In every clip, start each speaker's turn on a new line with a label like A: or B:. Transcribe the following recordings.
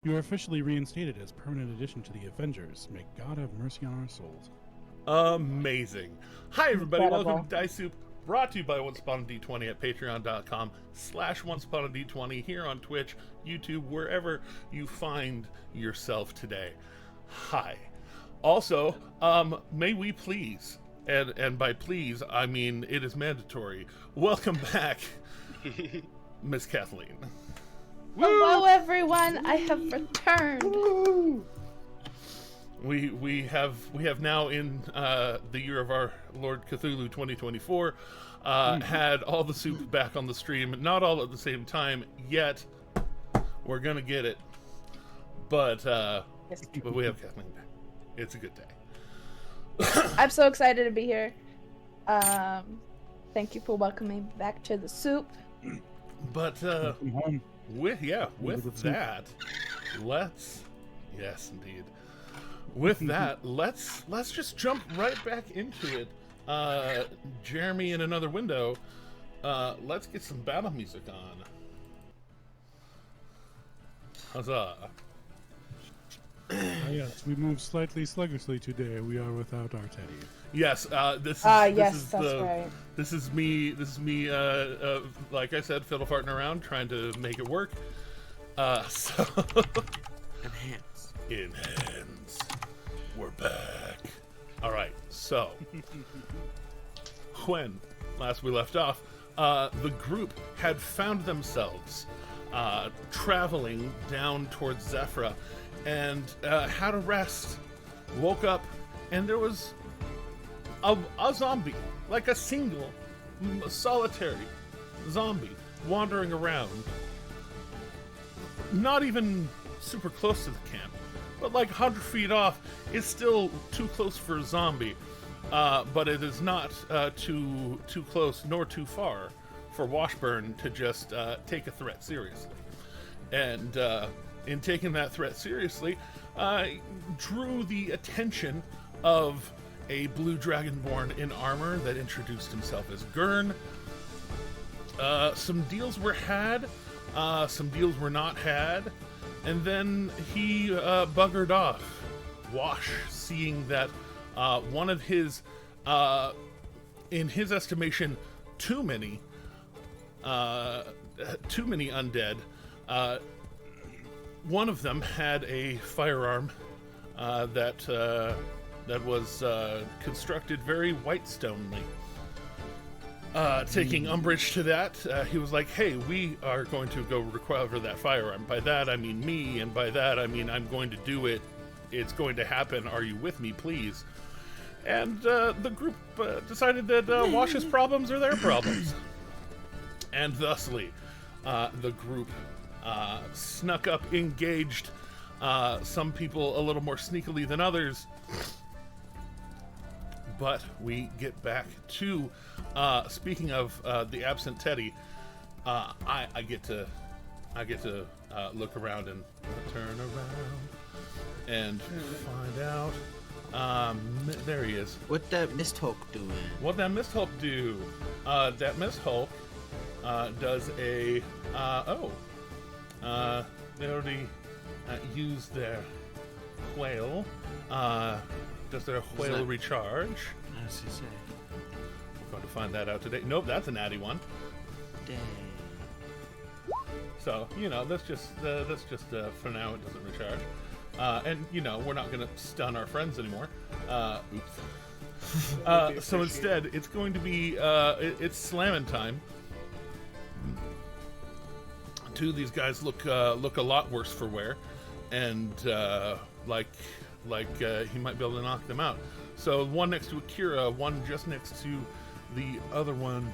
A: You are officially reinstated as permanent addition to the Avengers. May God have mercy on our souls.
B: Amazing. Hi, everybody.
C: Incredible.
B: Welcome to Dice Soup, brought to you by Once Upon a D20 at patreon.com/Once Upon a D20, here on Twitch, YouTube, wherever you find yourself today. Hi. Also, may we please, and by please, I mean it is mandatory, welcome back, Miss Kathleen.
C: Hello, everyone. I have returned.
B: We have now in the year of our Lord Cthulhu 2024 had all the soup back on the stream. Not all at the same time yet. We're gonna get it, but we have Kathleen back. It's a good day.
C: I'm so excited to be here. Thank you for welcoming me back to the soup.
B: But
A: Welcome home.
B: with that, yes indeed. With that, let's just jump right back into it. Jeremy in another window. Let's get some battle music on. Huzzah!
A: Yes, we moved slightly sluggishly today. We are without our Teddy.
B: Yes, this
C: Yes,
B: is
C: that's right.
B: This is me. Like I said, fiddle farting around, trying to make it work. So enhance. We're back. All right. So when last we left off, the group had found themselves traveling down towards Zephyra, and had a rest. Woke up, and there was a zombie, like a single, solitary zombie, wandering around. Not even super close to the camp, but like 100 feet off. Is still too close for a zombie, but it is not too close nor too far for Washburn to just take a threat seriously. And in taking that threat seriously, drew the attention of a blue dragonborn in armor that introduced himself as Gurn. Some deals were had, some deals were not had, and then he buggered off. Wash, seeing that one of his, in his estimation, too many undead. One of them had a firearm that was constructed very Whitestonely. Taking umbrage to that, he was like, "Hey, we are going to go recover that firearm. By that I mean me, and by that I mean I'm going to do it. It's going to happen. Are you with me, please?" And the group decided that Wash's problems are their problems, and thusly, the group snuck up, engaged some people a little more sneakily than others. But we get back to speaking of the absent Teddy. I get to look around and turn around and find out. There he is.
D: What that Mist Hulk doing?
B: What that Mist Hulk do? That Mist Hulk does a they already used their whale. Does their whale recharge?
D: As you say.
B: We're going to find that out today. Nope, that's a natty one.
D: Dang.
B: So, that's just for now it doesn't recharge. And, we're not going to stun our friends anymore. Oops. So instead, it's going to be, it's slamming time. Two of these guys look a lot worse for wear. And, like he might be able to knock them out. So one next to Akira, one just next to the other one.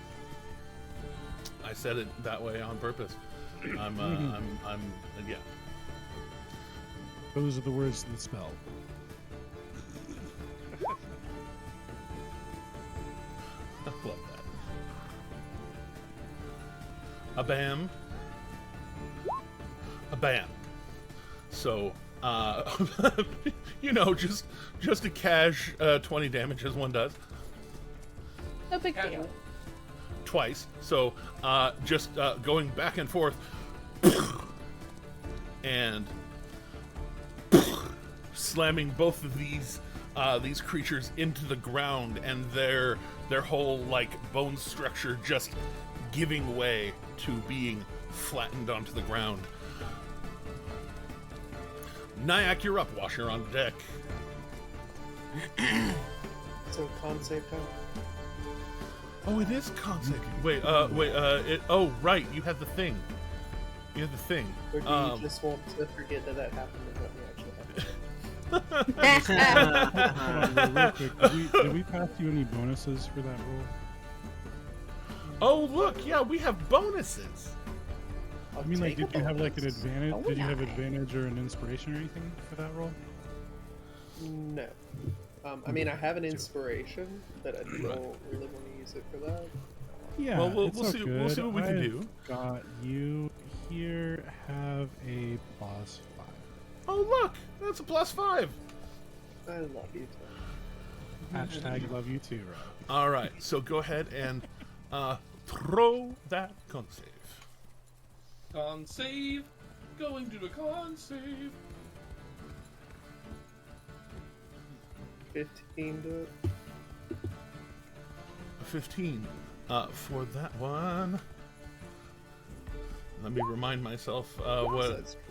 B: I said it that way on purpose. I'm yeah.
A: Those are the words of the spell.
B: I love that. A bam. A bam. So, just a cash 20 damage as one does.
C: No big deal.
B: Twice. So, just going back and forth. And slamming both of these creatures into the ground, and their whole like bone structure just giving way to being flattened onto the ground. Nyack, you're up. Washer on deck.
E: So con save time.
B: Oh, it is con save. Wait. Oh, right. You have the thing. You have the thing.
E: Or do you just want to forget that happened and let me actually happen?
A: Hold on, real quick. Did we pass you any bonuses for that roll?
B: Oh, look. Yeah, we have bonuses.
E: I'll
A: I mean, like,
E: take
A: did you have like an
E: bonus.
A: advantage?
C: Oh,
A: Did you have
C: yeah.
A: advantage or an inspiration or anything for that roll?
E: No. I mean, I have an inspiration, but I don't really want to use it for that.
A: Yeah,
B: Well, we'll
A: it's all
B: see. We'll see
A: good.
B: what we can
A: I've
B: do.
A: Got you here. Have a +5.
B: Oh, look. That's a +5.
E: I love you too.
A: Hashtag love you too, Rob.
B: All right. So go ahead and throw that con save.
F: Con save. Going to the con save.
E: 15 to it.
B: 15 for that one. Let me remind myself the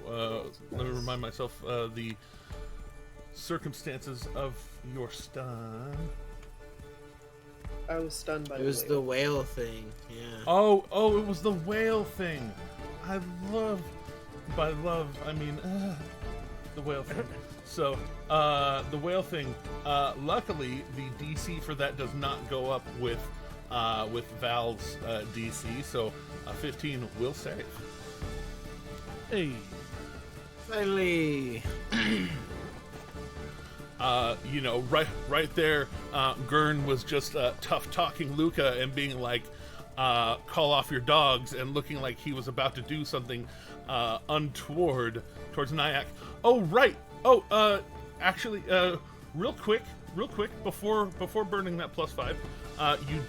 B: circumstances of your stun.
E: I was stunned by
D: It was the whale thing. Yeah.
B: Oh, it was the whale thing. I mean, the whale thing. So, the whale thing. Luckily, the DC for that does not go up with Val's DC. So, 15 will save.
A: Hey,
D: Finally.
B: Right there, Gurn was just tough talking Luca and being like, call off your dogs, and looking like he was about to do something untoward towards Nyack. Oh, right. Oh, actually, real quick, before burning that +5, you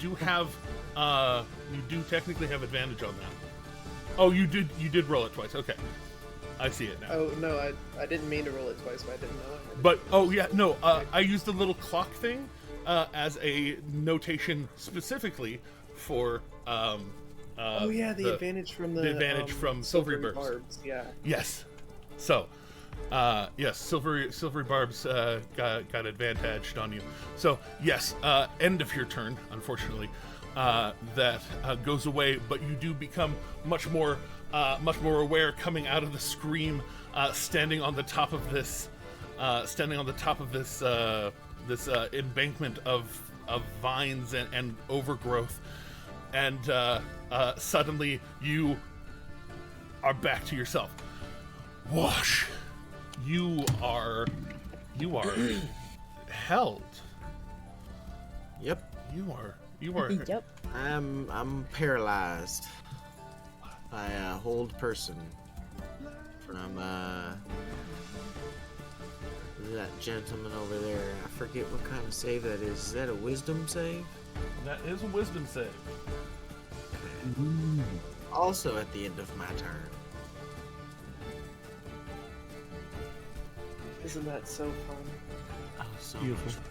B: do technically have advantage on that. Oh, you did roll it twice. Okay, I see it now.
E: Oh no, I didn't mean to roll it twice, but I didn't know it.
B: But I used the little clock thing as a notation specifically for
E: oh yeah, the advantage from the
B: advantage from Silvery Barbs.
E: Yeah.
B: Yes. So, yes, Silvery Barbs got advantaged on you. So, yes, end of your turn, unfortunately, that goes away, but you do become much more aware coming out of the scream, standing on the top of this this embankment of vines and overgrowth, and suddenly you are back to yourself. Wash, you are held.
D: Yep.
B: You are.
C: Yep.
D: I'm paralyzed by a hold person from that gentleman over there. I forget what kind of save that is. Is that a wisdom save?
B: That is a wisdom save.
D: Also at the end of my turn.
E: Isn't that so fun?
D: Oh, so
A: Beautiful.
D: much fun.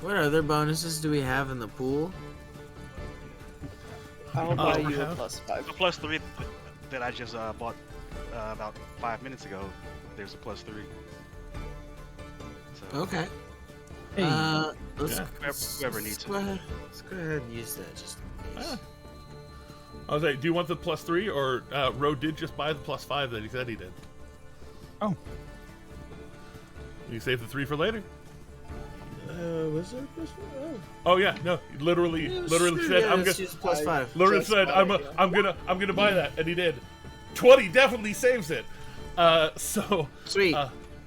D: What other bonuses do we have in the pool?
E: I'll buy
B: we
E: you a
B: have-
E: +5.
G: The +3 that I just bought about 5 minutes ago, there's a +3. So,
D: Okay.
A: Hey.
G: Whoever needs it.
D: Let's go ahead and use that just in case.
B: Ah. I was like, do you want the +3, or Ro did just buy the +5 that he said he did?
A: Oh.
B: You save the 3 for later.
D: Was there a +5? Oh.
B: Oh yeah, no, he literally said, I'm
D: let's
B: gonna.
D: use +5.
B: Literally
E: Just
B: said,
E: bought it, yeah.
B: I'm gonna buy that, and he did. 20 definitely saves it. So
D: Sweet.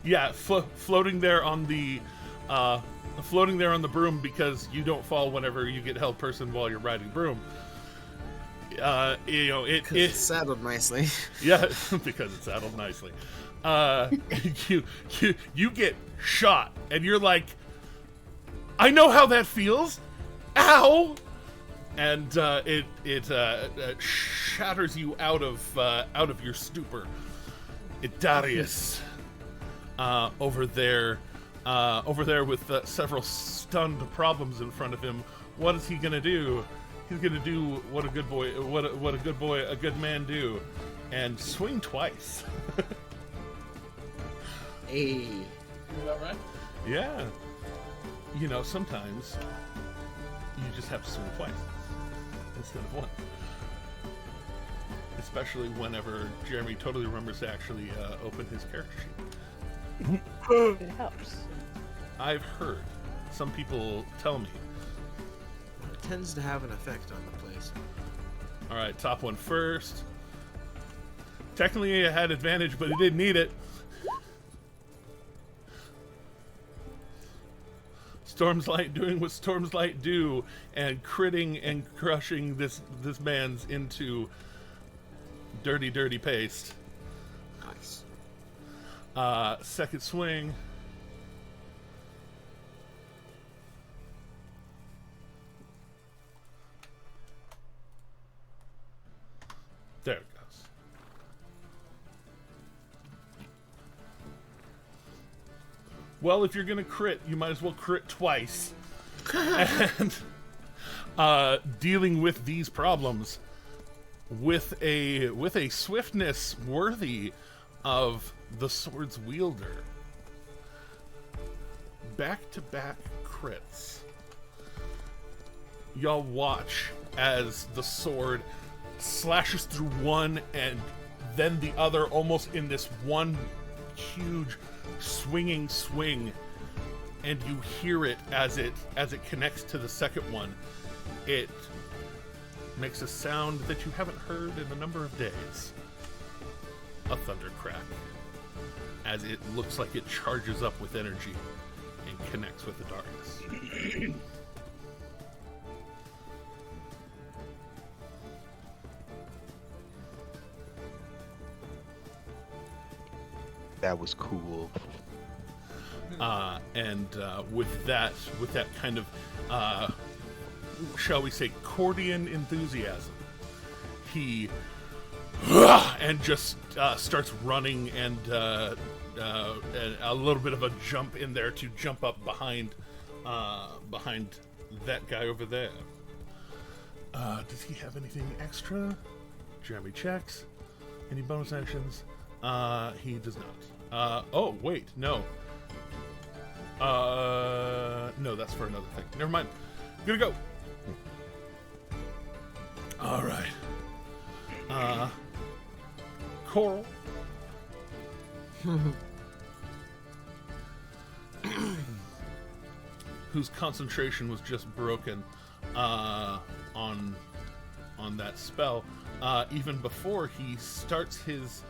B: yeah, floating there on the broom, because you don't fall whenever you get held person while you're riding broom.
D: It's saddled nicely.
B: Yeah, because it's saddled nicely. You get shot, and you're like, I know how that feels. Ow! And it shatters you out of your stupor, Idarius over there with several stunned problems in front of him. What is he gonna do? He's gonna do what a good man do, and swing twice.
D: Hey.
F: You about right?
B: Yeah. Sometimes you just have to swing twice instead of one. Especially whenever Jeremy totally remembers to actually open his character sheet.
C: It helps.
B: I've heard some people tell me.
D: It tends to have an effect on the place.
B: All right, top one first. Technically, I had advantage, but he didn't need it. Stormslight doing what Stormslight do, and critting and crushing this man's into dirty paste.
D: Nice.
B: Second swing. There it goes. Well, if you're gonna crit, you might as well crit twice. And dealing with these problems with a swiftness worthy of the sword's wielder. Back-to-back crits. Y'all watch as the sword slashes through one and then the other, almost in this one huge swinging swing, and you hear it as it connects to the second one. It makes a sound that you haven't heard in a number of days. A thunder crack, as it looks like it charges up with energy and connects with the darkness.
G: That was cool.
B: And with that kind of, shall we say, Cordian enthusiasm, he and just starts running and a little bit of a jump in there to jump up behind that guy over there. Does he have anything extra? Jeremy checks. Any bonus actions? He does not. Oh, wait, no. No, that's for another thing. Never mind. Gonna go. All right. Coral. Whose concentration was just broken on that spell. Even before he starts his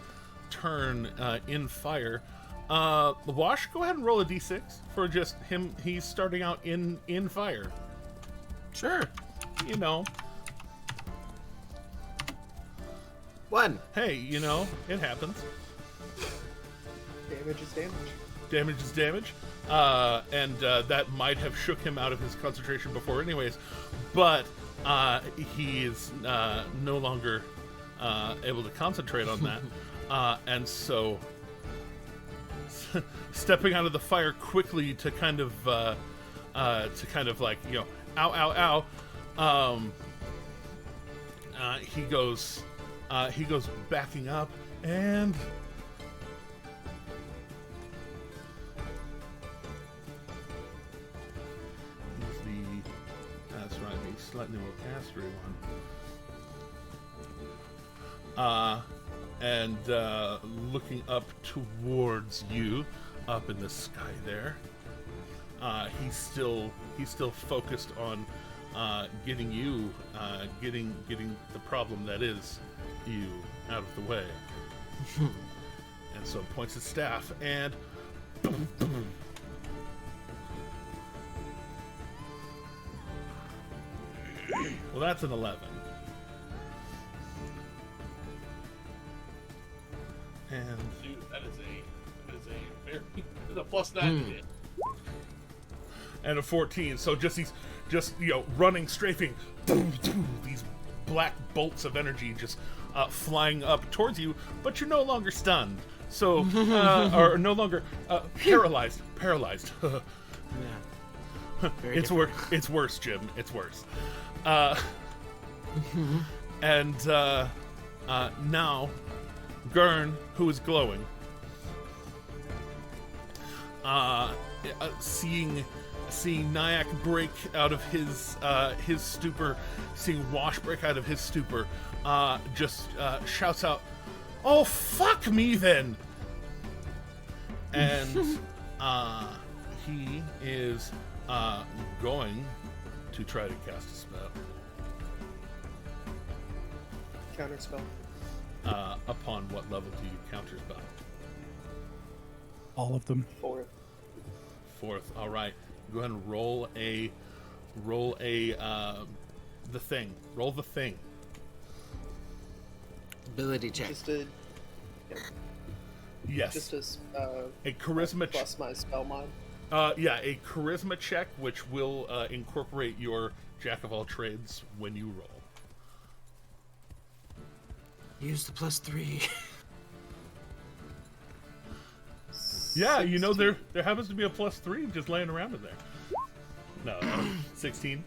B: turn in fire. Wash, go ahead and roll a d6 for just him. He's starting out in fire.
D: Sure.
B: You know.
D: One.
B: Hey, you know, it happens.
E: Damage is damage.
B: Damage is damage. And that might have shook him out of his concentration before anyways. But he is no longer able to concentrate on that. And so stepping out of the fire quickly to kind of like, you know, ow, he goes backing up and that's right, the slightly more castery one. And looking up towards you, up in the sky there. He's still focused on getting you, getting the problem that is you out of the way. And so points his staff and boom, boom. Well, that's an 11. And
F: Dude, that is a very that's a +9 to hit.
B: And a 14. So just these, you know, running, strafing, boom, boom, these black bolts of energy just flying up towards you, but you're no longer stunned. So, or no longer paralyzed. Paralyzed.
D: Yeah. Very
B: It's
D: different.
B: worse. It's worse, Jim. It's worse. And now, Gurn, who is glowing, seeing Nyack break out of his stupor, seeing Wash break out of his stupor, just shouts out, "Oh, fuck me then!" And he is going to try to cast a spell
E: Counterspell.
B: upon what level do you counter spell?
A: All of them.
E: 4th.
B: 4th. All right. Go ahead and roll a the thing. Roll the thing.
D: Ability check.
E: Just a
B: Yes.
E: just as
B: A charisma check.
E: plus my spell mod.
B: Yeah, a charisma check, which will incorporate your jack of all trades when you roll.
D: Use the +3.
B: Yeah, you know there happens to be a +3 just laying around in there. No, 16.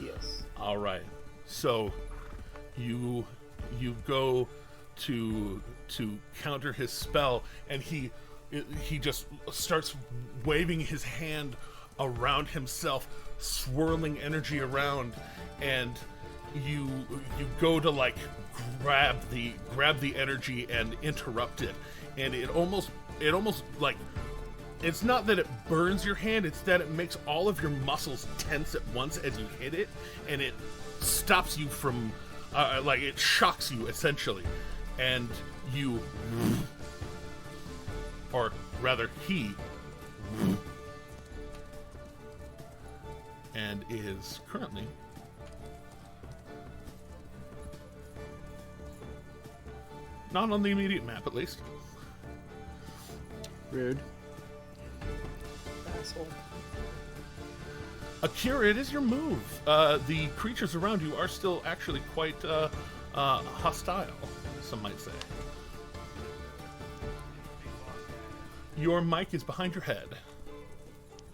E: Yes.
B: All right. So you go to counter his spell, and he just starts waving his hand around himself, swirling energy around, and you go to like grab the energy and interrupt it, and it almost like, it's not that it burns your hand, it's that it makes all of your muscles tense at once as you hit it, and it stops you from like, it shocks you essentially, and you, or rather he, and is currently not on the immediate map, at least.
D: Rude.
E: Asshole.
B: Akira, it is your move. The creatures around you are still actually quite hostile, some might say. Your mic is behind your head.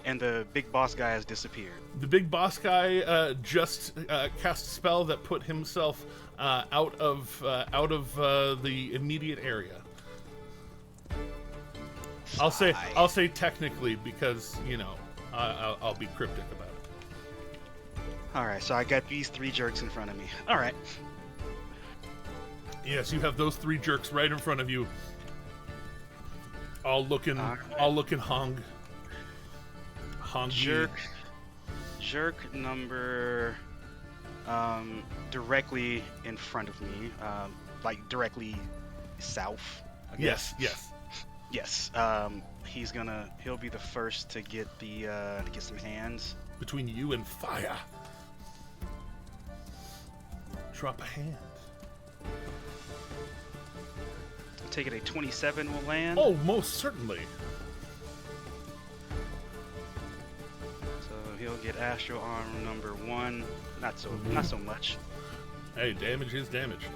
G: And the big boss guy has disappeared.
B: The big boss guy just cast a spell that put himself out of the immediate area. I'll say technically, because I'll be cryptic about it.
G: All right, so I got these 3 jerks in front of me. All right.
B: Yes, you have those 3 jerks right in front of you, all looking hung.
G: Jerk number directly in front of me, like directly south. I guess.
B: Yes.
G: He'll be the first to get some hands.
B: Between you and fire. Drop a hand.
G: Take it, a 27 will land.
B: Oh, most certainly.
G: So he'll get Astral Arm number 1. Not so much.
B: Hey, damage is damage.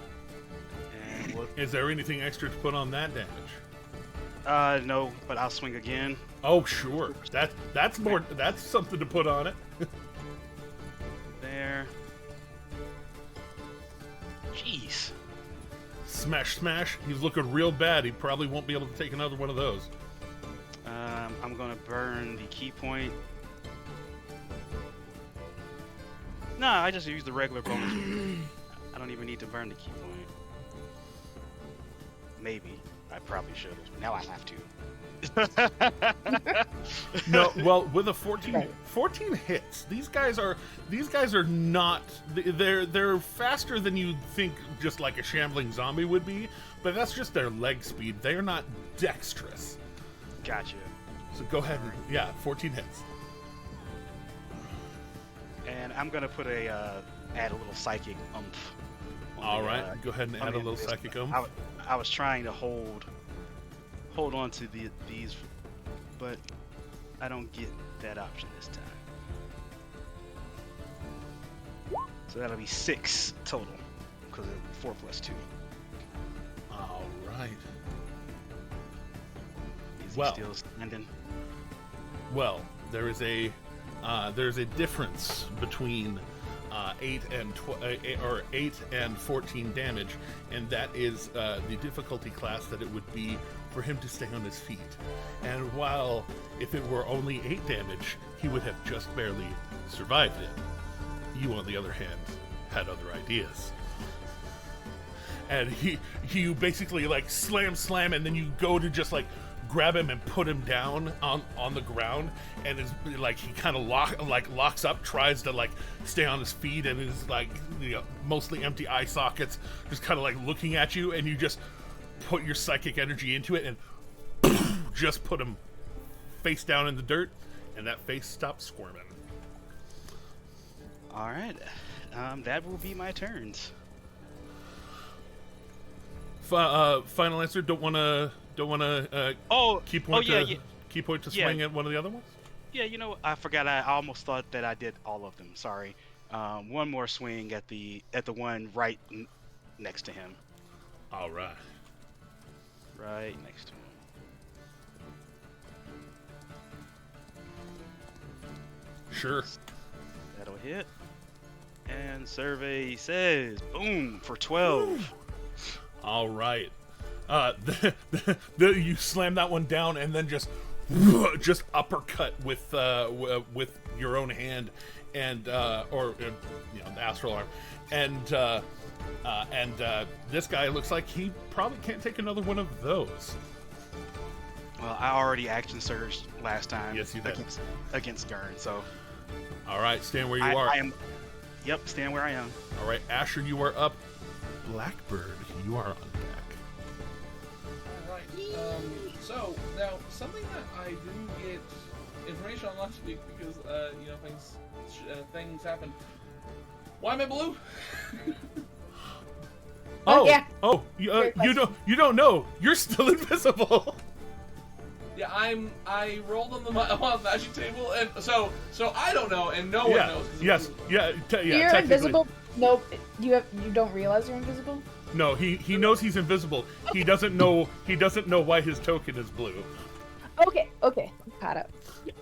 G: And
B: Is there anything extra to put on that damage?
G: no, but I'll swing again.
B: Oh, sure. That's something to put on it.
G: There. Jeez.
B: Smash, smash. He's looking real bad. He probably won't be able to take another one of those.
G: I'm gonna burn the key point. Nah, I just used the regular bonus. I don't even need to burn the key point. Maybe. I probably should have. Now I have to.
B: No, well, with a 14 hits. These guys are not, they're faster than you'd think just like a shambling zombie would be, but that's just their leg speed. They are not dexterous.
G: Gotcha.
B: So go ahead and 14 hits.
G: And I'm gonna put add a little psychic oomph.
B: All right, go ahead and add a little psychic oomph.
G: I was trying to hold on to these, but I don't get that option this time. So that'll be 6 total, because of 4 plus 2.
B: All right.
G: Is
B: Well.
G: he still standing?
B: Well, there's a difference between 8 and 14 damage, and that is the difficulty class that it would be for him to stay on his feet. And while if it were only 8 damage, he would have just barely survived it. You, on the other hand, had other ideas. And you basically like slam, and then you go to just like grab him and put him down on the ground, and is like he kind of locks up, tries to like stay on his feet, and is like, you know, mostly empty eye sockets, just kind of like looking at you, and you just put your psychic energy into it and just put him face down in the dirt, and that face stops squirming.
G: All right, that will be my turns.
B: Final answer. Don't want to key point to swing at one of the other ones.
G: Yeah, you know, I forgot. I almost thought that I did all of them. Sorry. One more swing at the one right next to him.
B: All right.
G: Right next to him.
B: Sure.
G: That'll hit. And survey says, boom, for 12.
B: All right. You slam that one down and then just uppercut with your own hand, and or you know, the astral arm, and this guy looks like he probably can't take another one of those.
G: Well, I already action surged last time.
B: Yes, you did.
G: Against Gurn, so.
B: All right, stand where you are.
G: Yep, stand where I am.
B: All right, Asher, you are up. Blackbird, you are on deck.
F: Alright, so, now, something that I didn't get information on last week because, you know, things happen. Why am I blue?
C: Yeah.
B: You don't know. You're still invisible.
F: Yeah, I rolled on the magic table, and so I don't know, and no one knows.
B: Yes. Yeah.
C: You're invisible. No, you don't realize you're invisible.
B: No, he knows he's invisible. Okay. He doesn't know why his token is blue.
C: Okay. I'm caught up.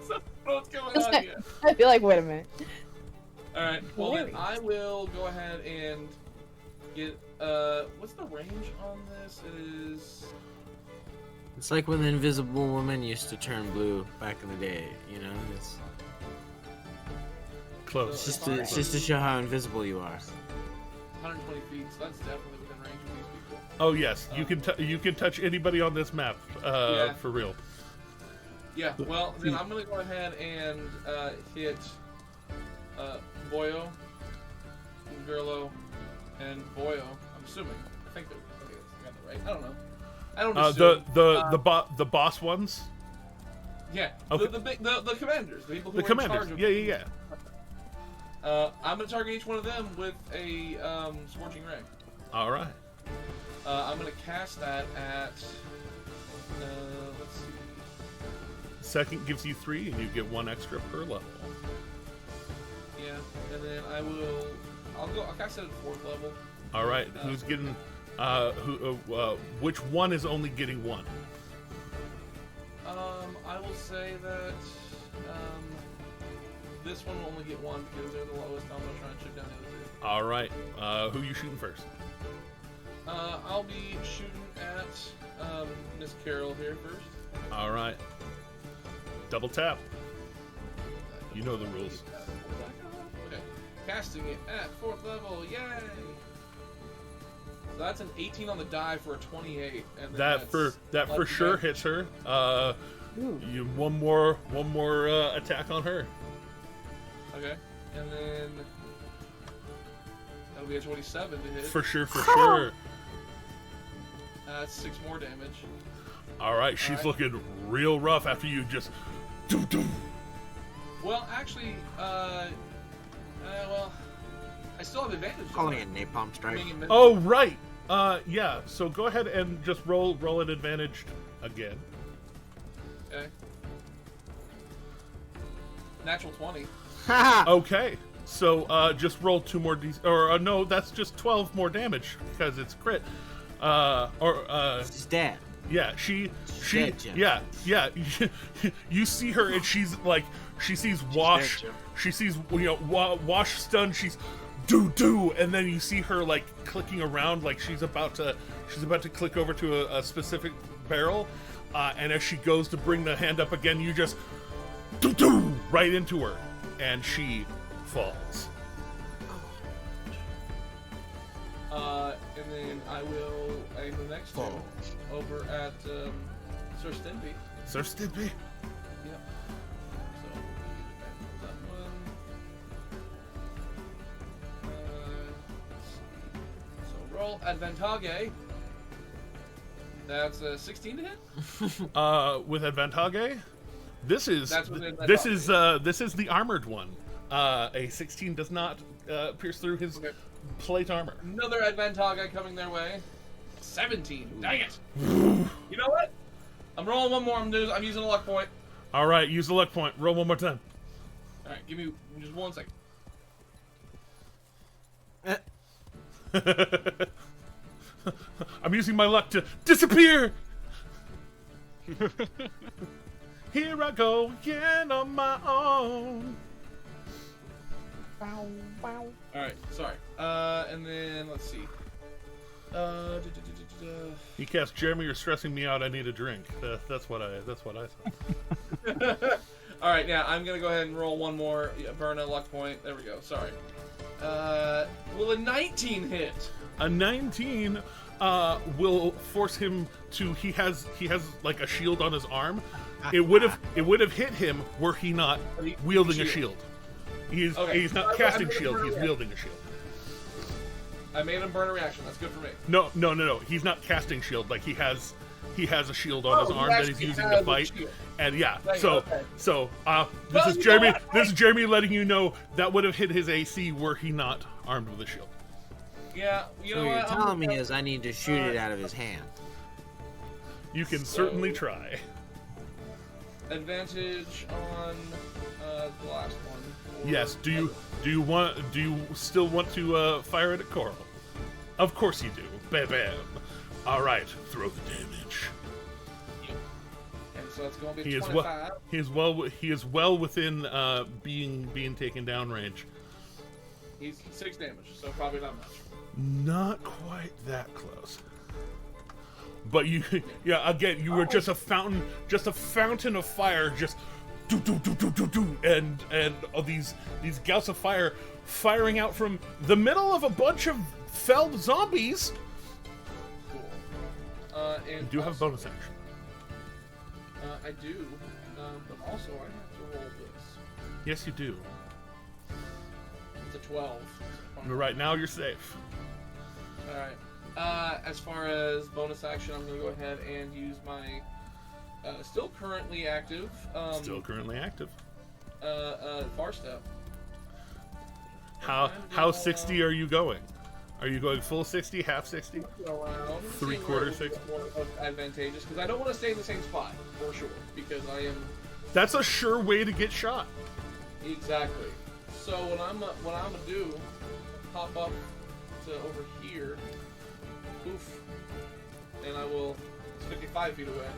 F: So, what's going on here?
C: I feel like, wait a minute.
F: All right. Well, then I will go ahead and get. What's the range on this? It is.
D: It's like when the Invisible Woman used to turn blue back in the day, you know? It's
B: close.
D: It's just to show how invisible you are.
F: 120 feet, so that's definitely within range of these people.
B: Oh yes, you can touch anybody on this map, for real.
F: Yeah, well, then I'm gonna go ahead and hit Boyo, Gerlo, and Boyo. I'm assuming. I think I got that right. I don't know. I don't assume.
B: The boss ones.
F: Yeah.
B: Okay.
F: The commanders, the people who
B: The
F: are
B: commanders.
F: in charge of.
B: Yeah.
F: I'm gonna target each one of them with a scorching ray.
B: All right.
F: I'm gonna cast that at. Let's see.
B: Second gives you 3, and you get 1 extra per level.
F: Yeah, and then I'll cast it at 4th level.
B: All right. Who's getting? Which one is only getting 1?
F: I will say that this one will only get 1 because they're the lowest. I'm gonna try and shoot down the other 2.
B: All right. Who you shooting first?
F: I'll be shooting at Miss Carol here first.
B: All right. Double tap. You know the rules.
F: Okay. Casting it at 4th level. Yay! So that's an 18 on the die for a 28. And
B: That for sure hits her. You one more attack on her.
F: Okay. And then that'll be a 27 to hit.
B: For sure.
F: That's 6 more damage.
B: All right, she's looking real rough after you just. Doom.
F: Well, actually, well, I still have advantage.
D: Calling it napalm strike.
B: Oh right. Yeah. So go ahead and just roll an advantage again.
F: Okay. Natural 20.
B: Okay. So just roll 2 more no, that's just 12 more damage because it's crit.
D: She's dead.
B: Yeah, she
D: dead, Jim.
B: yeah. You see her and she's like, she sees Wash,
G: dead, Jim.
B: she sees Wash stunned. She's do, and then you see her like clicking around like she's about to click over to a specific barrel, and as she goes to bring the hand up again, you just do right into her, and she falls.
F: And then I will aim the next two over at Sir Stimpy.
B: Sir Stimpy.
F: Yep. So that one. Let's see. So roll advantage. That's a 16 to hit.
B: With advantage, this is
F: That's with advantage.
B: this is the armored one. A 16 does not pierce through his plate armor.
F: Another advantage coming their way. 17. Dang it. You know what? I'm rolling one more. I'm using a luck point.
B: All right, use the luck point. Roll one more time.
F: All right, give me just 1 second.
B: I'm using my luck to disappear. Here I go again on my own.
F: All right, sorry. And then let's see.
B: He cast Jeremy. You're stressing me out. I need a drink. That's what I said.
F: All right, yeah, I'm gonna go ahead and roll one more. Yeah, burn a luck point. There we go. Sorry. Will a 19 hit?
B: A 19 will force him to. He has like a shield on his arm. It would have hit him were he not wielding a shield. He's not casting shield. He's wielding a shield.
F: I made him burn a reaction. That's good for me.
B: No. He's not casting shield. Like he has a shield on his arm that he's using to fight. And yeah, this is Jeremy. This is Jeremy letting you know that would have hit his AC were he not armed with a shield.
F: Yeah, you know
D: So
F: what?
D: you're telling me is I need to shoot it out of his hand.
B: You can certainly try.
F: Advantage on the last one.
B: Yes. Do you still want to fire it at Coral? Of course you do. Bam bam. All right. Throw the damage.
F: And so it's going to be
B: He is
F: 25.
B: He is well within being taken down range.
F: He's 6 damage, so probably not much.
B: Not quite that close. But you again, you were just a fountain of fire, just do, and all these gouts of fire firing out from the middle of a bunch of felled zombies.
F: Cool. And
B: You do have a bonus action.
F: I do, but also I have to roll this.
B: Yes, you do.
F: It's a 12.
B: Right now, you're safe.
F: All right. As far as bonus action, I'm going to go ahead and use my still currently active.
B: Still currently active.
F: Far step.
B: How 60 are you going? Are you going full 60, half 60?
F: Around
B: 3/4 60?
F: Advantageous because I don't want to stay in the same spot for sure because I am.
B: That's a sure way to get shot.
F: Exactly. So what I'm gonna do, hop up to over here, poof, and I will stick it 5 feet away.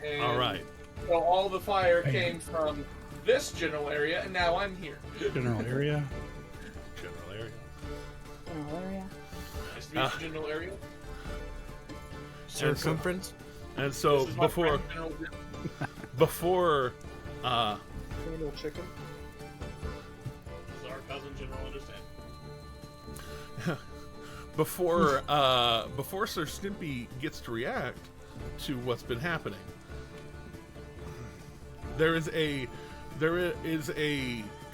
F: And
B: All right.
F: So all the fire came from this general area, and now I'm here.
A: General area.
B: General area.
F: Nice to meet you, general area.
D: Circumference?
B: And so
F: This is my
B: before
F: friend, General Jim.
B: before
E: Colonel Chicken.
F: This is our cousin, General Understand.
B: before Sir Stimpy gets to react to what's been happening, there is a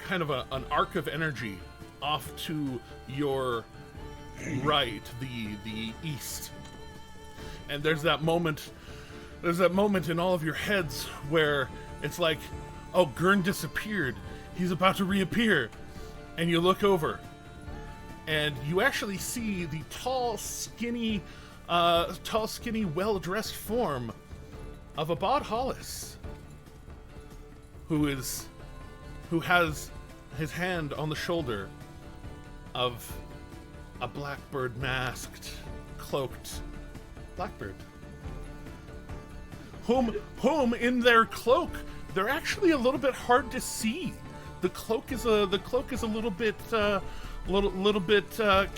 B: kind of an arc of energy off to your right, the east, and there's that moment in all of your heads where it's like, oh, Gurn disappeared, he's about to reappear, and you look over and you actually see the tall, skinny, well-dressed form of Abad Hollis, who has his hand on the shoulder of a blackbird masked, cloaked blackbird. Whom in their cloak, they're actually a little bit hard to see. The cloak is a little bit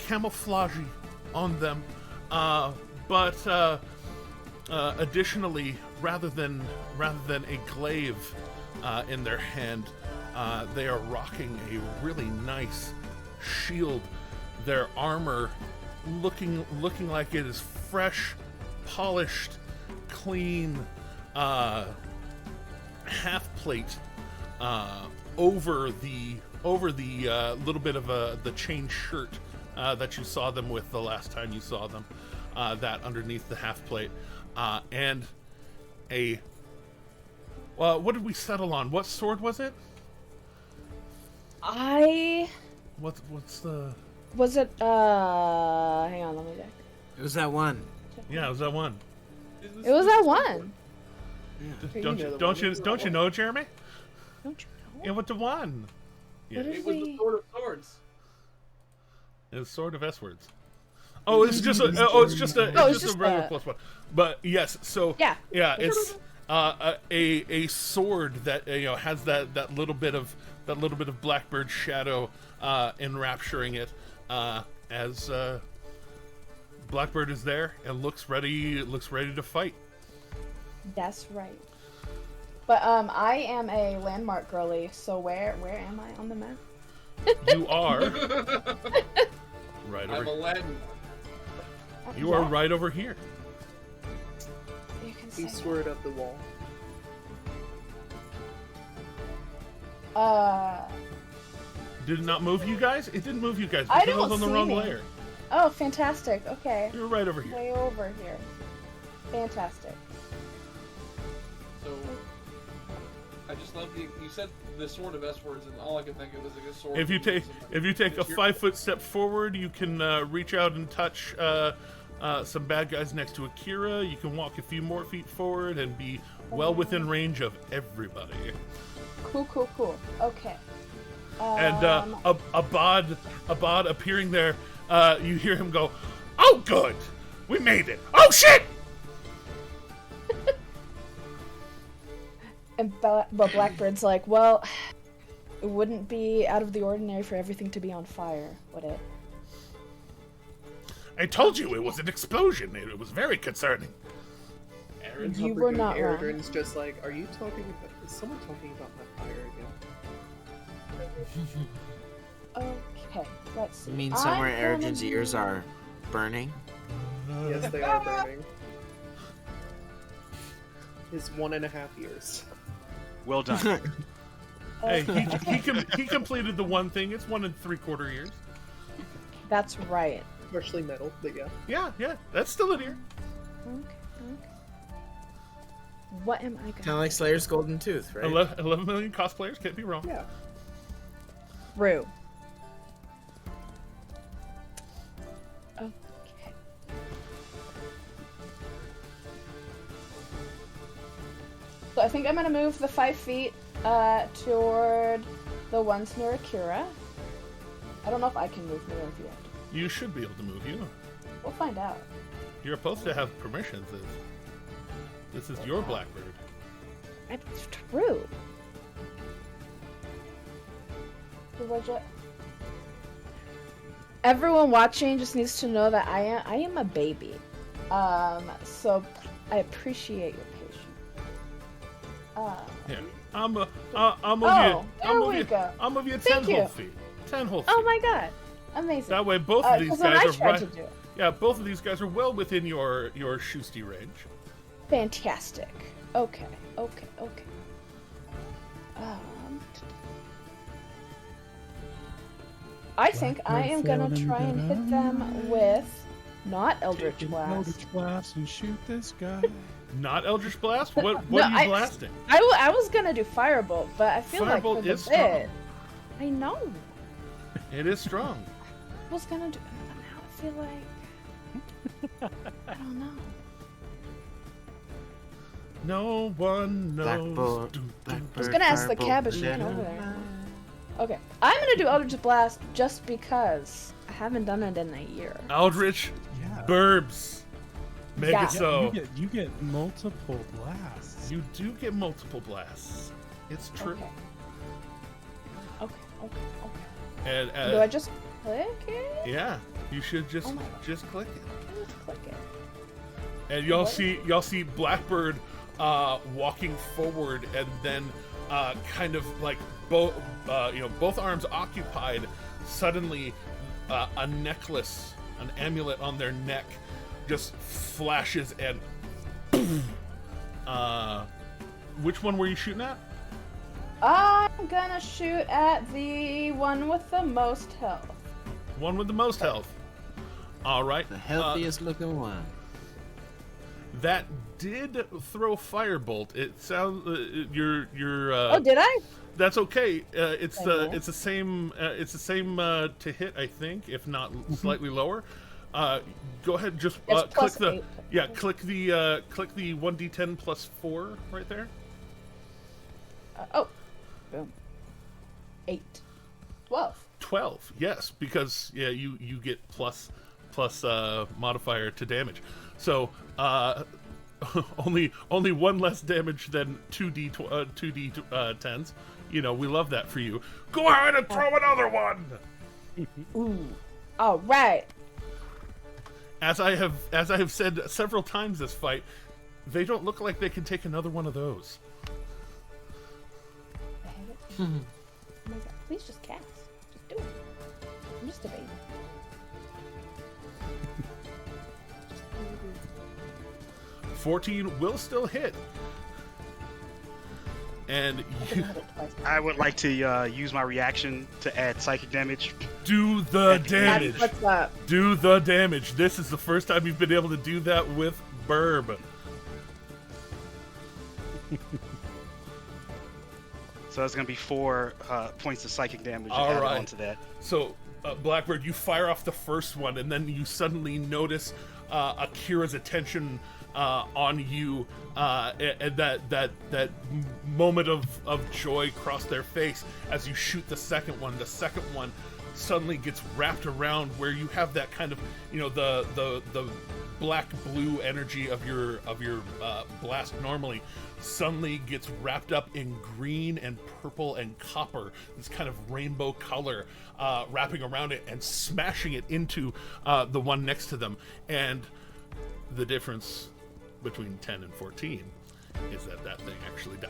B: camouflagey on them, but additionally, rather than a glaive in their hand, they are rocking a really nice shield. Their armor looking like it is fresh, polished, clean, half plate over the little bit of the chain shirt that you saw them with the last time you saw them. That underneath the half plate, and a what did we settle on? What sword was it? What's the?
C: Was it? Hang on, let me check.
D: It was that one.
B: Yeah, it was that one.
C: It was that one.
D: Yeah.
B: Don't you know, Jeremy?
C: Don't you know?
B: Yeah, what the one? Yeah,
C: What
F: It
C: is
F: was the Sword of Swords.
B: it was Sword of S words. Oh, it's just a regular plus one. But yes, so
C: Yeah.
B: it's a sword that has that little bit of blackbird shadow enrapturing it as Blackbird is there and looks ready to fight.
C: That's right. But I am a landmark girly, so where am I on the map?
B: You are right
F: I'm
B: over.
F: Aladdin.
B: You are right over here.
C: You can say
E: Eastward up the wall.
B: Did it not move you guys? It didn't move you guys
C: I
B: because it was
C: don't
B: on the
C: see
B: wrong
C: me.
B: layer.
C: Oh, fantastic. Okay.
B: You're right over here.
C: Way over here. Fantastic.
F: So, I just love you said the Sword of S words, and all I could think of was like a sword.
B: If you take a 5-foot step forward, you can reach out and touch some bad guys next to Akira. You can walk a few more feet forward and be well within range of everybody.
C: Cool. Okay.
B: And Abad appearing there, you hear him go, "Oh, good, we made it. Oh shit!"
C: And but Blackbird's like, well, it wouldn't be out of the ordinary for everything to be on fire, would it?
B: I told you it was an explosion. It was very concerning.
E: Aaron's
C: You were not wrong.
E: Aaron's just like, are you talking about? Is someone talking about my fire again?
C: Okay, let's see.
D: You mean somewhere
C: I'm gonna
D: Erigen's ears are burning?
E: Yes, they are burning. His 1.5 years.
G: Well done.
B: Hey, he completed the one thing. It's 1 3/4 years.
C: That's right.
E: Partially metal, but yeah.
B: Yeah, that's still in here.
C: Okay. What am I
D: Kind of
C: gonna
D: like Slayer's Golden Tooth, right?
B: 11 million cosplayers, can't be wrong.
E: Yeah.
C: brew? Okay. So I think I'm gonna move the 5 feet toward the ones near Akira. I don't know if I can move near you.
B: You should be able to move you.
C: We'll find out.
B: You're supposed to have permissions. This is your Blackbird.
C: It's true. Everyone watching just needs to know that I am a baby. So I appreciate your patience.
B: Here, I'll move you.
C: There we go.
B: I'll move you 10
C: Thank you.
B: whole feet. 10 whole feet.
C: Oh my god. Amazing.
B: That way, both of these
C: 'cause when
B: guys
C: I
B: are
C: tried
B: right.
C: to do it.
B: Yeah, both of these guys are well within your shoosty range.
C: Fantastic. Okay. I think I am gonna try and hit them with not Eldritch Blast.
A: Eldritch Blast and shoot this guy.
B: Not Eldritch Blast? What
C: No,
B: are you blasting?
C: I was gonna do Firebolt, but I feel
B: Firebolt
C: like for the
B: is strong.
C: bit, I know.
B: It is strong.
C: I was gonna do. Now I feel like I don't know.
B: No one knows.
D: Blackbird.
C: I was gonna ask the
D: Firebolt,
C: cabbage
D: yeah.
C: man over there. Okay. I'm gonna do Eldritch Blast just because I haven't done it in a year.
B: Eldritch
A: Yeah.
B: Burbs. Make
C: Yeah.
B: it so.
A: You get multiple blasts.
B: You do get multiple blasts. It's true.
C: Okay.
B: And
C: Do I just click it?
B: yeah, you should just
C: Oh my God.
B: just click it.
C: I just click it.
B: And y'all
C: What?
B: see Blackbird walking forward, and then kind of like both arms occupied. Suddenly, a necklace, an amulet on their neck, just flashes and. Which one were you shooting at?
C: I'm gonna shoot at the one with the most health.
B: One with the most health. All right.
D: The healthiest looking one.
B: That did throw firebolt. It sounds you're
C: Oh, did I?
B: That's okay. It's
C: Okay.
B: the same to hit, I think, if not slightly lower. Go ahead, and just
C: It's
B: click
C: plus
B: the
C: 8.
B: click the 1d10 plus 4 right there.
C: Boom. 8. 12.
B: 12. Yes, because you get plus modifier to damage. So only one less damage than 2d10s. You know, we love that for you. Go ahead and throw another one.
C: Ooh. All right.
B: As I have said several times this fight, they don't look like they can take another one of those.
C: Oh my God. Please just cast. Just do it. I'm just a baby.
B: 14 will still hit. And you
G: I would like to use my reaction to add psychic damage.
B: do the damage.
C: What's up?
B: Do the damage. This is the first time you've been able to do that with Burb.
G: So it's going to be 4 points of psychic damage
B: All
G: added
B: right.
G: onto that.
B: So, Blackbird, you fire off the first one, and then you suddenly notice Akira's attention on you, and that moment of joy cross their face as you shoot the second one. The second one suddenly gets wrapped around where you have that kind of, the black blue energy of your blast normally suddenly gets wrapped up in green and purple and copper, this kind of rainbow color wrapping around it and smashing it into the one next to them. And the difference between 10 and 14 is that thing actually dies.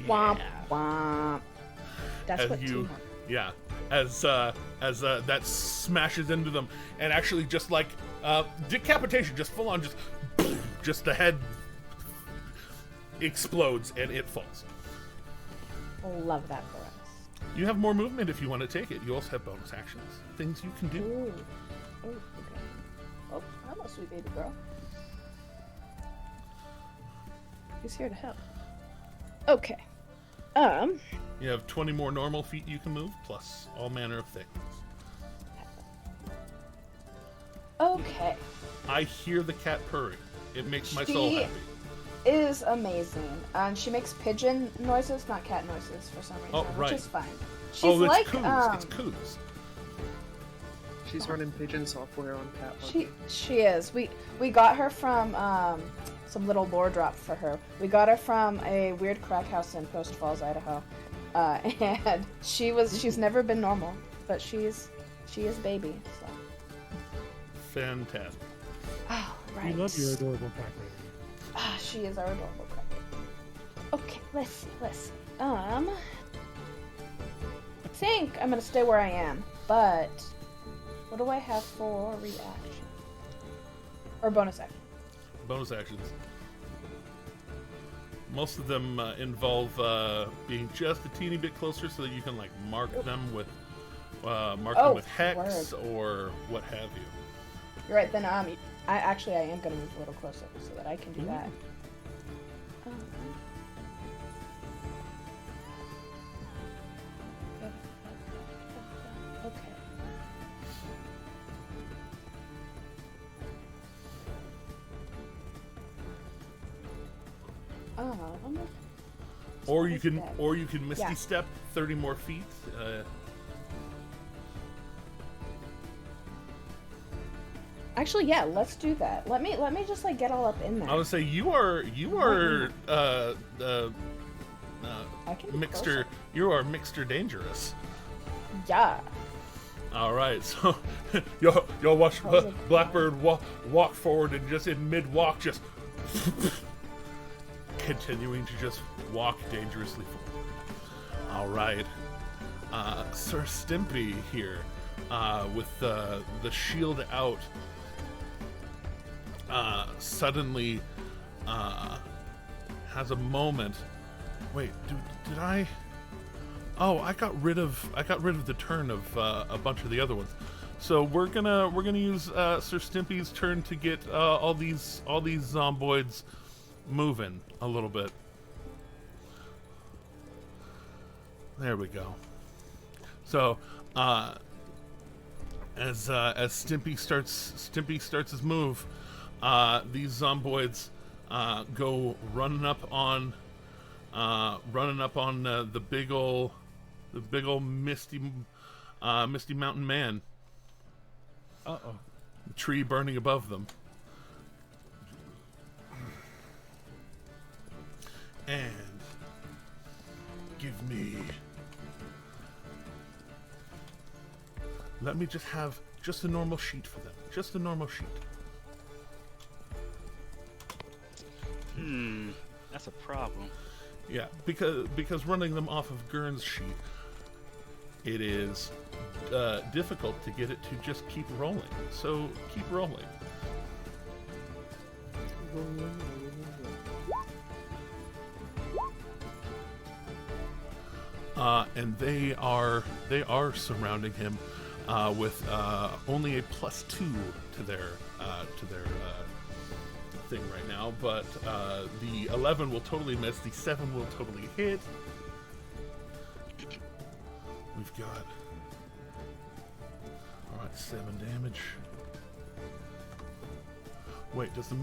C: Womp womp. That's
B: As
C: what
B: you,
C: teamwork.
B: yeah, as that smashes into them, and actually just like decapitation, just full on, just the head explodes and it falls.
C: Love that for us.
B: You have more movement if you want to take it. You also have bonus actions, things you can do.
C: Ooh. Oh, okay. Oh, I'm a sweet baby girl. He's here to help. Okay.
B: You have 20 more normal feet you can move, plus all manner of things.
C: Okay.
B: I hear the cat purring. It makes my soul
C: She
B: happy.
C: is amazing. And she makes pigeon noises, not cat noises for some reason,
B: Oh, right.
C: which is fine. She's
B: Oh, it's
C: like
B: Coos. It's Coos.
E: She's running pigeon software on Cat
C: she is. We got her from some little lore drop for her. We got her from a weird crack house in Post Falls, Idaho. And she's never been normal, but she is baby. So.
B: Fantastic.
C: Oh, right.
A: We love your adorable crack lady.
C: Ah, she is our adorable crack baby. Okay, let's see. I think I'm gonna stay where I am, but what do I have for reaction? Or bonus action?
B: Bonus actions. Most of them involve being just a teeny bit closer so that you can like mark them with hex or what have you.
C: You're right, then I am gonna move a little closer so that I can do that. Okay.
B: Or you
C: What is
B: can,
C: that?
B: or you can Misty
C: Yeah.
B: Step 30 more feet.
C: Actually, yeah, let's do that. Let me just like get all up in there.
B: I would say you are
C: I can be
B: mixter.
C: closer.
B: You are mixter dangerous.
C: Yeah.
B: All right, so you'll watch
C: How's it
B: Blackbird walk forward and just in mid walk, just continuing to just walk dangerously forward. All right, Sir Stimpy here, with the shield out, suddenly has a moment. Wait, did I? Oh, I got rid of the turn of a bunch of the other ones. So we're gonna use Sir Stimpy's turn to get all these zomboids moving a little bit. There we go. So as Stimpy starts his move, these zomboids go running up on the big ol' misty mountain man.
A: Uh-oh.
B: The tree burning above them. And give me. Let me just have just a normal sheet for them. Just a normal sheet.
G: That's a problem.
B: Yeah, because running them off of Gurn's sheet, it is difficult to get it to just keep rolling. So keep rolling. And they are surrounding him with only a +2 to their thing right now, but the 11 will totally miss, the 7 will totally hit. We've got, alright, 7 damage. Wait, does the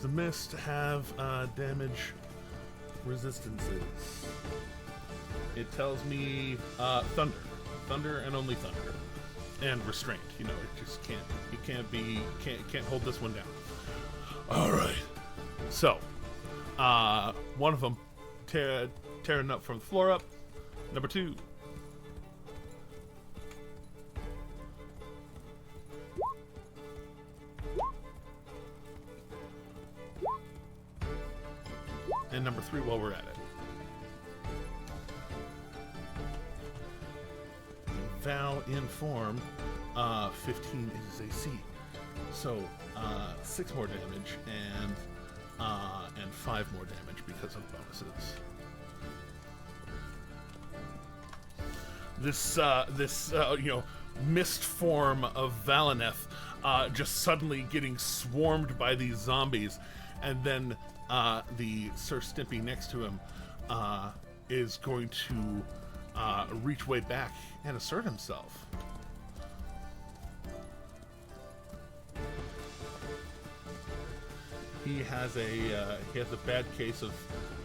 B: mist have damage resistances? It tells me thunder and only thunder, and restraint. You know, it just can't hold this one down. All right. So, one of them tearing up from the floor up. Number 2. And number 3 while we're at it. Val in form, 15 is AC. So, 6 more damage and 5 more damage because of bonuses. This mist form of Valineth, just suddenly getting swarmed by these zombies, and then the Sir Stimpy next to him is going to reach way back and assert himself. He has a bad case of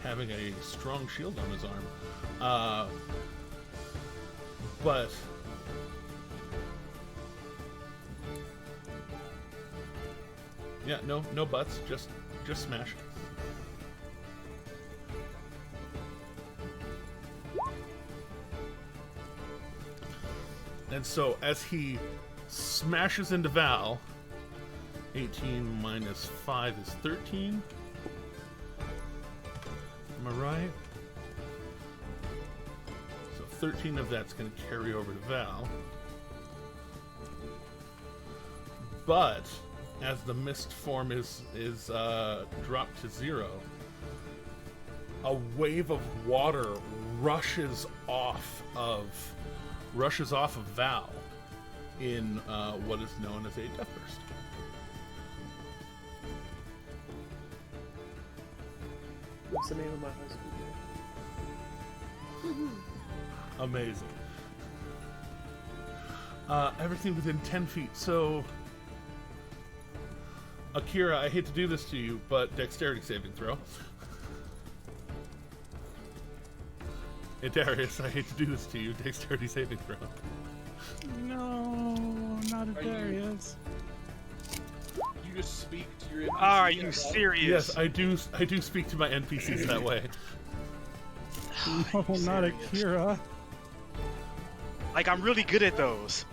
B: having a strong shield on his arm, but yeah, no buts, just smash. And so as he smashes into Val, 18 minus 5 is 13. Am I right? So 13 of that's going to carry over to Val. But as the mist form is dropped to 0, a wave of water rushes off of Val in what is known as a death burst.
E: What's the name of my high school name?
B: Amazing. Everything within 10 feet. So, Akira, I hate to do this to you, but dexterity saving throw. Darius, I hate to do this to you. Dexterity saving throw.
A: No, not a
F: Are you-
A: Darius.
F: You just speak to your NPC
G: Are you
F: out loud?
G: serious?
B: Yes, I do speak to my NPCs that way.
A: No, not Akira.
G: Like, I'm really good at those.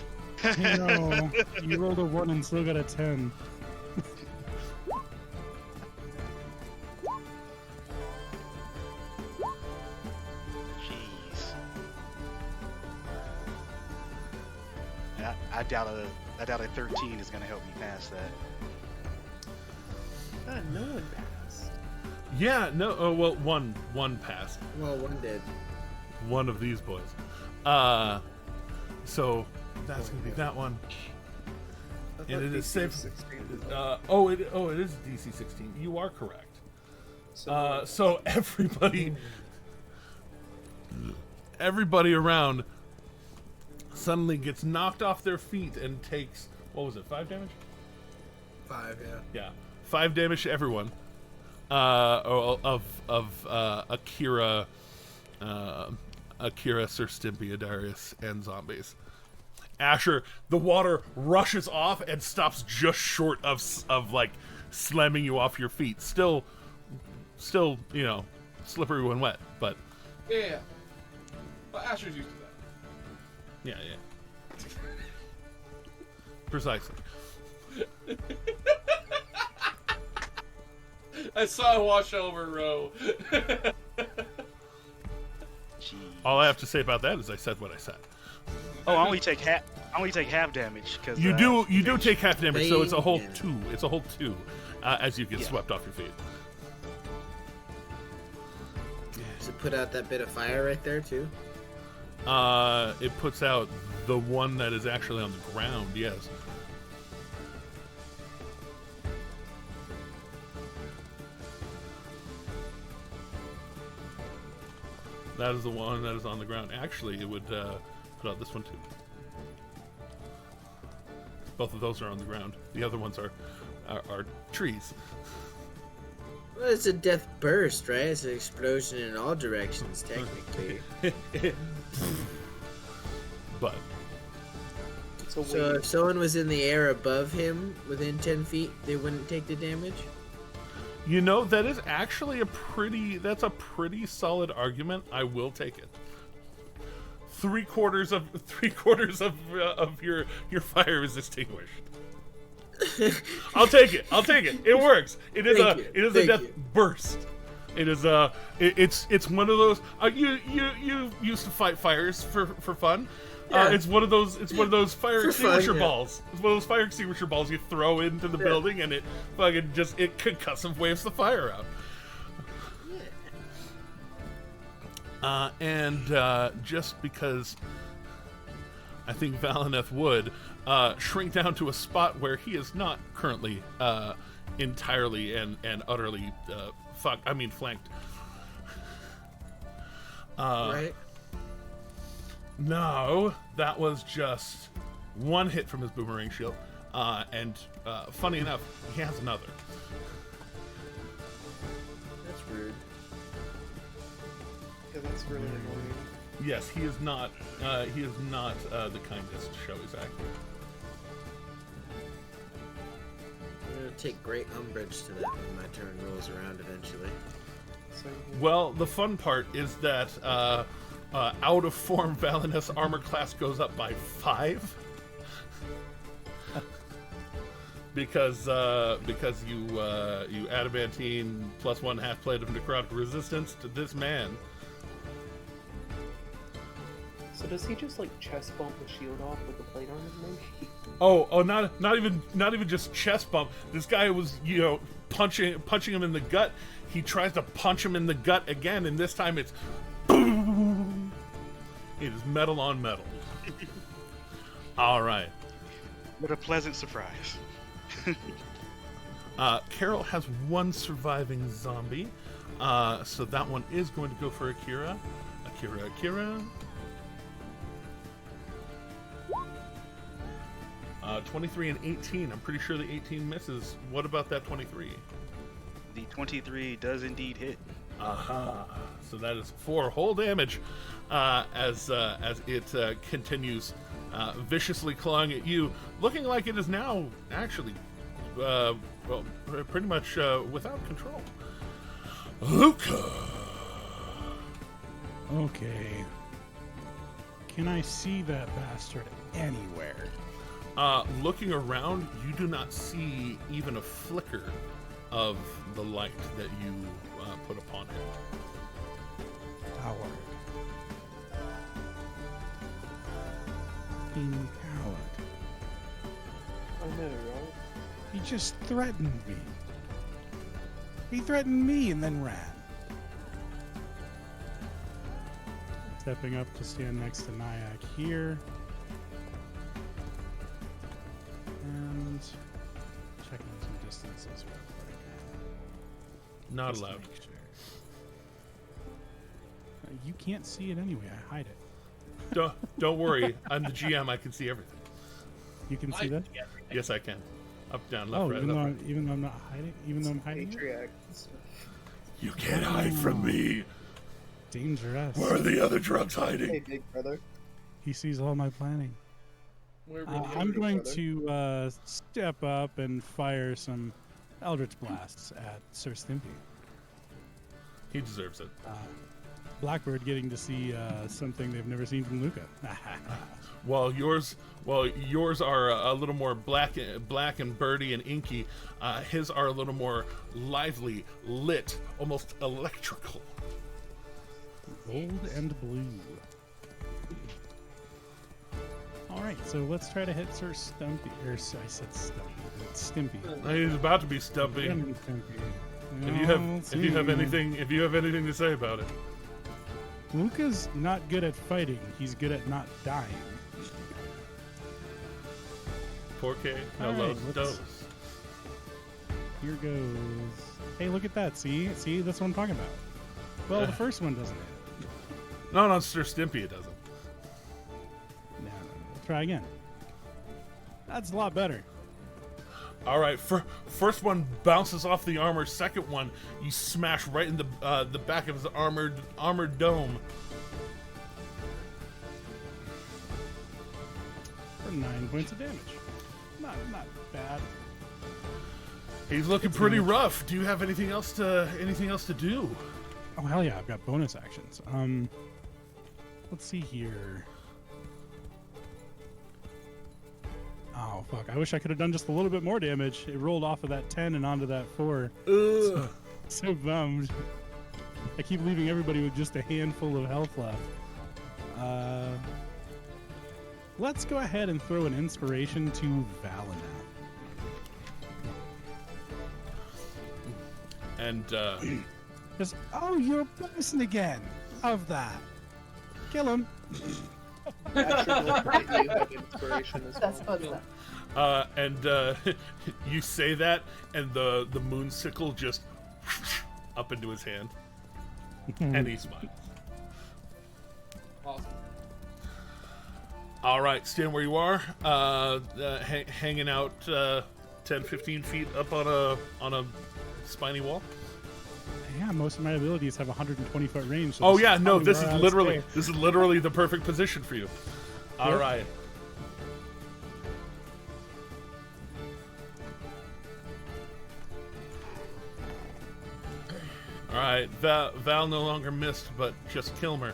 A: No, you rolled a 1 and still got a 10.
G: Jeez. I doubt a 13 is gonna help me pass that.
E: No one passed.
B: Yeah, no. Oh well, one passed.
D: Well, one did.
B: One of these boys. So that's gonna be that one.
E: I thought
B: And it is
E: DC
B: safe.
E: 16.
B: It is DC 16. You are correct. So everybody around suddenly gets knocked off their feet and takes, what was it, 5 damage?
D: 5, yeah.
B: Yeah, 5 damage to everyone. Of Akira, Sir Stimpy, Darius, and zombies. Asher, the water rushes off and stops just short of like slamming you off your feet. Still, you know, slippery when wet, but
F: Yeah. But Asher's used to that.
B: yeah. Precisely.
F: I saw a wash over row.
G: Jeez.
B: All I have to say about that is I said what I said.
G: Oh, I only take half damage because
B: You do take half damage, so it's a whole
D: Bang.
B: 2. It's a whole 2 as you get
G: Yeah.
B: swept off your feet.
D: Does it put out that bit of fire right there, too?
B: It puts out the one that is actually on the ground. Yes. That is the one that is on the ground. Actually, it would put out this one too. Both of those are on the ground. The other ones are trees.
D: Well, it's a death burst, right? It's an explosion in all directions, technically.
B: But
E: It's a
D: So
E: wave.
D: if someone was in the air above him, within 10 feet, they wouldn't take the damage?
B: you know, that is actually a pretty solid argument. I will take it. Three quarters of your fire is extinguished. I'll take it. It works. It is
D: Thank
B: a
D: you.
B: death
D: Thank you.
B: burst. It is it's one of those you used to fight fires for fun.
D: Yeah.
B: It's one of those fire
D: For fun,
B: extinguisher
D: yeah.
B: balls. It's one of those fire extinguisher balls you throw into the building and it fucking it concussive waves the fire out. And just because I think Valineth would shrink down to a spot where he is not currently entirely and utterly flanked.
D: Right?
B: No, that was just one hit from his boomerang shield. And funny enough, he has another.
D: That's rude.
E: Yeah, that's really annoying.
B: Yes, he is not the kindest, shall we say.
D: I'm gonna take great umbrage to that when my turn rolls around eventually.
E: So,
B: Well, the fun part is that out of form Valineth's armor class goes up by 5. because you adamantine +1 half plate of necrotic resistance to this man.
E: so does he just like chest bump the shield off with the plate armor maybe?
B: Oh, not even just chest bump. This guy was, punching him in the gut. He tries to punch him in the gut again, and this time it's boom. It is metal on metal. All right.
G: What a pleasant surprise.
B: Carol has one surviving zombie, so that one is going to go for Akira. Akira. 23 and 18. I'm pretty sure the 18 misses. What about that 23?
G: The 23 does indeed hit.
B: Aha! So that is 4 whole damage as it continues viciously clawing at you, looking like it is now actually pretty much without control. Luca.
A: Okay. Can I see that bastard anywhere?
B: Looking around, you do not see even a flicker of the light that you put upon it.
A: Coward. Fucking coward.
E: I know, right?
A: He just threatened me. He threatened me and then ran. Stepping up to stand next to Nyack here. And checking some distances real quick.
B: Not
A: Just to
B: allowed.
A: make sure. You can't see it anyway. I hide it.
B: Don't worry. I'm the GM. I can see everything.
A: You can see that?
B: Yes, I can. Up, down, left,
A: Oh,
B: right,
A: even
B: left,
A: though
B: right.
A: even though I'm not hiding, even though I'm hiding it?
E: Patriarch and stuff.
B: You can't hide from me.
A: Dangerous.
B: Where are the other drugs hiding?
E: Hey, big brother.
A: He sees all my planning.
F: Where
A: I'm going to step up and fire some Eldritch Blasts at Sir Stimpy.
B: He deserves it.
A: Blackbird getting to see something they've never seen from Luca.
B: While yours are a little more black and birdy and inky, his are a little more lively, lit, almost electrical.
A: Gold and blue. All right, so let's try to hit Sir Stumpy. Or I said Stumpy. It's Stimpy.
B: He's about to be stumpy.
A: Stimpy, Stimpy.
B: If you have anything to say about it.
A: Luca's not good at fighting. He's good at not dying.
B: 4K, no
A: All right,
B: load,
A: let's-
B: dose.
A: Here goes. Hey, look at that. See, that's what I'm talking about. Well, the first one doesn't hit.
B: No, on Sir Stimpy it doesn't.
A: No. Try again. That's a lot better.
B: All right, first one bounces off the armor. Second one, you smash right in the back of his armored dome.
A: For 9 points of damage. Not bad.
B: He's looking pretty rough. Do you have anything else to do?
A: Oh hell yeah! I've got bonus actions. Let's see here. Oh fuck! I wish I could have done just a little bit more damage. It rolled off of that 10 and onto that 4.
B: Ugh.
A: So bummed. I keep leaving everybody with just a handful of health left. Let's go ahead and throw an inspiration to Valina.
B: And
A: Just, oh, you're a person again. Of that. Kill him.
E: Actually, you have inspiration as
C: That's
E: well.
C: what's up.
B: and you say that, and the moon sickle just up into his hand, and he smiles.
F: Awesome.
B: All right, stand where you are, hanging out 10, 15 feet up on a spiny wall.
A: Yeah, most of my abilities have 120-foot range. So
B: Oh
A: this
B: yeah, no,
A: probably
B: this
A: where
B: is
A: I'd
B: literally
A: stay.
B: the perfect position for you. All
A: Yep.
B: right. All right, Val no longer missed, but just Kilmer.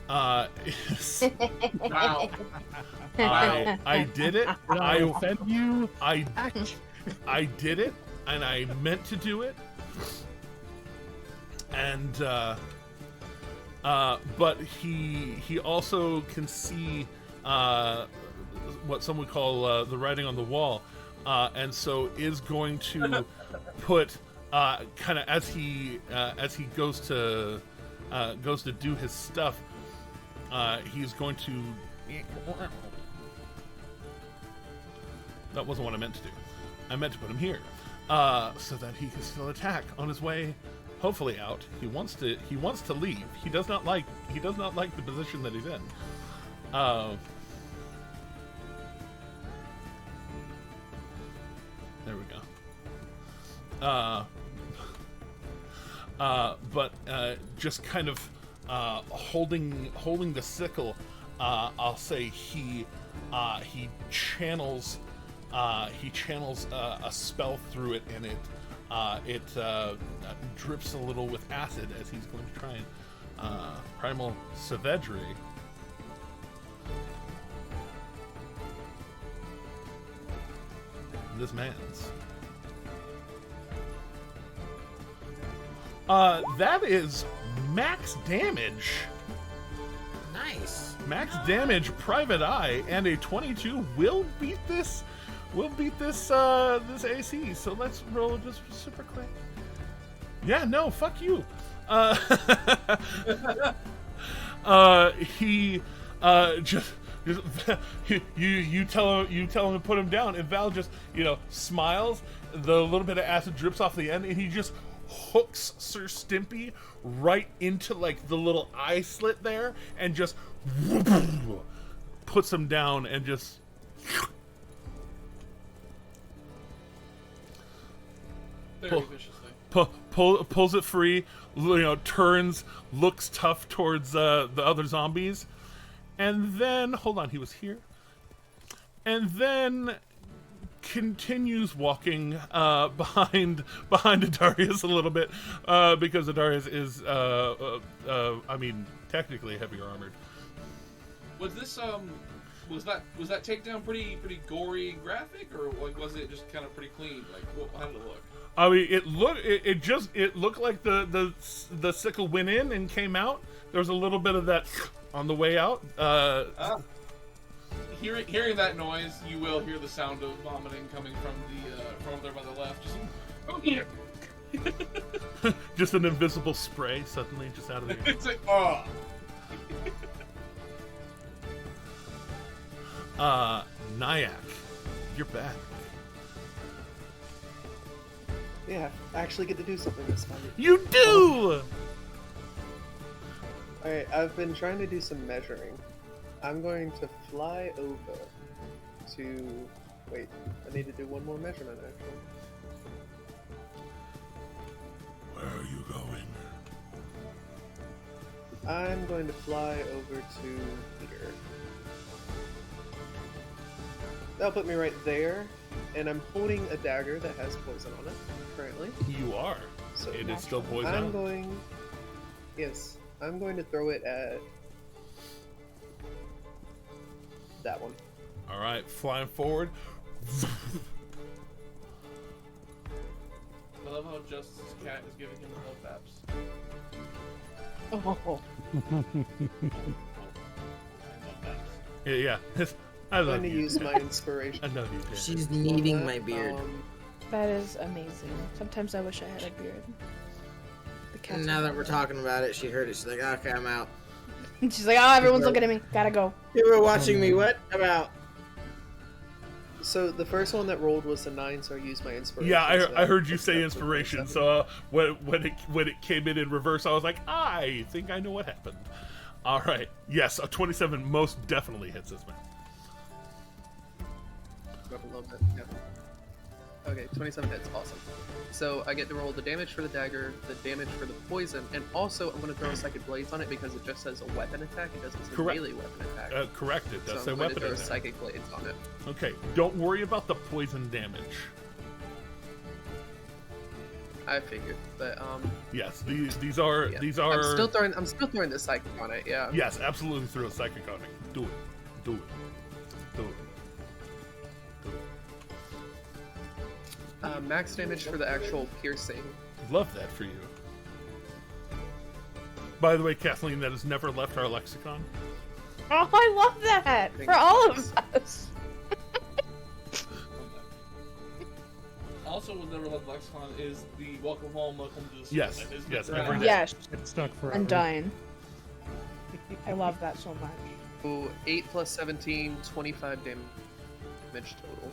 F: Wow.
B: I did it.
A: Did I offend you?
B: I did it, and I meant to do it. And but he also can see what some would call the writing on the wall, and so is going to put kind of as he goes to do his stuff. He's going to. That wasn't what I meant to do. I meant to put him here, so that he can still attack on his way. Hopefully out. He wants to leave. He does not like the position that he's in. There we go. but just kind of holding the sickle. I'll say he channels a spell through it, and it drips a little with acid as he's going to try and primal savagery. This man's. That is max damage.
D: Nice.
B: Max damage, private eye, and a 22 will beat this. This AC. So let's roll just super quick. Yeah, no, fuck you. He just you tell him to put him down, and Val just smiles. The little bit of acid drips off the end, and he just hooks Sir Stimpy right into like the little eye slit there, and just puts him down, and just
F: Very viciously.
B: pulls it free. Turns, looks tough towards the other zombies, and then hold on, he was here, and then continues walking behind Adarius a little bit, because Adarius is technically heavier armored.
F: Was this was that takedown pretty gory and graphic, or like was it just kind of pretty clean? Like how did it look?
B: I mean, it looked like the sickle went in and came out. There was a little bit of that on the way out.
F: Hearing that noise, you will hear the sound of vomiting coming from from there by the left. Just, oh yeah.
B: Just an invisible spray suddenly just out of the air.
F: It's like, oh.
B: Nyack, you're back.
E: Yeah, I actually get to do something this time.
B: You do!
E: Alright, I've been trying to do some measuring. I'm going to fly over to... Wait, I need to do one more measurement, actually.
B: Where are you going?
E: I'm going to fly over to here. That'll put me right there, and I'm holding a dagger that has poison on it, currently.
B: You are.
E: So
B: It is still poison.
E: I'm going... Yes, I'm going to throw it at... that one.
B: Alright, flying forward.
F: I love how Justice's cat is giving him the love taps.
C: Oh.
B: Yeah. I
E: I'm
B: love
E: going to
B: you.
E: use my inspiration.
B: I know you did.
D: She's kneading my beard.
C: That is amazing. Sometimes I wish I had a beard. The cat's
D: And now that we're talking about it, she heard it. She's like, okay, I'm out.
C: She's like, oh, everyone's looking at me. Gotta go.
D: You were watching me. What? I'm out.
E: So the first one that rolled was a 9, so I used my inspiration.
B: Yeah,
E: so
B: I heard you
E: that's
B: say
E: definitely
B: inspiration.
E: 7.
B: So when it came in reverse, I was like, I think I know what happened. All right, yes, a 27 most definitely hits this man.
E: Up a little bit, yeah. Okay, 27 hits, awesome. So I get to roll the damage for the dagger, the damage for the poison, and also I'm going to throw a Psychic Blades on it because it just says a weapon attack. It doesn't say
B: Correct.
E: melee weapon attack.
B: Correct, it does
E: So
B: say
E: I'm going to
B: weapon
E: throw
B: attack.
E: Psychic Blades on it.
B: Okay, don't worry about the poison damage.
E: I figured, but
B: Yes, these are
E: yeah.
B: these are.
E: I'm still throwing the Psychic on it. Yeah.
B: Yes, absolutely throw a psychic on it. Do it. Do it. Do it.
E: Max damage for the actual piercing.
B: Love that for you. By the way, Kathleen, that has never left our lexicon.
C: Oh, I love that
E: Thank
C: for
E: you.
C: all of us.
F: Also, with Never Left Lexicon is the welcome home, welcome to the street.
B: Yes,
F: That is
B: yes,
F: the
B: every
F: thread.
B: day.
C: Yes,
A: It's stuck forever.
C: I'm dying. I love that so much.
E: So 8 plus 17, 25 damage total.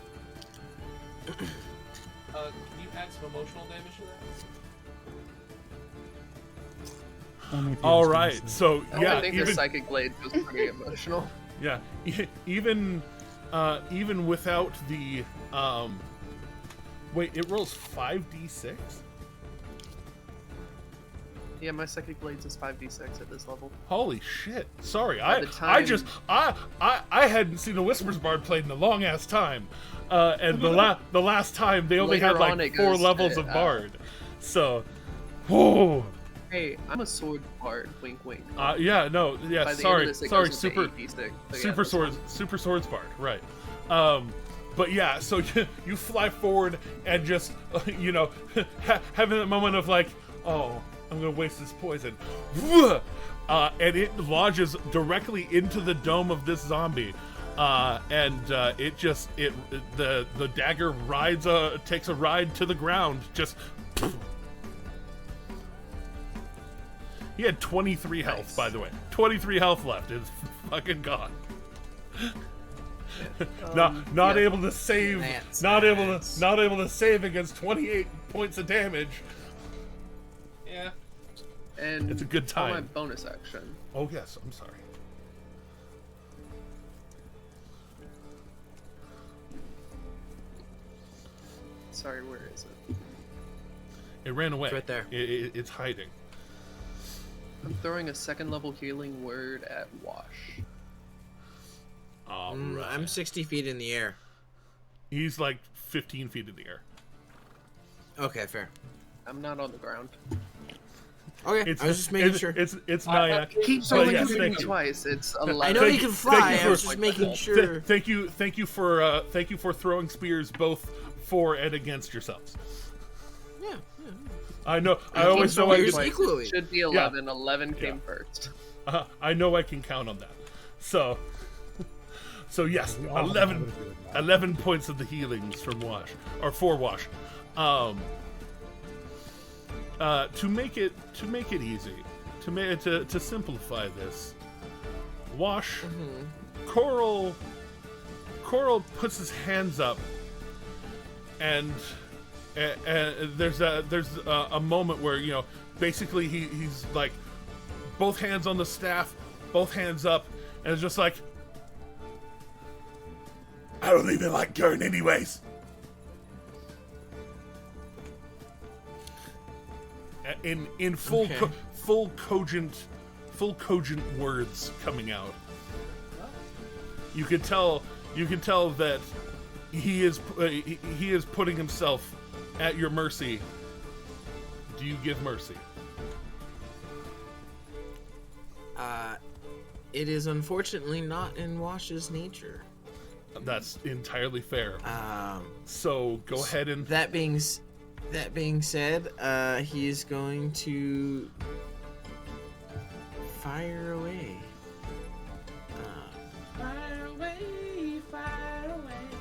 F: Can you add some emotional damage to that?
A: Only if you
B: All
A: ask
B: right,
A: nicely.
B: so
E: I
B: yeah,
E: think the Psychic Blade was pretty emotional.
B: yeah, even without the wait, it rolls 5d6.
E: Yeah, my psychic blades is 5d6 at this level.
B: Holy shit! Sorry,
E: By the
B: I
E: time-
B: just I hadn't seen a Whispers Bard played in a long ass time, and the last time they only had
E: Later on,
B: like
E: it
B: 4
E: goes
B: levels
E: to,
B: of Bard, so. Oh.
E: Hey, I'm a sword bard. Wink, wink.
B: Yeah, no, yeah.
E: By the
B: Sorry,
E: end of this, it
B: sorry.
E: goes into
B: Super,
E: 8d6. So yeah,
B: super
E: that's
B: swords,
E: fine.
B: super swords bard, right? But yeah, so you fly forward and just having that moment of like, oh, I'm gonna waste this poison, and it lodges directly into the dome of this zombie, and the dagger takes a ride to the ground, just. He had 23 health,
E: Nice.
B: by the way. 23 health left. It's fucking gone. Not
E: yeah.
B: able to save.
D: That's
B: Not
D: nice.
B: able to save against 28 points of damage.
F: Yeah.
E: And
B: It's a good
E: for my
B: time.
E: bonus action.
B: Oh yes, I'm sorry.
E: Sorry, where is it?
B: It ran away.
D: It's right there.
B: It's hiding.
E: I'm throwing a second level healing word at Wash.
B: All right.
D: I'm 60 feet in the air.
B: He's like 15 feet in the air.
D: Okay, fair.
E: I'm not on the ground.
D: Okay,
B: It's
D: I was just making sure.
B: It's Nyack.
E: Keep
B: But
E: saying
B: yes,
E: it
B: thank you.
E: twice. It's
D: I
E: 11.
D: know
B: Thank
D: you can
B: you
D: fly.
B: for-
D: I was just making sure.
B: Thank you for throwing spears both for and against yourselves.
D: Yeah.
B: I know. I always know I
D: Spears
B: can.
D: equally.
E: It should be 11. 11 came
B: Yeah.
E: first.
B: I know I can count on that. So yes,
A: We all know
B: 11,
A: how to do it now.
B: 11 points of the healings from Wash, or for Wash. To make it easy, to simplify this, Wash, Coral puts his hands up, and there's a moment where basically he's like both hands on the staff, both hands up, and it's just like, I don't even like Gurn anyways. In full
D: Okay.
B: full cogent words coming out. You can tell that he is putting himself at your mercy. Do you give mercy?
D: It is unfortunately not in Wash's nature.
B: That's entirely fair.
D: Um,
B: So go ahead and
D: that being said, he is going to fire away.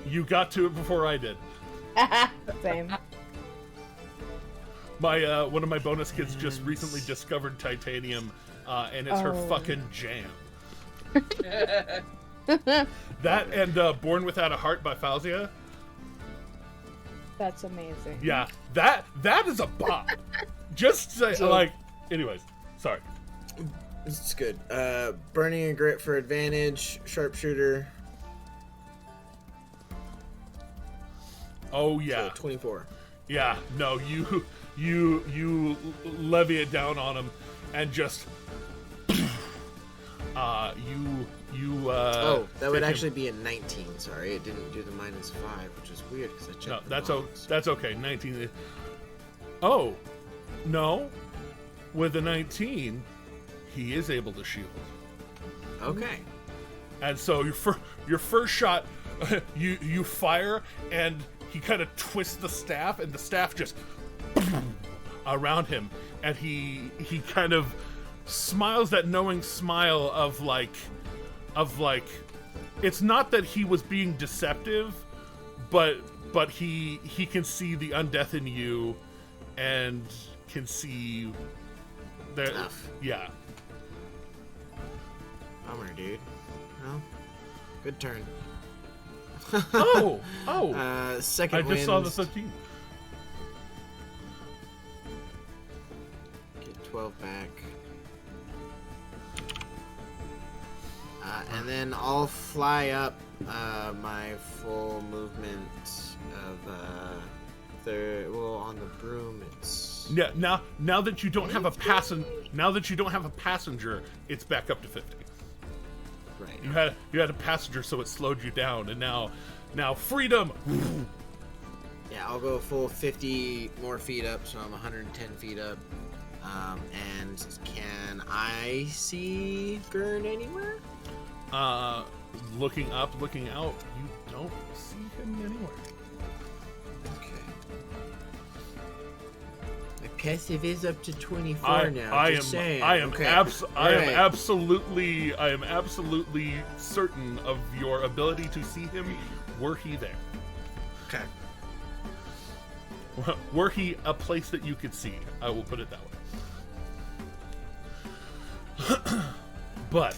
B: you got to it before I did.
C: Same.
B: My one of my bonus kids just recently discovered titanium, and it's her
C: Oh.
B: fucking jam. That and Born Without a Heart by Fauzia.
C: That's amazing.
B: Yeah, that is a bop. Just say, like, anyways, sorry.
D: It's good. Burning a Grit for advantage. Sharpshooter.
B: Oh yeah,
D: So 24.
B: yeah. No, you levy it down on him, and just
D: Oh, that would
B: hit him.
D: actually be a 19. Sorry, it didn't do the -5, which is weird because I checked.
B: No,
D: the
B: that's okay. 19. Oh, no. With a 19, he is able to shield.
D: Okay.
B: And so your first shot, you fire, and he kind of twists the staff, and the staff just around him, and he kind of smiles that knowing smile of like, it's not that he was being deceptive, but he can see the undeath in you, and can see that.
D: Enough.
B: Yeah.
D: Bummer, dude. Well, good turn.
B: Oh.
D: Second
B: I just
D: wind.
B: saw the 13.
D: Get 12 back. And then I'll fly up my full movement of on the broom it's
B: Yeah. Now that you don't have a passenger, it's back up to 50.
D: Right.
B: You had a passenger, so it slowed you down, and now freedom.
D: Yeah, I'll go full 50 more feet up, so I'm 110 feet up. And can I see Gurn anywhere?
B: Looking up, looking out, you don't see him anywhere.
D: Okay. My passive is up to 24 now. I am
B: absolutely certain of your ability to see him were he there.
D: Okay.
B: Were he a place that you could see, I will put it that way. But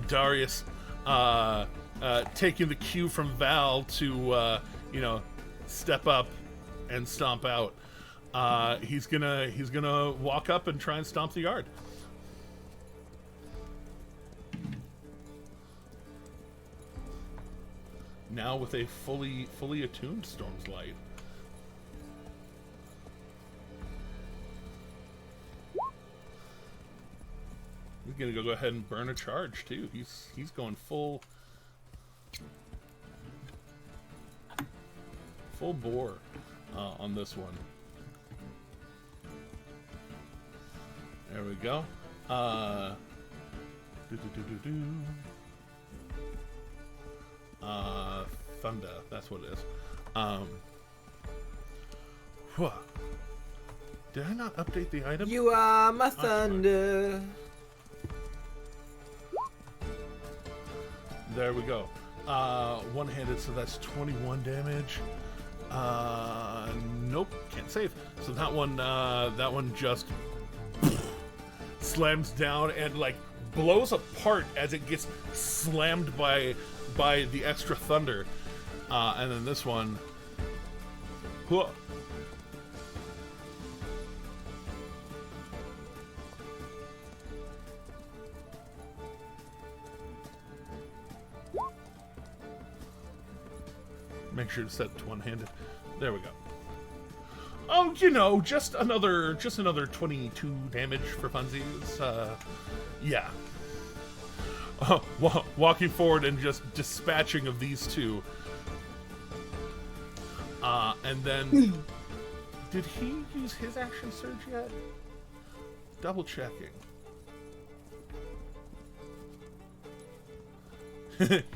B: Darius, taking the cue from Val to step up and stomp out, he's gonna walk up and try and stomp the yard. Now with a fully attuned Storm's Light. He's gonna go ahead and burn a charge too. He's going full bore on this one. There we go. Thunder, that's what it is. Did I not update the item?
D: You are my thunder.
B: There we go. One-handed, so that's 21 damage. Nope, can't save. So that one just slams down and like blows apart as it gets slammed by the extra thunder. And then this one, make sure to set it to one-handed. There we go. Oh, just another 22 damage for funsies. Yeah. Walking forward and just dispatching of these two. And then, did he use his action surge yet? Double checking.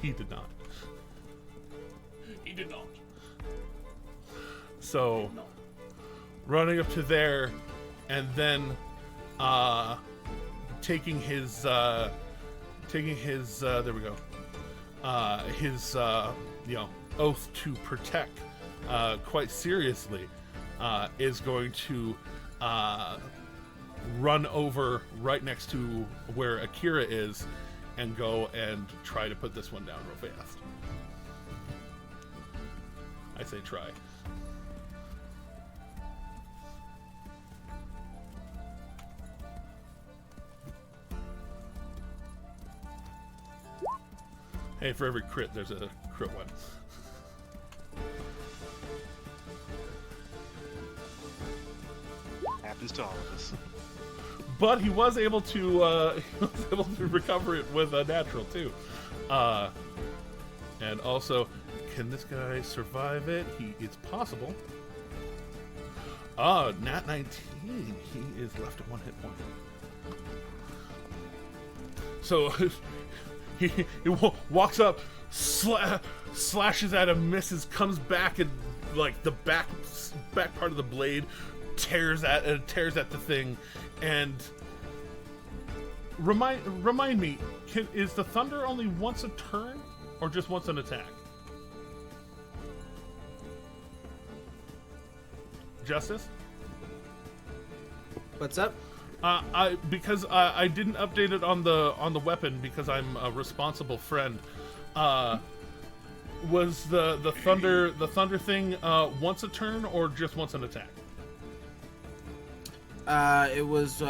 B: He did not.
F: He did not.
B: So, running up to there, and then taking his there we go. His oath to protect quite seriously, is going to run over right next to where Akira is and go and try to put this one down real fast. I say try. Hey, for every crit, there's a crit one.
G: Happens to all of us.
B: But he was able to recover it with a natural too. And also, can this guy survive it? It's possible. Nat 19. He is left at 1 hit point. So he walks up, slashes at him, misses, comes back, and like the back part of the blade tears at the thing. And remind me, is the thunder only once a turn or just once an attack? Justice?
D: What's up?
B: Because I didn't update it on the weapon because I'm a responsible friend. Was the thunder thing once a turn or just once an attack?
D: It was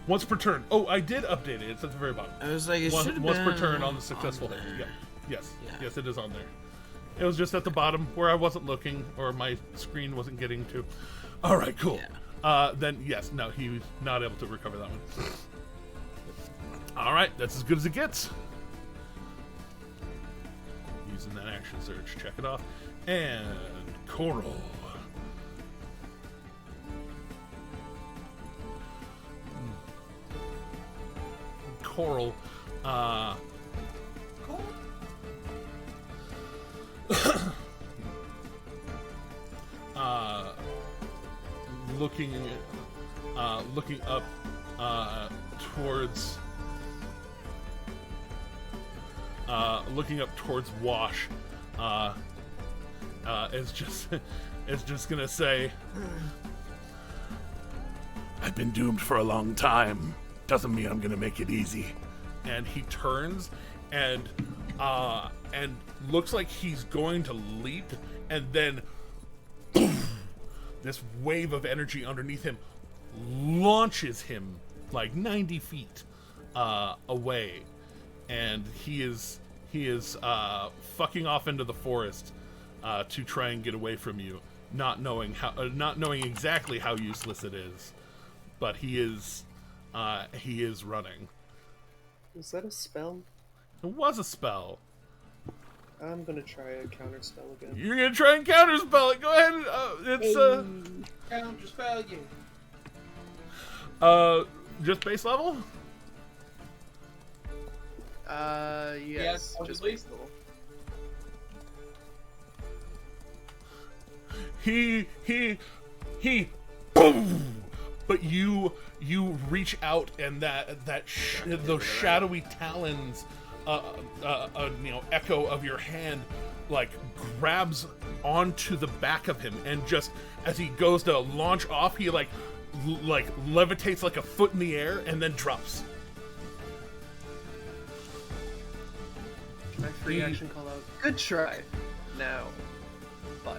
D: once
B: per turn. Oh, I did update it. It's at the very bottom.
D: I was like, it should have
B: once
D: been
B: per turn on the successful hit. Yeah. Yes,
D: Yeah.
B: yes, it is on there. It was just at the bottom where I wasn't looking or my screen wasn't getting to. All right, cool. Then yes, no, he was not able to recover that one. All right, that's as good as it gets. Using that action surge, check it off. And Coral. Coral, looking up towards Wash, is just gonna say, I've been doomed for a long time. Doesn't mean I'm gonna make it easy. And he turns and looks like he's going to leap, and then this wave of energy underneath him launches him like 90 feet away, and he is fucking off into the forest to try and get away from you, not knowing exactly how useless it is, but he is running.
E: Was that a spell?
B: It was a spell.
E: I'm gonna try a counter spell again.
B: You're gonna try and counterspell it. Go ahead.
F: Counter spell you.
B: Just base level.
E: Yes, just
F: obviously.
E: base level.
B: He boom. But you reach out, and those shadowy talons, echo of your hand, like grabs onto the back of him, and just as he goes to launch off, he like levitates like a foot in the air and then drops.
E: My free action call out. Good try. Now, bite.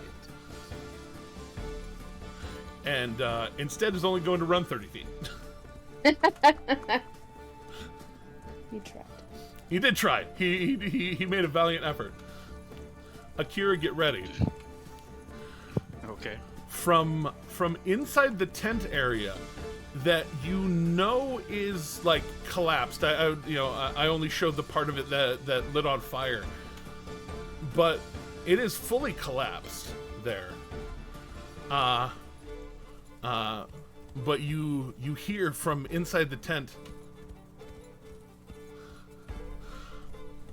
B: And instead is only going to run 30 feet.
C: You tried.
B: He did try. He made a valiant effort. Akira, get ready.
G: Okay.
B: From inside the tent area that you know is like collapsed. I only showed the part of it that lit on fire, but it is fully collapsed there. But you hear from inside the tent,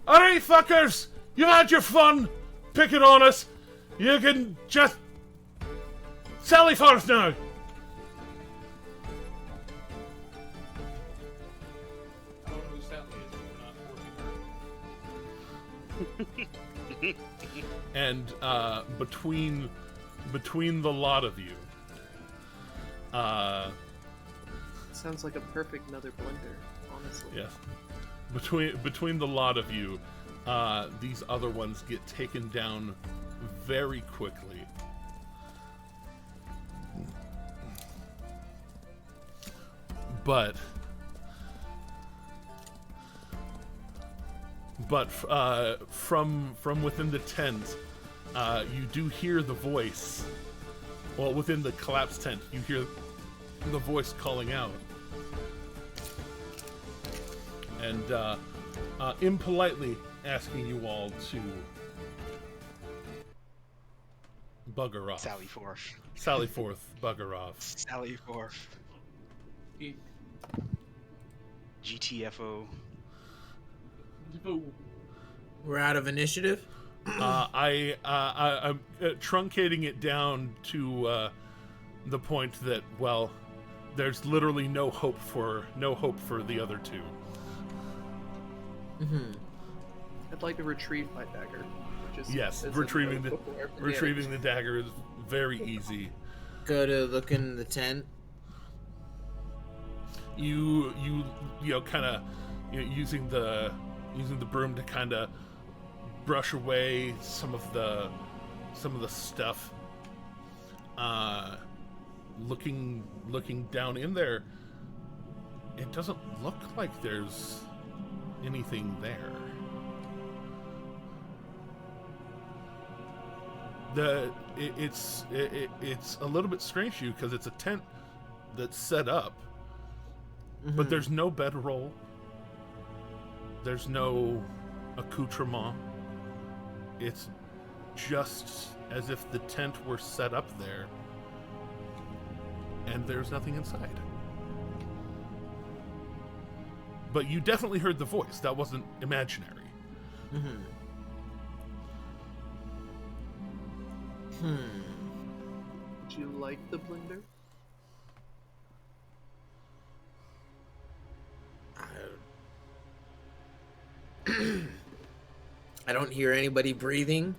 B: "Alright, fuckers! You had your fun picking on us. You can just sally forth now."
F: I don't know who Sally is, but we're not working her.
B: And between the lot of you,
E: Sounds like a perfect another blender, honestly.
B: yes, between the lot of you, these other ones get taken down very quickly. But from within the tent, you do hear the voice. Well, within the collapsed tent, you hear the voice calling out, and impolitely asking you all to bugger off.
G: Sally forth.
B: Sally forth, bugger off.
G: Sally forth.
F: He-
G: GTFO.
F: Boo.
D: We're out of initiative.
B: I'm truncating it down to the point that, well, there's literally no hope for the other two.
D: Mm-hmm.
E: I'd like to retrieve my dagger. Which is,
B: Yes,
E: is
B: retrieving
E: a-
B: the dagger is very easy.
D: Go to look in the tent.
B: You kind of using the broom to kind of brush away some of the stuff. Looking down in there, it doesn't look like there's anything there. It's a little bit strange to you because it's a tent that's set up, but there's no bedroll. There's no accoutrement. It's just as if the tent were set up there, and there's nothing inside. But you definitely heard the voice. That wasn't imaginary.
E: Would you like the blender?
D: I don't hear anybody breathing.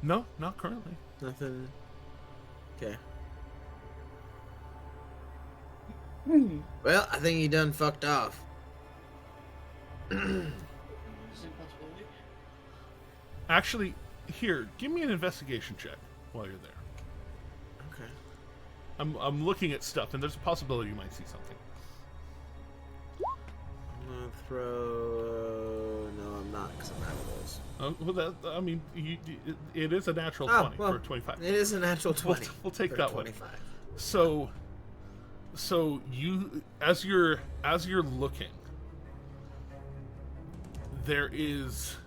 B: No, not currently.
D: Nothing. Okay. Well, I think he done fucked off.
B: Actually, here, give me an investigation check while you're there.
D: Okay.
B: I'm looking at stuff, and there's a possibility you might see something.
D: I'm gonna throw. No, I'm not, because I'm out of those.
B: Well, I mean, it is a natural 20 for 25.
D: It is a natural 20.
B: We'll take that
D: 25.
B: one. So you, as you're looking, there is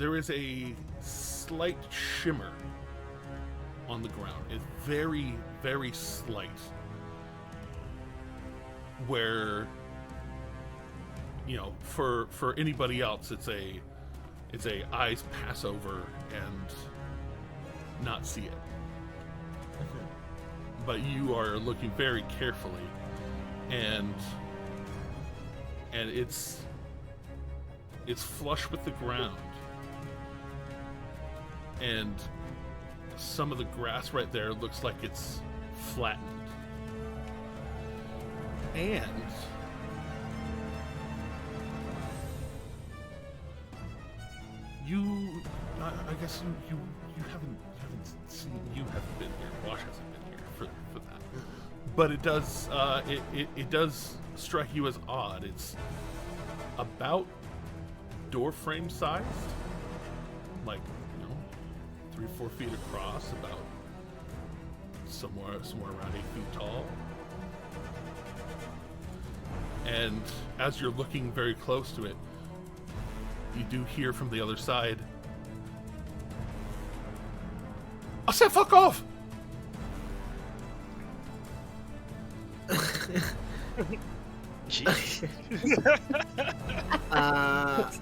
B: a slight shimmer on the ground. It's very, very slight. Where, you know, for anybody else, it's a eyes pass over and not see it. But you are looking very carefully, and it's flush with the ground, and some of the grass right there looks like it's flattened, and I guess you haven't seen, you haven't been here. Wash hasn't been here for that, but it does strike you as odd. It's about door frame sized, like, 3-4 feet across, about somewhere around 8 feet tall. And as you're looking very close to it, you do hear from the other side, I said fuck off!
G: Jeez.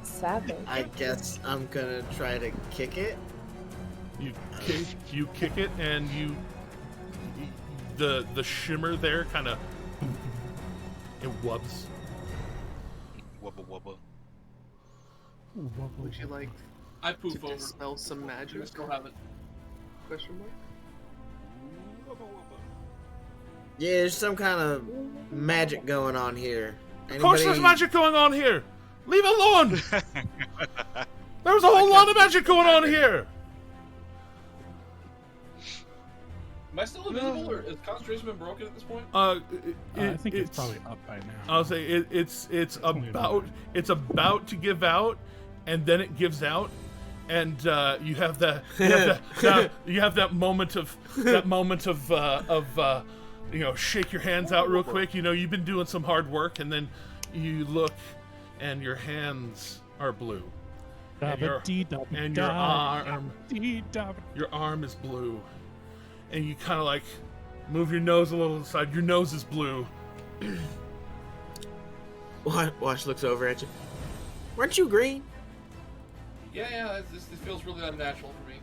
C: Savage.
D: I guess I'm gonna try to kick it.
B: You kick it, and the shimmer there kind of it wubs.
G: Wubba wubba.
E: Would you like
F: I
E: to
F: poof over.
E: dispel some magic?
F: I still have it.
E: Question mark?
D: Yeah, there's some kind of magic going on here.
B: Of course there's magic going on here! Leave it alone! There's a whole lot of magic going on here!
F: Am I still invisible, or has concentration been broken at this point?
A: I think it's probably up by now.
B: I'll say it's about to give out, and then it gives out, and you have that moment of shake your hands out real quick. You've been doing some hard work, and then you look, and your hands are blue, and your arm is blue, and you kind of like move your nose a little aside. Your nose is blue.
D: Wash looks over at you. Weren't you green?
F: Yeah, this feels really unnatural for me.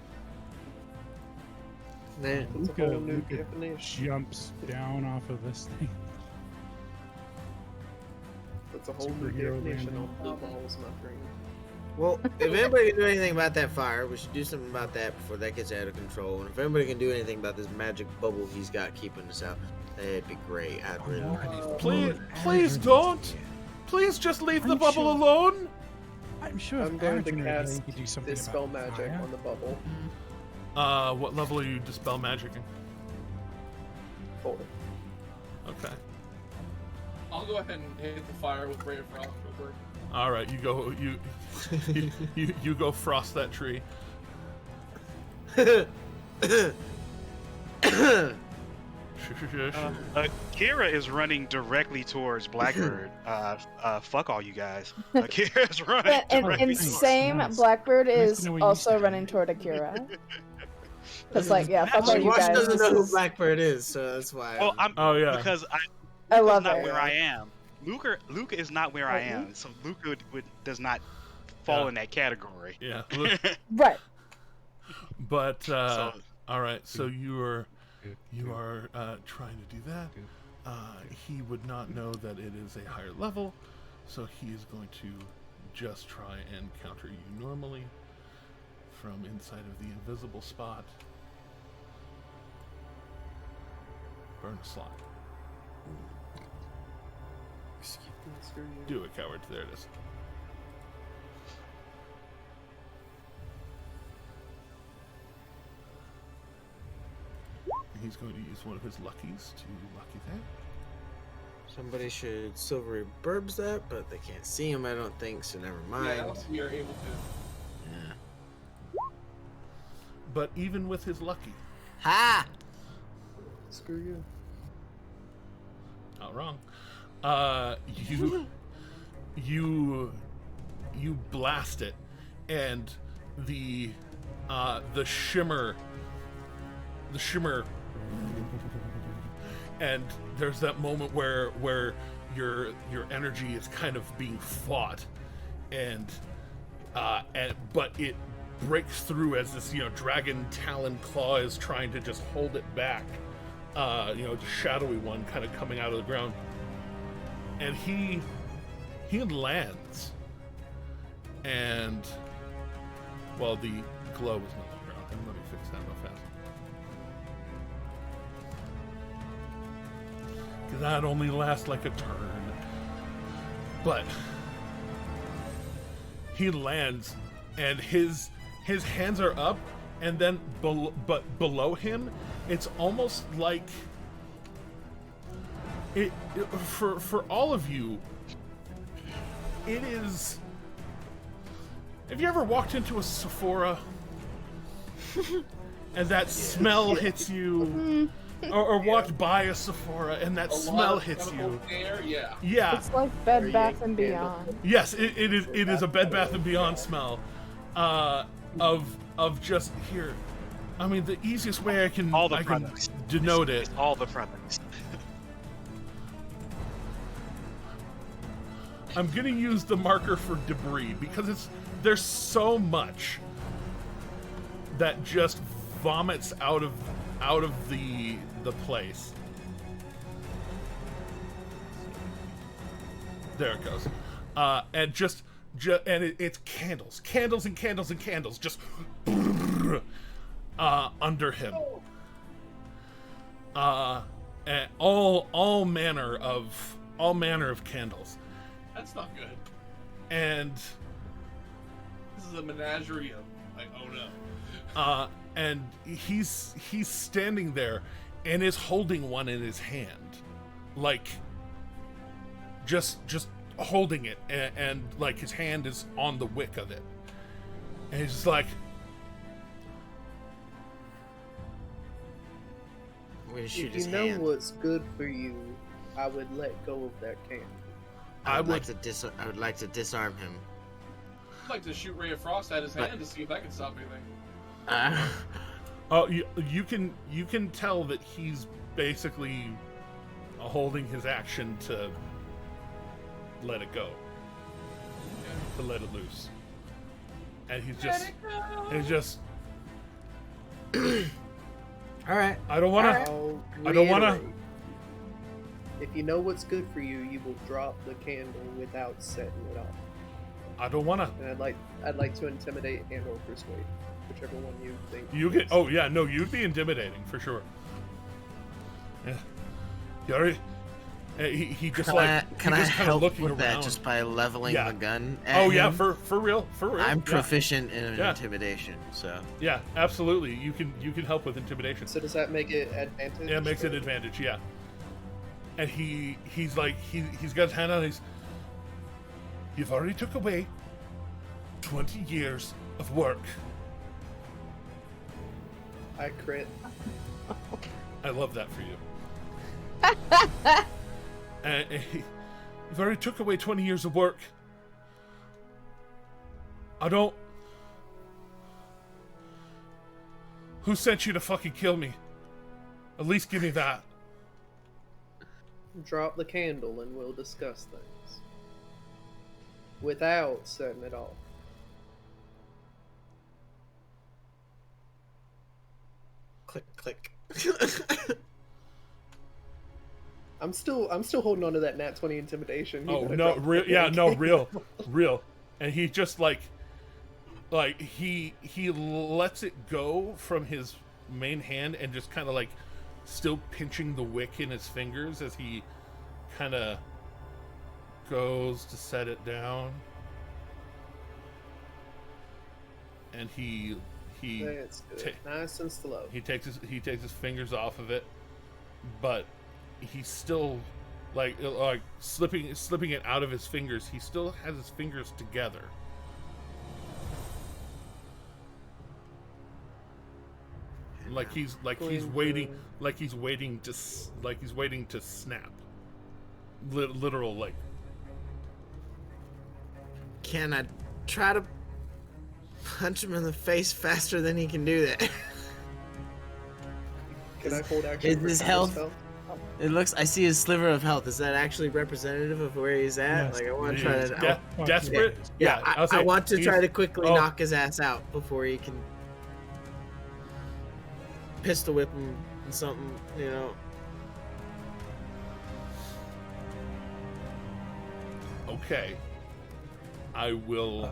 D: Man,
E: It's a whole new
A: Luca
E: definition.
A: jumps down off of this thing.
E: That's a whole new
A: Superhero
E: definition
A: landing.
E: of blue balls, not green.
D: well, if anybody can do anything about that fire, we should do something about that before that gets out of control. And if anybody can do anything about this magic bubble he's got keeping us out, that'd be great. I'd really
B: Please don't. Please just leave the bubble alone.
A: I'm sure
E: I'm going to
A: Adrian
E: cast
A: could do something
E: Dispel
A: about
E: magic
A: fire.
E: on the bubble.
B: What level are you dispel magicking?
E: 4.
B: Okay.
F: I'll go ahead and hit the fire with Ray of Frost real quick.
B: All right, you go. You go frost that tree.
G: Kira is running directly towards Blackbird. Fuck all you guys. Kira is running
C: And
G: directly
C: same
A: Nice.
C: Blackbird
A: Nice to
C: is
A: know what you
C: also
A: said.
C: running toward Akira. It's like, yeah, fuck all
G: Actually,
C: you
D: Wash
C: guys.
D: doesn't
C: This
D: know who
C: is-
D: Blackbird is, so that's why.
G: Oh,
B: Oh, yeah.
G: Because
C: I
G: Luca's
C: love
G: not
C: it.
G: where I am. Luca is not where I am, so Luca does not fall
B: Yeah.
G: in that category.
B: Yeah. Look,
C: Right.
B: but
G: So-
B: all right. So you are trying to do that. He would not know that it is a higher level, so he is going to just try and counter you normally from inside of the invisible spot. Burn a slot. Do it, coward. There it is. And he's going to use one of his luckies to lucky that.
D: Somebody should silvery burbs that, but they can't see him, I don't think, so never
F: Yeah,
D: mind.
F: else we are able to.
D: Yeah.
B: But even with his lucky,
D: Ha!
E: Screw you.
B: not wrong. You blast it, and the shimmer, and there's that moment where your energy is kind of being fought, and but it breaks through as this dragon talon claw is trying to just hold it back. The shadowy one kind of coming out of the ground, and he lands, and well, the glow is no longer on him. Let me fix that real fast, because that only lasts like a turn. But he lands, and his hands are up, and then below him, it's almost like it for all of you. It is. Have you ever walked into a Sephora and that smell hits you, or walked by a Sephora and that
F: A lot
B: smell
F: of
B: hits
F: chemical
B: you?
F: There, yeah.
B: Yeah.
C: It's like Bed Bath and Beyond.
B: Yes, it is a Bed Bath and Beyond smell, of just here. I mean, the easiest way I can
G: products.
B: denote it.
G: It's all the products.
B: I'm gonna use the marker for debris because there's so much that just vomits out of the place. There it goes. And it's candles, just under him. And all manner of candles.
F: That's not good.
B: And
F: This is a menagerie of, like, oh no.
B: and he's standing there and is holding one in his hand, like just holding it, and like his hand is on the wick of it, and he's just like,
D: I'm gonna shoot
E: If
D: his
E: you know
D: hand.
E: what's good for you, I would let go of that candle.
D: I would like to disarm him.
F: I'd like to shoot Ray of Frost at his hand to see if that can stop anything.
B: oh, you can tell that he's basically holding his action to let it go, to let it loose, and he's just
D: All right.
B: I don't want to.
E: I'll
B: I don't wanna-
E: reiterate. If you know what's good for you, you will drop the candle without setting it off.
B: I don't want to.
E: And I'd like to intimidate and or persuade, whichever one you think.
B: You get. Oh yeah, no, you'd be intimidating for sure. Yeah. You already. He just
D: Can
B: like
D: I,
B: he
D: can I
B: just kinda
D: help
B: looking
D: with that
B: around.
D: just by leveling
B: Yeah.
D: the gun?
B: Oh
D: at
B: yeah,
D: him?
B: for real.
D: I'm
B: yeah.
D: proficient in
B: Yeah.
D: intimidation, so
B: Yeah, absolutely. You can help with intimidation.
E: So does that make it advantage?
B: Yeah, it makes it advantage. Yeah. And he's like he's got his hand on. You've already took away 20 years of work.
E: I crit.
B: I love that for you. And you've already took away 20 years of work. I don't... Who sent you to fucking kill me? At least give me that.
E: Drop the candle and we'll discuss things. Without setting it off.
D: Click, click.
E: I'm still holding on to that nat 20 intimidation.
B: Oh no, real, yeah, no, real. And he just like he lets it go from his main hand and just kind of like still pinching the wick in his fingers as he kind of goes to set it down. And he
E: That's good. Nice and slow.
B: He takes his fingers off of it, but he's still like slipping it out of his fingers. He still has his fingers together. Like he's waiting to snap. Literal like.
D: Can I try to punch him in the face faster than he can do that?
E: Can I hold action?
D: Is his health? It looks. I see his sliver of health. Is that actually representative of where he's at?
A: Yes.
D: Like I want to try to.
B: Desperate.
D: Yeah, I want to try to quickly
B: Oh.
D: knock his ass out before he can pistol whip him and something. You know.
B: Okay. I will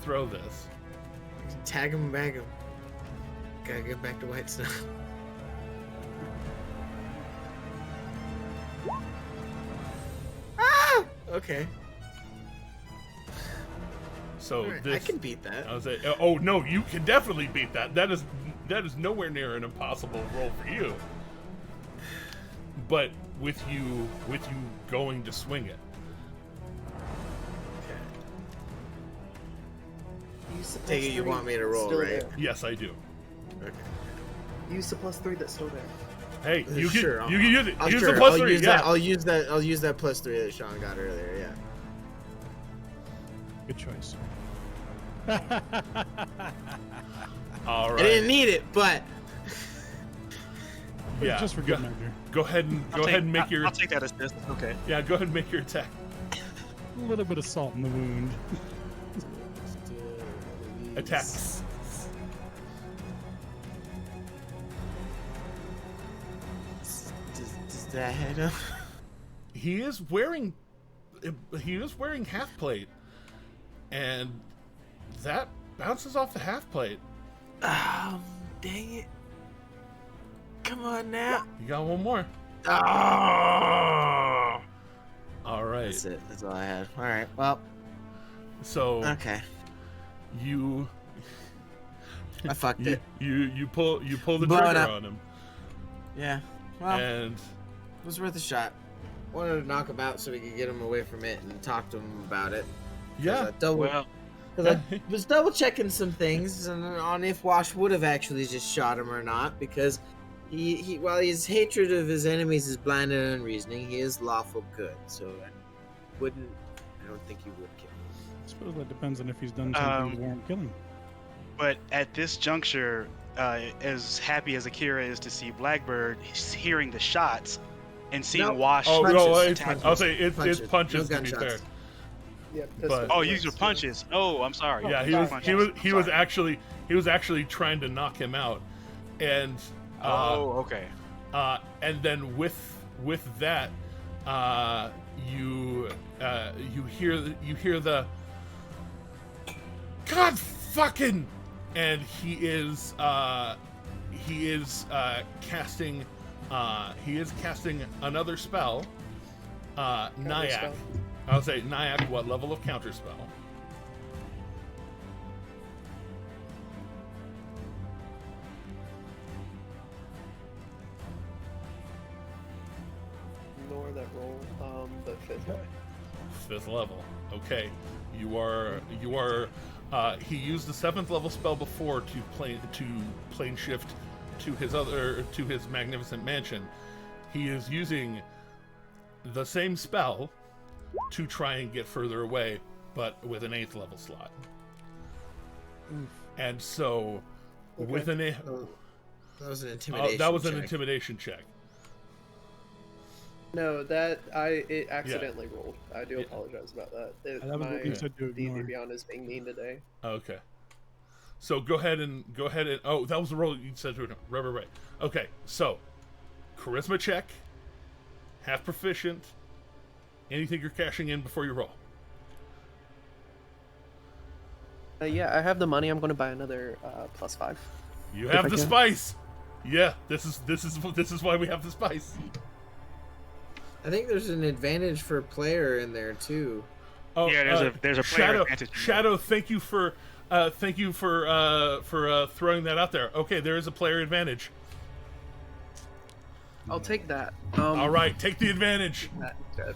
B: throw this.
D: Tag him and bag him. Gotta get back to White stuff. Ah! Okay.
B: So
D: Alright,
B: this
D: I can beat that.
B: I was like, oh no, you can definitely beat that. That is nowhere near an impossible roll for you. But with you going to swing it.
D: Take it you want me to roll,
E: Still
D: right?
E: there.
B: Yes, I do.
D: Okay.
E: Use the +3 that's still there.
B: Hey, you can
D: Sure,
B: you can use it. Use
D: sure,
B: the plus
D: I'll
B: 3.
D: use
B: Yeah.
D: that. I'll use that +3 that Sean got earlier. Yeah.
A: Good choice.
B: All right.
D: I didn't need it, but
B: Yeah.
A: Just for good measure.
B: Go ahead and make your
G: I'll take that as this. Okay.
B: yeah. Go ahead and make your attack.
A: A little bit of salt in the wound.
B: Attacks.
D: does that head up?
B: He is wearing half plate, and that bounces off the half plate.
D: Oh, dang it! Come on now.
B: You got one more.
D: Oh!
B: All right.
D: That's it. That's all I had. All right. Well.
B: So
D: Okay.
B: you
D: I fucked it.
B: you pull the
D: Blow it
B: trigger
D: up.
B: on him,
D: Yeah. Well,
B: and
D: it was worth a shot. Wanted to knock him out so we could get him away from it and talk to him about it.
B: yeah.
G: Well,
D: Because I was double checking some things on if Wash would have actually just shot him or not. Because he while his hatred of his enemies is blind and unreasoning, he is lawful good. So I don't think he would kill him.
A: I suppose that depends on if he's done something to warrant killing.
G: but at this juncture, as happy as Akira is to see Blackbird, he's hearing the shots and seeing
D: No.
G: Wash.
B: Oh
D: Punches.
B: no!
G: attack
B: I'll
G: him.
B: say it's punches
D: No
B: to be fair.
D: gunshots.
E: Yeah,
B: But-
G: Oh, these are punches. Oh, I'm sorry.
B: Yeah,
G: These are punches.
B: he was actually trying to knock him out, and
G: Okay.
B: and then with that, you hear the God fucking, and he is casting another spell, Nyack.
E: spell.
B: I'll say Nyack. What level of counter spell?
E: Ignore
B: 5th level. Okay, you are. He used the 7th level spell before to plane shift to his magnificent mansion. He is using the same spell to try and get further away, but with an 8th level slot.
A: Oof.
B: And so, with an
D: that was an intimidation.
B: that was an
D: check.
B: intimidation check.
E: No, it accidentally rolled. I do apologize about that.
A: That was
E: My
A: what you said to ignore.
E: D&D Beyond is being mean today.
B: Okay. So go ahead and oh, that was the roll you said to it. Right. Okay, so charisma check, half proficient. Anything you're cashing in before you roll.
E: Yeah, I have the money. I'm going to buy another +5.
B: You
E: If
B: have
E: I
B: the
E: can.
B: spice. Yeah, this is why we have the spice.
D: I think there's an advantage for player in there too.
B: Oh,
G: Yeah, there's a player
B: Shadow.
G: advantage.
B: Shadow, thank you for throwing that out there. Okay, there is a player advantage.
E: I'll take that.
B: All right, take the advantage.
E: That instead.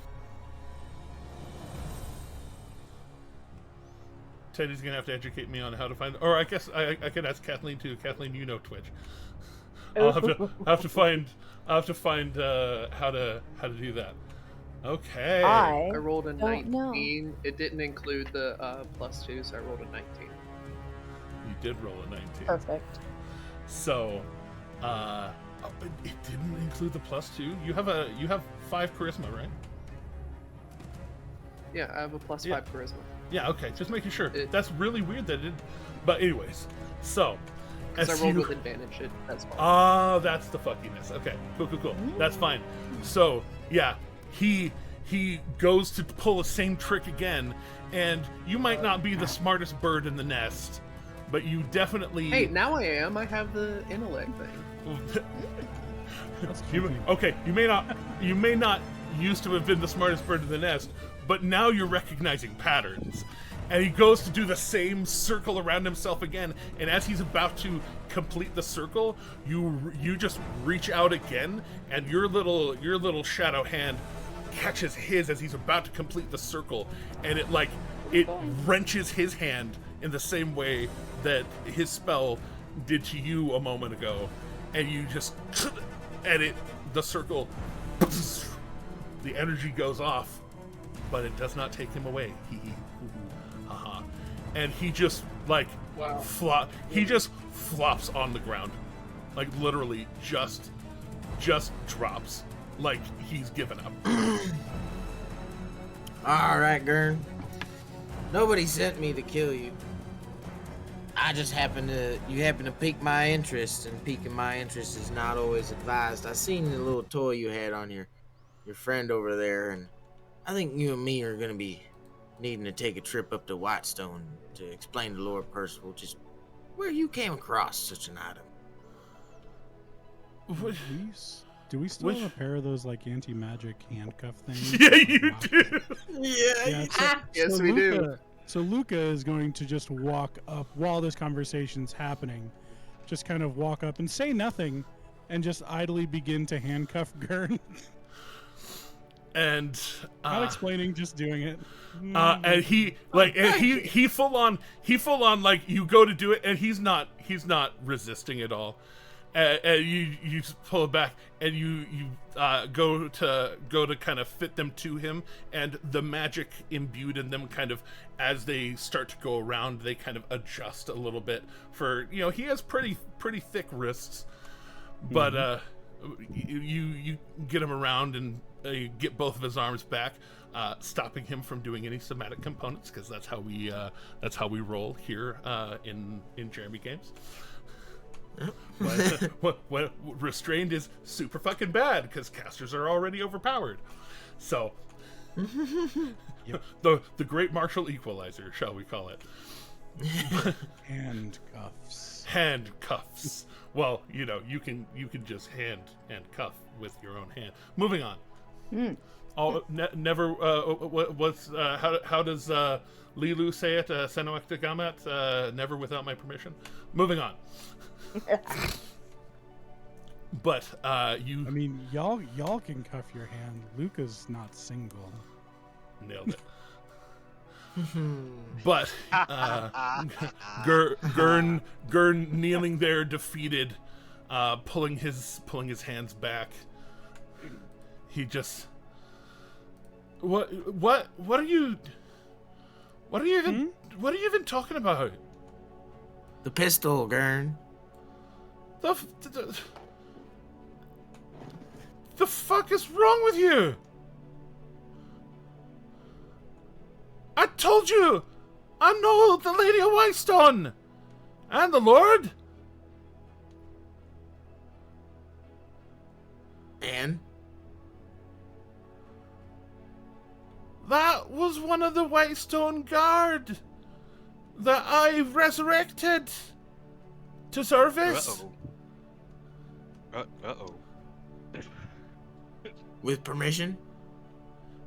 B: Teddy's gonna have to educate me on how to find. Or I guess I could ask Kathleen too. Kathleen, you know Twitch. I'll have to find how to do that. Okay.
C: I
E: I rolled a
C: don't
E: 19.
C: know.
E: It didn't include the +2, so I rolled a 19.
B: You did roll a 19.
C: Perfect.
B: So, it didn't include the +2. You have 5 charisma, right?
E: Yeah, I have a +5
B: Yeah.
E: charisma.
B: Yeah. Okay. Just making sure.
E: It-
B: That's really weird that it. But anyways, so.
E: Because I
B: as
E: rolled
B: you-
E: with advantage. That's fine.
B: Ah, that's the fuckiness. Okay, cool. That's fine. So, yeah, he goes to pull the same trick again, and you might not be the smartest bird in the nest, but you definitely.
E: Hey, now I am. I have the intellect thing.
A: That's
B: You may not used to have been the smartest bird in the nest, but now you're recognizing patterns. And he goes to do the same circle around himself again, and as he's about to complete the circle, you just reach out again, and your little shadow hand catches his as he's about to complete the circle, and it wrenches his hand in the same way that his spell did to you a moment ago, and you just and the circle, the energy goes off, but it does not take him away. And he just
F: Wow.
B: he just flops on the ground, like literally just drops, like he's given up.
D: All right, Gurn. Nobody sent me to kill you. I just happen to pique my interest, and piquing my interest is not always advised. I seen the little toy you had on your friend over there, and I think you and me are gonna be needing to take a trip up to Whitestone to explain to Lord Percival just where you came across such an item.
A: Do we still have a pair of those like anti-magic handcuff things?
B: Yeah, you do.
A: Yeah,
E: Yes, we do.
A: So Luca is going to just walk up while this conversation's happening, just kind of walk up and say nothing, and just idly begin to handcuff Gurn.
B: And
A: Not explaining, just doing it.
B: and he full on like you go to do it, and he's not resisting at all. And you pull it back, and you go to kind of fit them to him, and the magic imbued in them kind of, as they start to go around, they kind of adjust a little bit. For he has pretty thick wrists, but you get him around and get both of his arms back, stopping him from doing any somatic components, because that's how we roll here in Jeremy games. What restrained is super fucking bad because casters are already overpowered. So the great martial equalizer, shall we call it? Handcuffs. Well, you can just hand cuff with your own hand. Moving on. Never. How does Lilu say it? Senoekta Gamat. Never without my permission. Moving on. But you.
A: I mean, y'all can cuff your hand. Luca's not single.
B: Nailed it. But Gurn kneeling there, defeated, pulling his hands back. He just what are you even talking about?
D: The pistol, Gurn.
B: The fuck is wrong with you? I told you, I know the Lady of Whitestone and the Lord.
D: And
B: that was one of the Whitestone Guard that I resurrected to service.
G: Uh-oh.
D: with permission?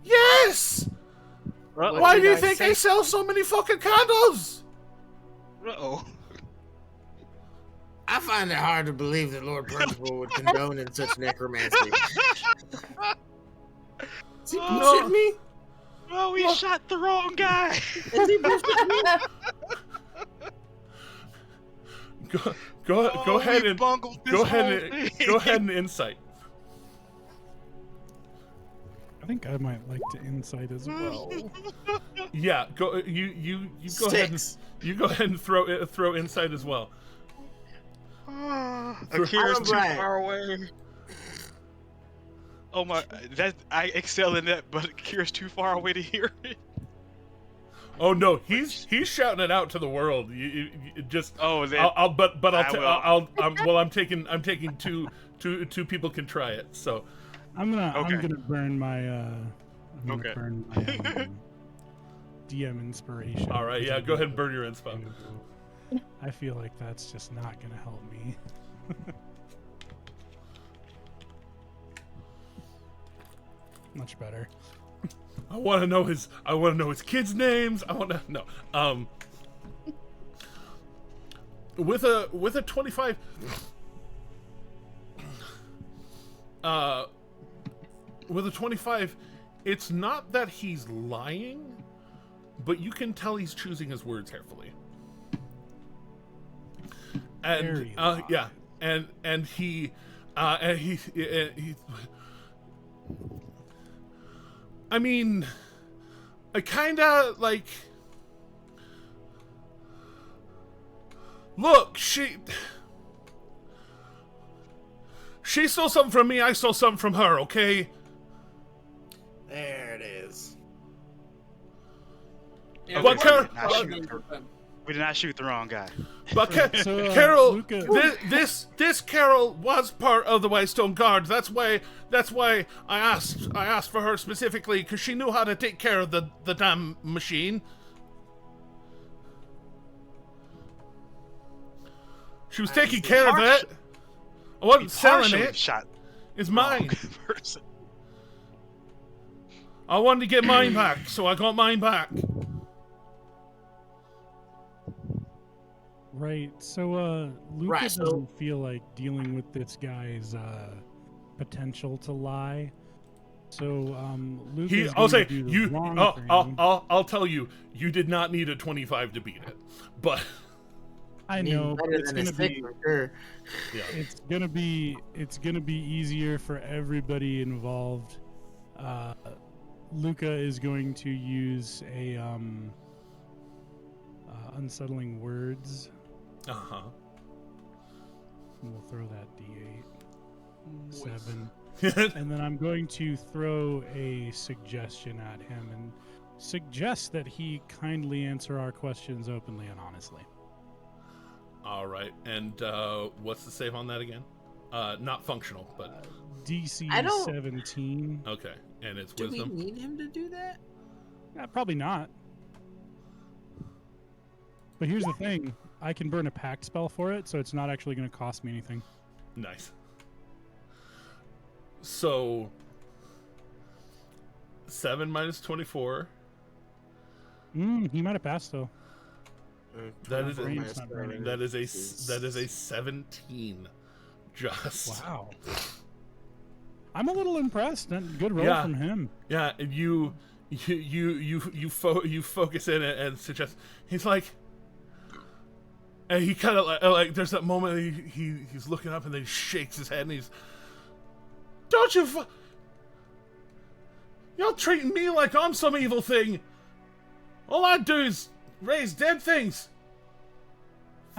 B: Yes!
G: Uh-oh.
B: Why do you think I sell so many fucking candles?
G: Uh-oh.
D: I find it hard to believe that Lord Principal would condone in such necromancy. Is he bullshitting me?
G: Oh, we shot the wrong guy.
D: Is he bullshitting me?
B: Go ahead
G: we
B: and
G: bungled this
B: go
G: whole
B: ahead
G: thing.
B: and insight.
A: I think I might like to insight as well.
B: Yeah, go you go ahead and you go ahead and throw insight as well.
G: Akira's too
D: Alright.
G: far away. Oh my, I excel in that, but Akira's too far away to hear it.
B: Oh no, he's shouting it out to the world. You just
G: Oh, then
B: I'm taking two people can try it. So
A: I'm
G: Okay.
A: gonna burn my
G: Okay.
A: DM inspiration.
B: all right, yeah, go ahead and burn your inspo.
A: I feel like that's just not gonna help me. Much better.
B: I want to know his kids' names. I want to know. With a 25 with a 25, it's not that he's lying, but you can tell he's choosing his words carefully. And
A: Very
B: yeah, and he I mean, I kinda like. Look, she stole something from me. I stole something from her. Okay.
D: There it is.
F: Yeah,
B: But
F: we're-
G: We did not shoot the wrong guy.
B: But
A: So,
B: Carol,
A: Luca-
B: this Carol was part of the Whitestone Guard. That's why I asked for her specifically, because she knew how to take care of the damn machine. She was taking care of it. I wasn't selling
G: Partially
B: it.
G: shot
B: It's
G: the
B: mine.
G: wrong person.
B: I wanted to get mine back, so I got mine back.
A: Right. So Luca
D: Right, so-
A: doesn't feel like dealing with this guy's potential to lie. So Luca's
B: I'll
A: going
B: say
A: to do the
B: you.
A: wrong thing.
B: I'll tell you. You did not need a 25 to beat it, but
A: I know, but
D: better
A: it's
D: than a
A: going to
D: 6
A: be
D: for sure.
B: yeah.
A: it's gonna be easier for everybody involved. Luca is going to use a unsettling words.
B: Uh-huh.
A: We'll throw that D8. 7. And then I'm going to throw a suggestion at him and suggest that he kindly answer our questions openly and honestly.
B: All right. And what's the save on that again? Not functional, but
A: DC
D: I don't-
A: 17.
B: okay. And it's
D: Do we
B: wisdom.
D: need him to do that?
A: Probably not. But here's the thing. I can burn a pact spell for it, so it's not actually going to cost me anything.
B: Nice. So 7 minus 24.
A: He might have passed, though.
B: That is
A: brain's not burning.
B: that is a 17. Just
A: Wow. I'm a little impressed. Good roll
B: Yeah.
A: from him.
B: yeah. And you you focus in and suggest. He's like, and he kind of like there's that moment he's looking up and then he shakes his head and he's, don't you you're treating me like I'm some evil thing. All I do is raise dead things.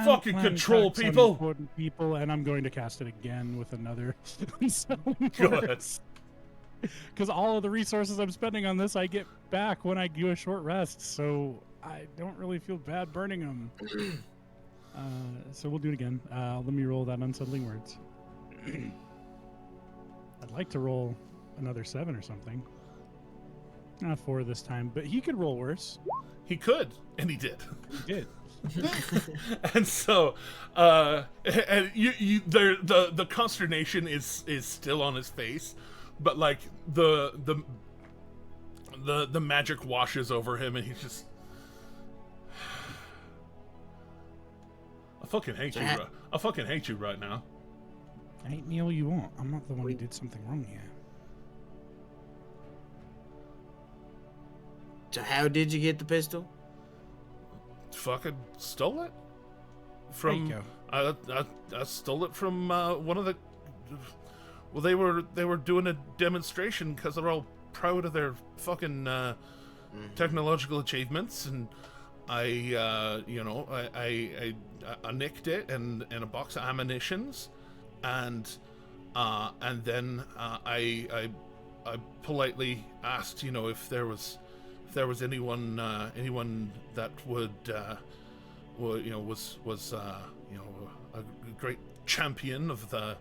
B: Fucking control people.
A: Important people, and I'm going to cast it again with another.
B: Go ahead.
A: Because all of the resources I'm spending on this, I get back when I do a short rest, so I don't really feel bad burning them. So we'll do it again. Let me roll that unsettling words. I'd like to roll another 7 or something. Not 4 this time, but he could roll worse.
B: He could, and he did.
A: He did.
B: And so, and the consternation is still on his face, but like the magic washes over him, and he's just, I fucking hate you. I fucking hate you right now.
A: I hate me all you want. I'm not the one who did something wrong here.
D: So how did you get the pistol?
B: Fucking stole it from.
A: There you
B: I stole it from one of the. Well, they were doing a demonstration because they're all proud of their fucking technological achievements, and I nicked it and a box of ammunitions, and then I politely asked, if there was anyone that would was a great champion of the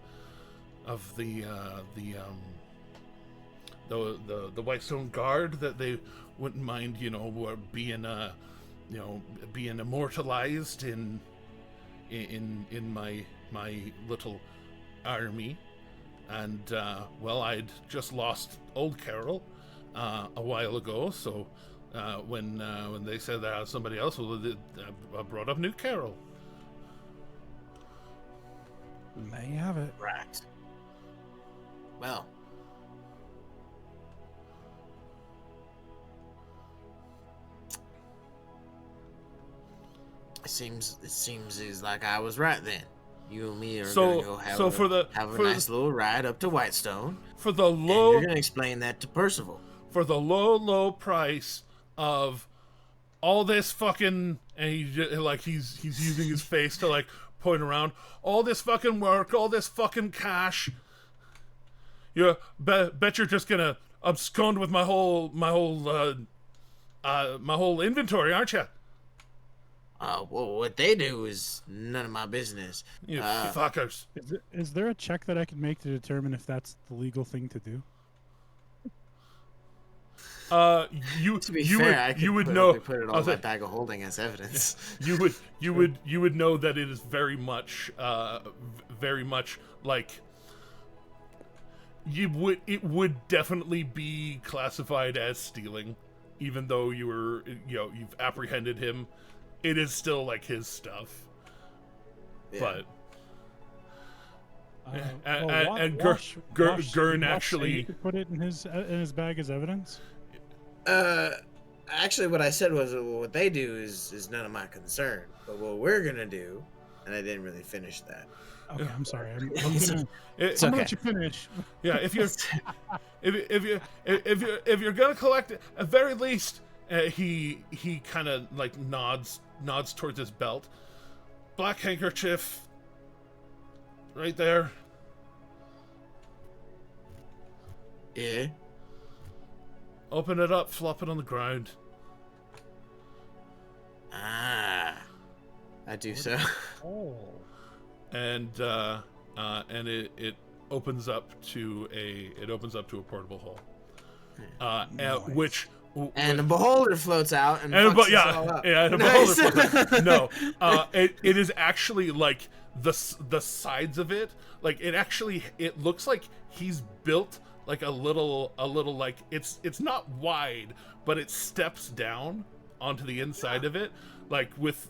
B: Whitestone Guard, that they wouldn't mind being being immortalized in my little army. And well, I'd just lost old Carol a while ago, so when they said that somebody else, I brought up new Carol.
A: There you have it.
D: Right. Well, it seems is like I was right then. You and me are gonna go have a nice little ride up to Whitestone.
B: For the low,
D: and you're gonna explain that to Percival.
B: For the low price of all this fucking, and he's using his face to like point around, all this fucking work, all this fucking cash. You bet you're just gonna abscond with my whole inventory, aren't you?
D: Well, what they do is none of my business.
B: You fuckers.
A: Is there a check that I can make to determine if that's the legal thing to do?
B: You would know.
D: Put it on my bag of holding as evidence.
B: You would know that it is very much like it would definitely be classified as stealing, even though you've apprehended him. It is still like his stuff,
D: Yeah.
B: but Gurn actually
A: you could put it in his bag as evidence.
D: Actually, what I said was, what they do is none of my concern. But what we're gonna do, and I didn't really finish that.
A: Okay, I'm sorry. I'm
D: It's
A: gonna
D: okay.
A: let you finish.
B: Yeah, if you're gonna collect it, at very least, he kind of like nods towards his belt. Black handkerchief, right there.
D: Yeah.
B: Open it up, flop it on the ground.
D: I do so.
A: Oh.
B: And it opens up to a portable hole.
A: Nice.
B: Which
D: And the beholder floats out and
B: and
D: fucks us all up.
B: the
D: Nice.
B: beholder floats out. No, it is actually like the sides of it. Like it looks like he's built like a little like it's not wide, but it steps down onto the inside of it, like with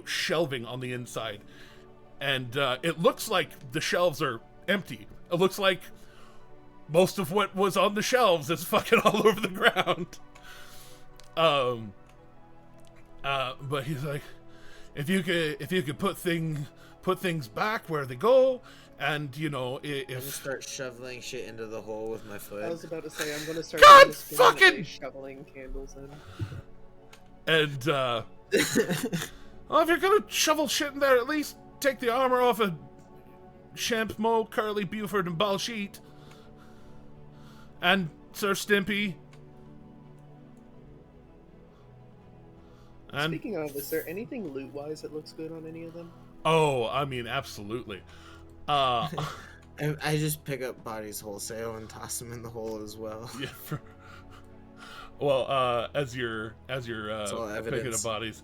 B: shelving on the inside, and it looks like the shelves are empty. It looks like most of what was on the shelves is fucking all over the ground. But he's like, if you could put things back where they go, and
D: I'm gonna start shoveling shit into the hole with my foot.
E: I was about to say I'm gonna start
B: God
E: doing this thing that
B: fucking-
E: they shoveling candles in.
B: and well, if you're gonna shovel shit in there, at least take the armor off of Champ, Mo, Curly, Buford, and Balsheet, and Sir Stimpy. And
E: Speaking of, is there anything loot-wise that looks good on any of them?
B: oh, I mean, absolutely.
D: I just pick up bodies wholesale and toss them in the hole as well.
B: Yeah. Well, as you're
D: all
B: picking up
D: evidence.
B: bodies,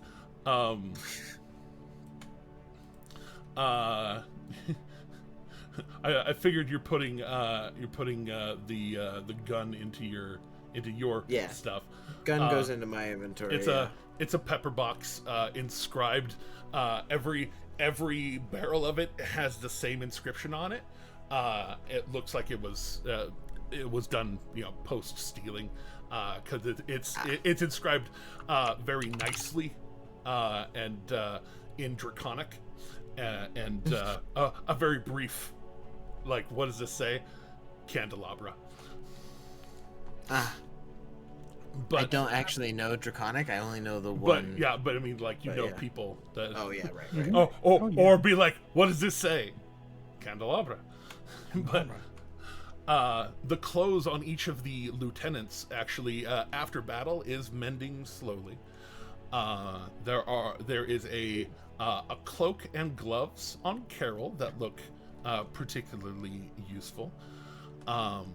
B: I figured you're putting the gun into your
D: Yeah.
B: stuff.
D: Gun goes into my inventory.
B: It's a pepper box inscribed. Every barrel of it has the same inscription on it. It looks like it was done, post stealing, because it's inscribed very nicely and in Draconic, and a very brief, like, what does this say? Candelabra. But
D: I don't actually know Draconic. I only know the
B: But
D: one.
B: but I mean, like,
D: But yeah.
B: people that.
D: Oh yeah, right.
A: Mhm.
B: Or be like, what does this say? Candelabra. But the clothes on each of the lieutenants actually after battle is mending slowly. There is a cloak and gloves on Carol that look particularly useful. On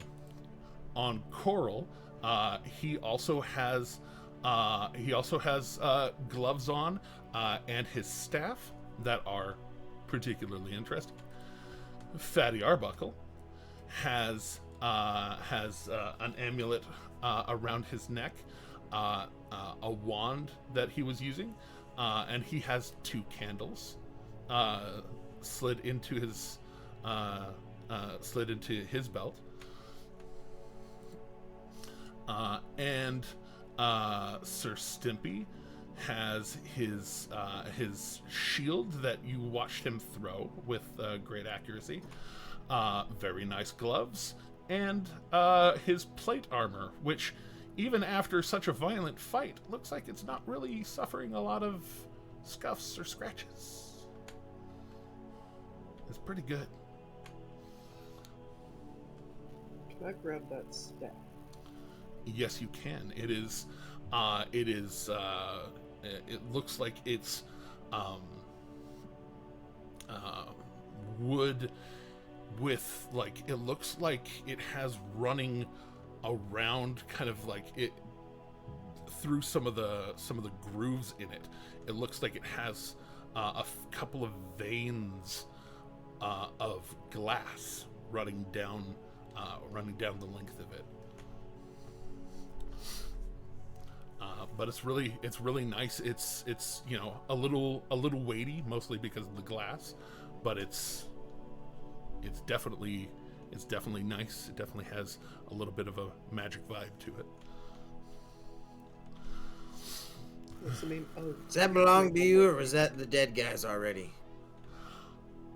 B: Coral, he also has gloves on and his staff that are particularly interesting. Fatty Arbuckle has an amulet around his neck, a wand that he was using, and he has 2 candles slid into his belt. And Sir Stimpy has his shield that you watched him throw with great accuracy, very nice gloves, and his plate armor, which even after such a violent fight looks like it's not really suffering a lot of scuffs or scratches. It's pretty good.
E: Can I grab that staff?
B: Yes, you can. It looks like it's wood with, like, it looks like it has running around, kind of like it through some of the grooves in it. It looks like it has a couple of veins of glass running down the length of it. But it's really nice. It's a little weighty, mostly because of the glass, but it's definitely nice. It definitely has a little bit of a magic vibe to it.
E: What's the name? Oh,
D: Does that belong to you, or was that the dead guys already?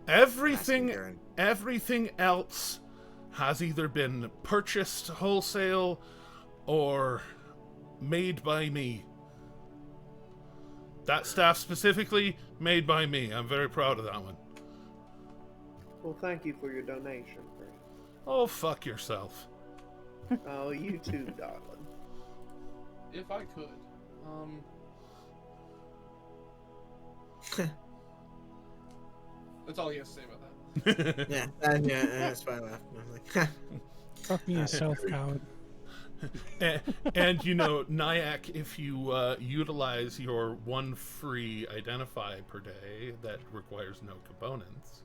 B: Everything
D: Asking Darren.
B: everything else has either been purchased wholesale or made by me. That staff specifically, made by me. I'm very proud of that one.
E: well, thank you for your donation, Fred.
B: Oh, fuck yourself.
E: Oh, you too, darling.
F: If I could, that's all he has to say about that.
D: Yeah, that's why I laughed. I'm like,
A: Fuck me yourself, coward.
B: And Nyack, if you utilize your 1 free identify per day that requires no components,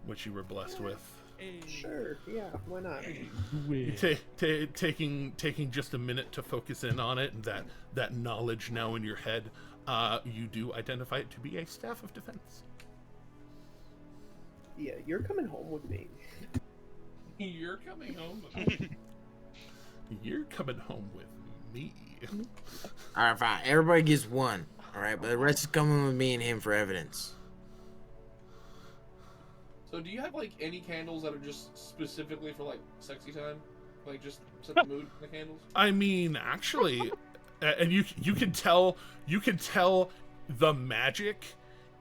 B: which you were blessed with,
E: Sure, yeah, why not?
B: taking just a minute to focus in on it, and that knowledge now in your head, you do identify it to be a staff of defense.
E: Yeah, you're coming home with me.
F: You're coming home with me.
B: You're coming home with me.
D: All right, fine. Everybody gets one. All right, but the rest is coming with me and him for evidence.
F: So do you have like any candles that are just specifically for like sexy time? Like just set the mood for the candles?
B: I mean, actually, and you can tell the magic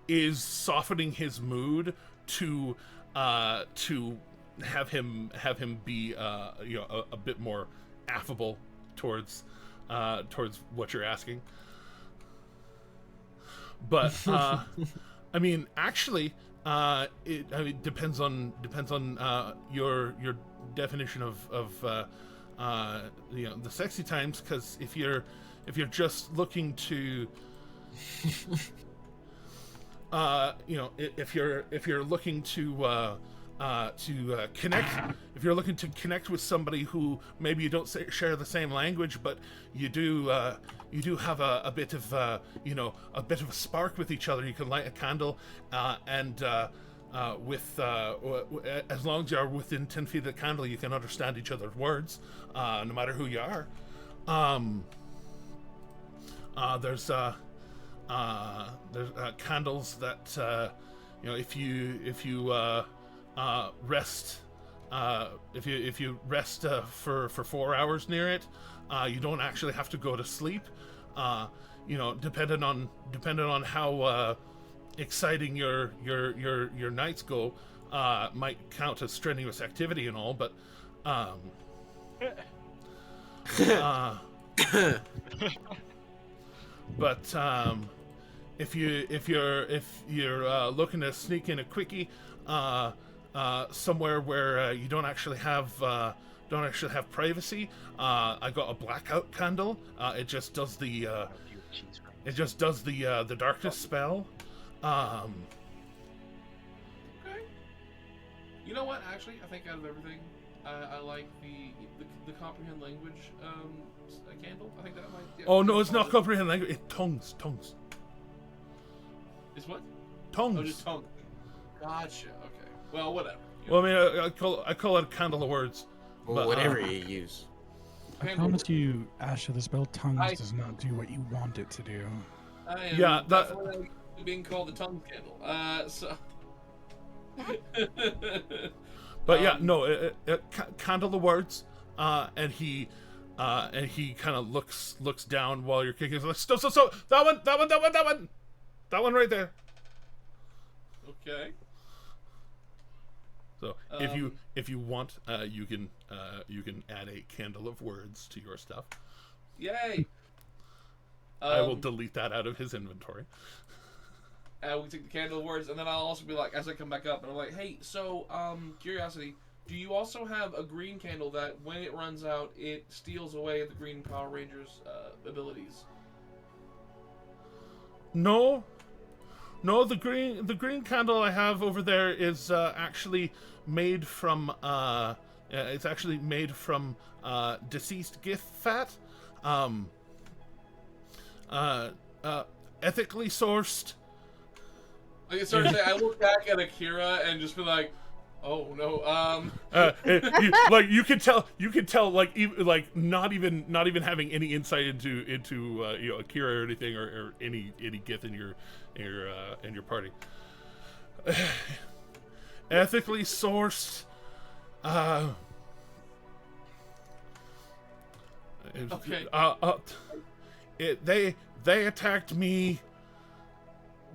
B: is softening his mood to have him be a bit more affable towards what you're asking. But I mean, actually, it depends on your definition of the sexy times. Because if you're just looking to if you're looking to connect, if you're looking to connect with somebody who maybe you don't share the same language, but you do have a bit of a bit of a spark with each other, you can light a candle and with as long as you're within 10 feet of the candle, you can understand each other's words, no matter who you are. There's candles that if you rest if you rest for 4 hours near it, you don't actually have to go to sleep. Depending on how exciting your nights go, might count as strenuous activity and all, but if you're looking to sneak in a quickie somewhere where you don't actually have privacy, I got a blackout candle. It just does the darkness spell.
F: Okay. You know what? Actually, I think out of everything, I like the comprehend language candle. I think that might. Yeah,
B: oh no, it's not comprehend language. It's tongues.
F: Is what?
B: Tongues.
F: Oh, just tongue. Gotcha. Okay. Well, whatever.
B: Well, I mean, I call it a candle of words.
D: Or
B: but,
D: whatever you use.
A: I promise you, Asher, the spell tongues does not do what you want it to do.
F: I am
B: Yeah, that.
F: definitely being called the tongue candle. So.
B: But yeah, no, candle of words, and he kind of looks down while you're kicking. He's like, so that one right there.
F: Okay.
B: So if you want, you can add a candle of words to your stuff.
F: Yay!
B: I will delete that out of his inventory.
F: We take the candle of words, and then I'll also be like, as I come back up, and I'm like, hey, so, curiosity, do you also have a green candle that, when it runs out, it steals away the Green Power Rangers' abilities?
B: No, the green candle I have over there is actually made from it's actually made from deceased gift fat, ethically sourced.
F: Like, seriously, I look back at Akira and just be like, oh no,
B: you can tell, like, even, like, not even having any insight into Akira or anything, or any Gith in your party. Ethically sourced.
F: Okay.
B: They attacked me.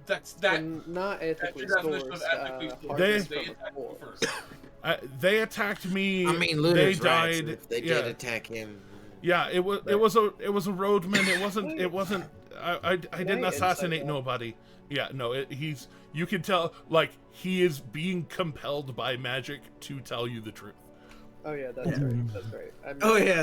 E: Not ethically sourced.
B: They attacked me.
D: I mean,
B: they
D: Luna's
B: died.
D: Right, so if they did attack him.
B: Yeah, it was a roadman. It wasn't. I didn't assassinate nobody. Yeah, no. You can tell, like, he is being compelled by magic to tell you the truth.
E: Oh yeah, that's right. That's right.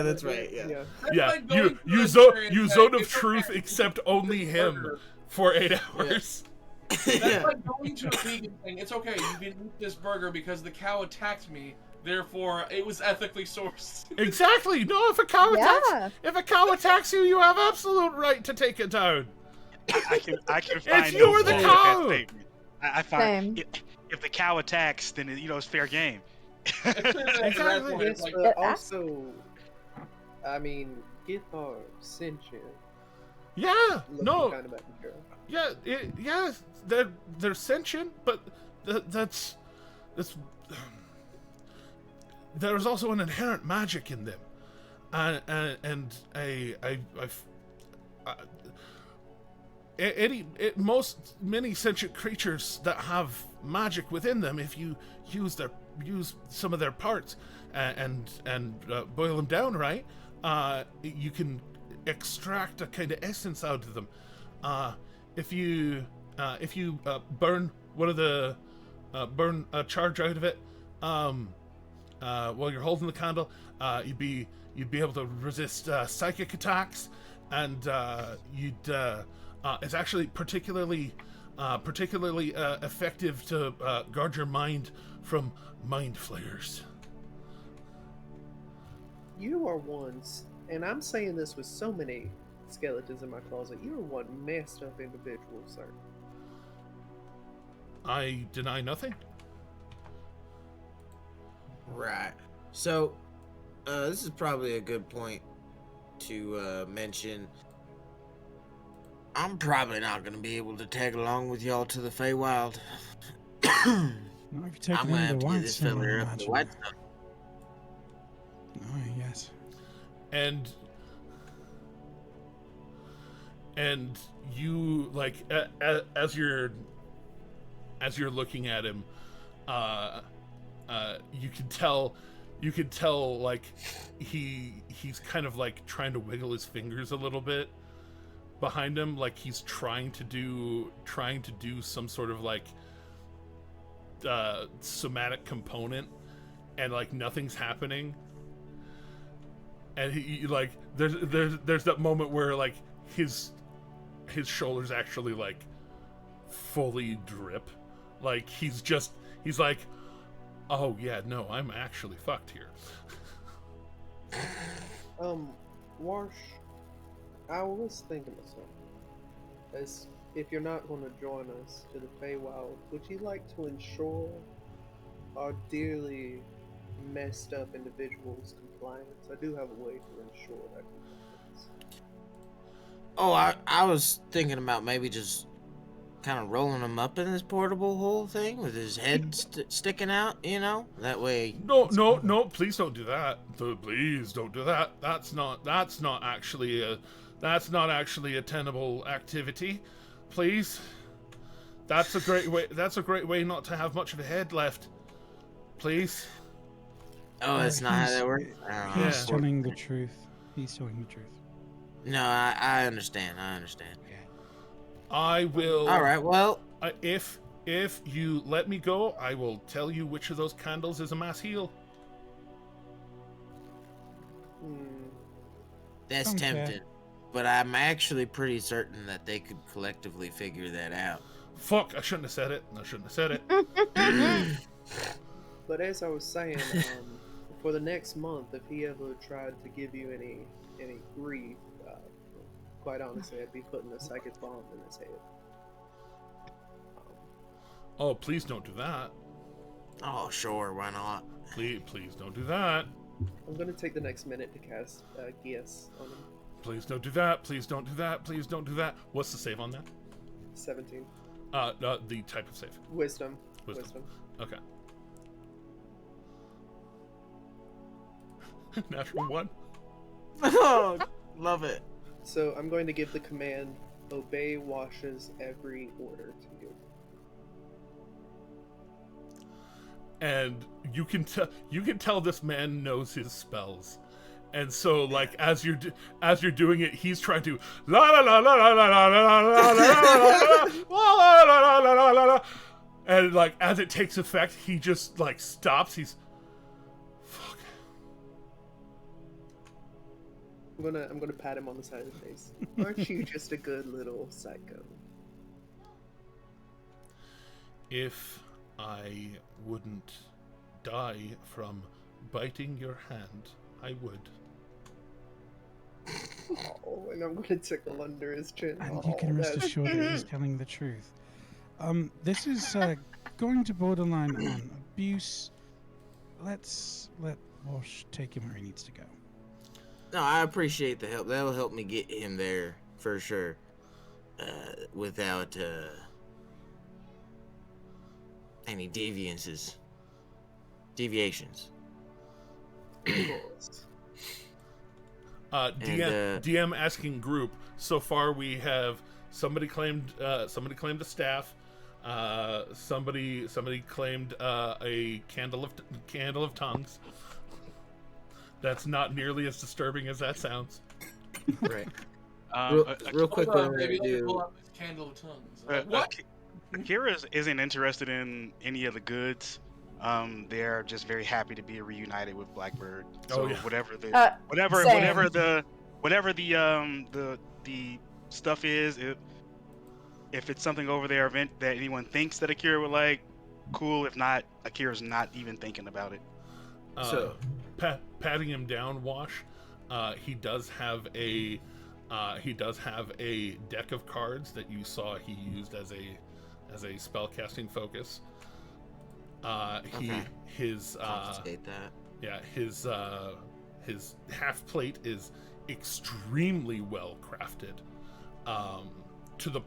D: That's right. Yeah.
B: Yeah, you zone of truth, except only him for 8 hours.
F: That's like going to a vegan thing. It's okay, you can eat this burger because the cow attacked me, therefore it was ethically sourced.
B: Exactly. No, if a cow attacks you, you have absolute right to take it down.
G: I can find.
B: It's you're the cow.
G: I find if the cow attacks, then it's fair game.
B: Exactly.
F: It's like,
E: But
C: acts-
E: also, I mean, Gith are sentient.
B: Yeah,
E: Looking
B: no,
E: kind of at the girl.
B: yeah, they're sentient, but that's there's also an inherent magic in them, and many sentient creatures that have magic within them, if you use some of their parts and boil them down right, you can extract a kind of essence out of them. If you burn one of the burn a charge out of it while you're holding the candle, you'd be able to resist psychic attacks, and it's actually particularly effective to guard your mind from mind flayers.
E: You are ones, and I'm saying this with so many skeletons in my closet. You are one messed up individual, sir.
B: I deny nothing.
D: Right. So, this is probably a good point to mention. I'm probably not going to be able to tag along with y'all to the Feywild.
A: No, if you take
D: I'm
A: them
D: going to
A: to
D: have
A: the
D: to get
A: white
D: this
A: stuff,
D: fella up the white stuff.
A: Oh, yes.
B: And you, like, as you're looking at him, you can tell like he's kind of like trying to wiggle his fingers a little bit behind him, like he's trying to do some sort of like somatic component, and like nothing's happening. And he like there's that moment where like his shoulders actually like fully drip, like he's like, oh yeah, no, I'm actually fucked here.
E: Wash, I was thinking of something. As if you're not going to join us to the Feywild, would you like to ensure our dearly messed up individuals' compliance? I do have a way to ensure that compliance.
D: Oh, I was thinking about maybe just kind of rolling him up in this portable hole thing with his head sticking out, you know? That way...
B: No, please don't do that. Please don't do that. That's not actually a tenable activity. Please. That's a great way not to have much of a head left. Please.
D: Oh, that's not how that works?
A: He's telling the truth. He's telling the truth.
D: No, I understand.
B: I will...
D: Alright, well...
B: If you let me go, I will tell you which of those candles is a mass heal.
D: That's
A: Okay.
D: tempting. But I'm actually pretty certain that they could collectively figure that out.
B: Fuck, I shouldn't have said it.
E: But as I was saying, for the next month, if he ever tried to give you any grief, quite honestly, I'd be putting a psychic bomb in his head.
B: Oh, please don't do that.
D: Oh, sure, why not?
B: Please don't do that.
E: I'm going to take the next minute to cast Geas on him.
B: Please don't do that. Please don't do that. Please don't do that. What's the save on that?
E: 17.
B: The type of save.
E: Wisdom.
B: Okay. Natural 1.
D: Oh, love it.
E: So I'm going to give the command, obey Wash's every order to you.
B: And you can tell this man knows his spells. And so, like, as you're doing it, he's trying to la la la la la la la la la la la la, and like as it takes effect, he just like stops. He's fuck.
E: I'm gonna pat him on the side of the face. Aren't you just a good little psycho?
B: If I wouldn't die from biting your hand, I would.
E: Oh, and I'm gonna tickle under his chin.
A: And you can rest assured that he's telling the truth. This is going to borderline on abuse, let's let Walsh take him where he needs to go.
D: No, I appreciate the help. That'll help me get him there for sure. Without any deviations.
B: DM asking group. So far, we have somebody claimed a staff. Somebody claimed a candle of tongues. That's not nearly as disturbing as that sounds.
D: Right. Real quick, what I'm gonna
F: Maybe let me
D: do.
F: pull out this candle of tongues.
G: What? Akira isn't interested in any of the goods. They're just very happy to be reunited with Blackbird. So whatever the stuff is, if it's something over there event that anyone thinks that Akira would like, cool. If not, Akira's not even thinking about it.
B: Patting him down, Wash. He does have a deck of cards that you saw he used as a spellcasting focus. His
D: Confiscate that.
B: Yeah, his half plate is extremely well crafted, to the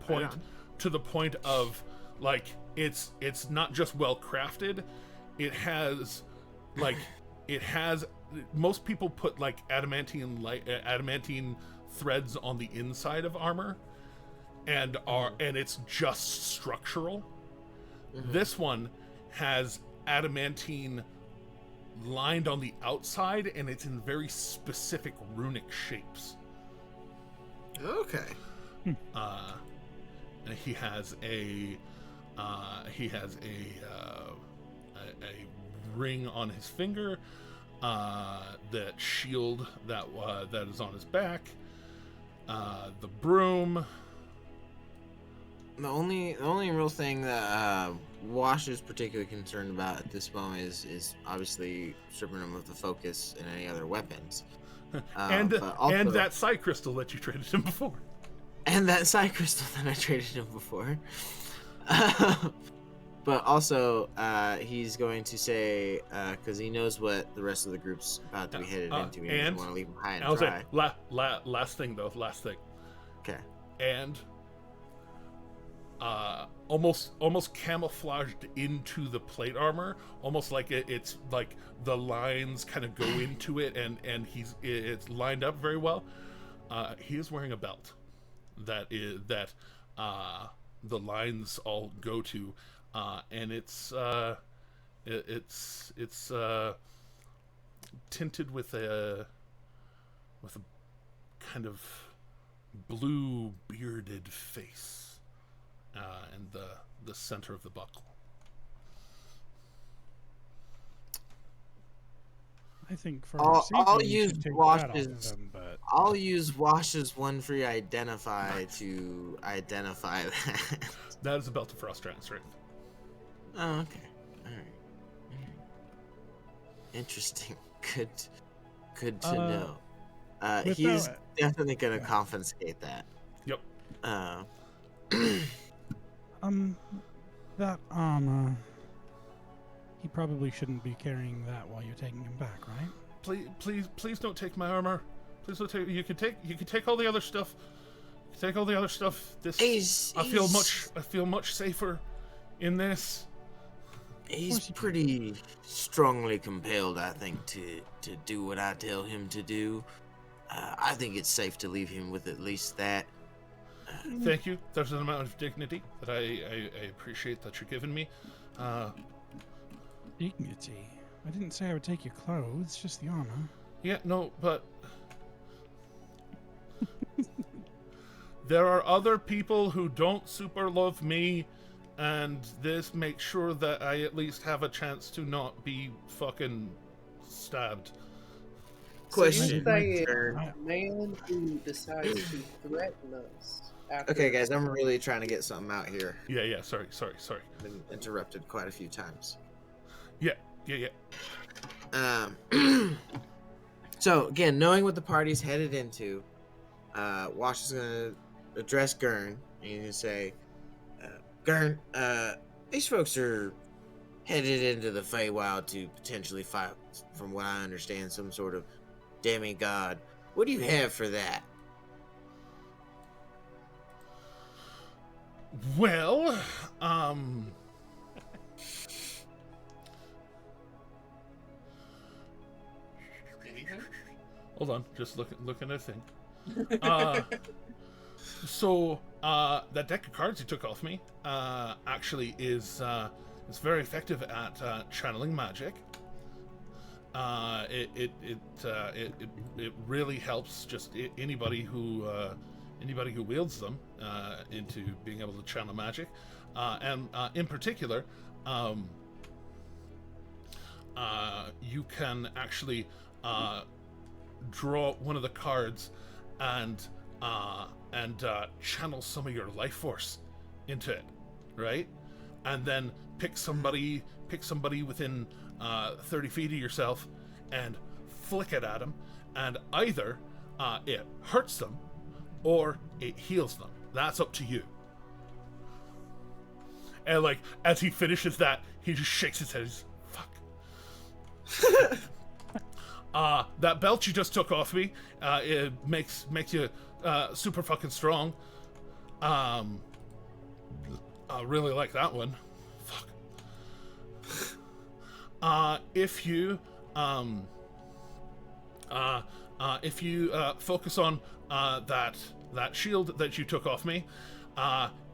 B: point of like it's not just well crafted. It has most people put like adamantine threads on the inside of armor, and it's just structural. Mm-hmm. This one has adamantine lined on the outside, and it's in very specific runic shapes.
D: Okay.
B: And he has a ring on his finger, that shield that is on his back, the broom.
D: The only real thing that Wash is particularly concerned about at this moment is obviously stripping him of the focus and any other weapons.
B: And that psi crystal that you traded him before.
D: And that psi crystal that I traded him before. But also, he's going to say, because he knows what the rest of the group's about to be headed into, he doesn't want to leave him high and dry.
B: Last thing.
D: Okay.
B: And almost camouflaged into the plate armor, almost like it's like the lines kind of go into it, and it's lined up very well. He is wearing a belt that the lines all go to, and it's tinted with a kind of blue bearded face. And the center of the buckle.
A: I think for our safety, we should take that off of them, but
D: I'll use Wash's one free identify to identify that.
B: That is a belt of frost giant strength.
D: Oh, okay. All right. Interesting. Good to know. He's definitely gonna confiscate that.
B: Yep.
A: That armor. He probably shouldn't be carrying that while you're taking him back, right?
B: Please don't take my armor. Please don't take. You can take all the other stuff. Take all the other stuff. I feel much safer in this.
D: He's pretty strongly compelled, I think, to do what I tell him to do. I think it's safe to leave him with at least that.
B: Thank you. There's an amount of dignity that I appreciate that you're giving me.
A: Dignity? I didn't say I would take your clothes, just the armor.
B: Yeah, no, but there are other people who don't super love me, and this makes sure that I at least have a chance to not be fucking stabbed.
D: Question.
E: So you say a man who decides to threaten us.
D: Okay, guys, I'm really trying to get something out here.
B: Yeah. Sorry.
D: Been interrupted quite a few times.
B: Yeah.
D: So again, knowing what the party's headed into, Wash is gonna address Gurn and he's gonna say, Gurn, these folks are headed into the Feywild to potentially fight, from what I understand, some sort of demigod. What do you have for that?
B: Well,
F: Anything?
B: hold on, just looking at a thing. So that deck of cards you took off me actually is very effective at channeling magic. It really helps just anybody who wields them into being able to channel magic, and in particular, you can actually draw one of the cards and channel some of your life force into it, right? And then pick somebody within 30 feet of yourself and flick it at them, and either it hurts them or it heals them. That's up to you. And like as he finishes that, he just shakes his head. He's, fuck. That belt you just took off me, it makes you super fucking strong. I really like that one. Fuck. If you focus on that shield that you took off me,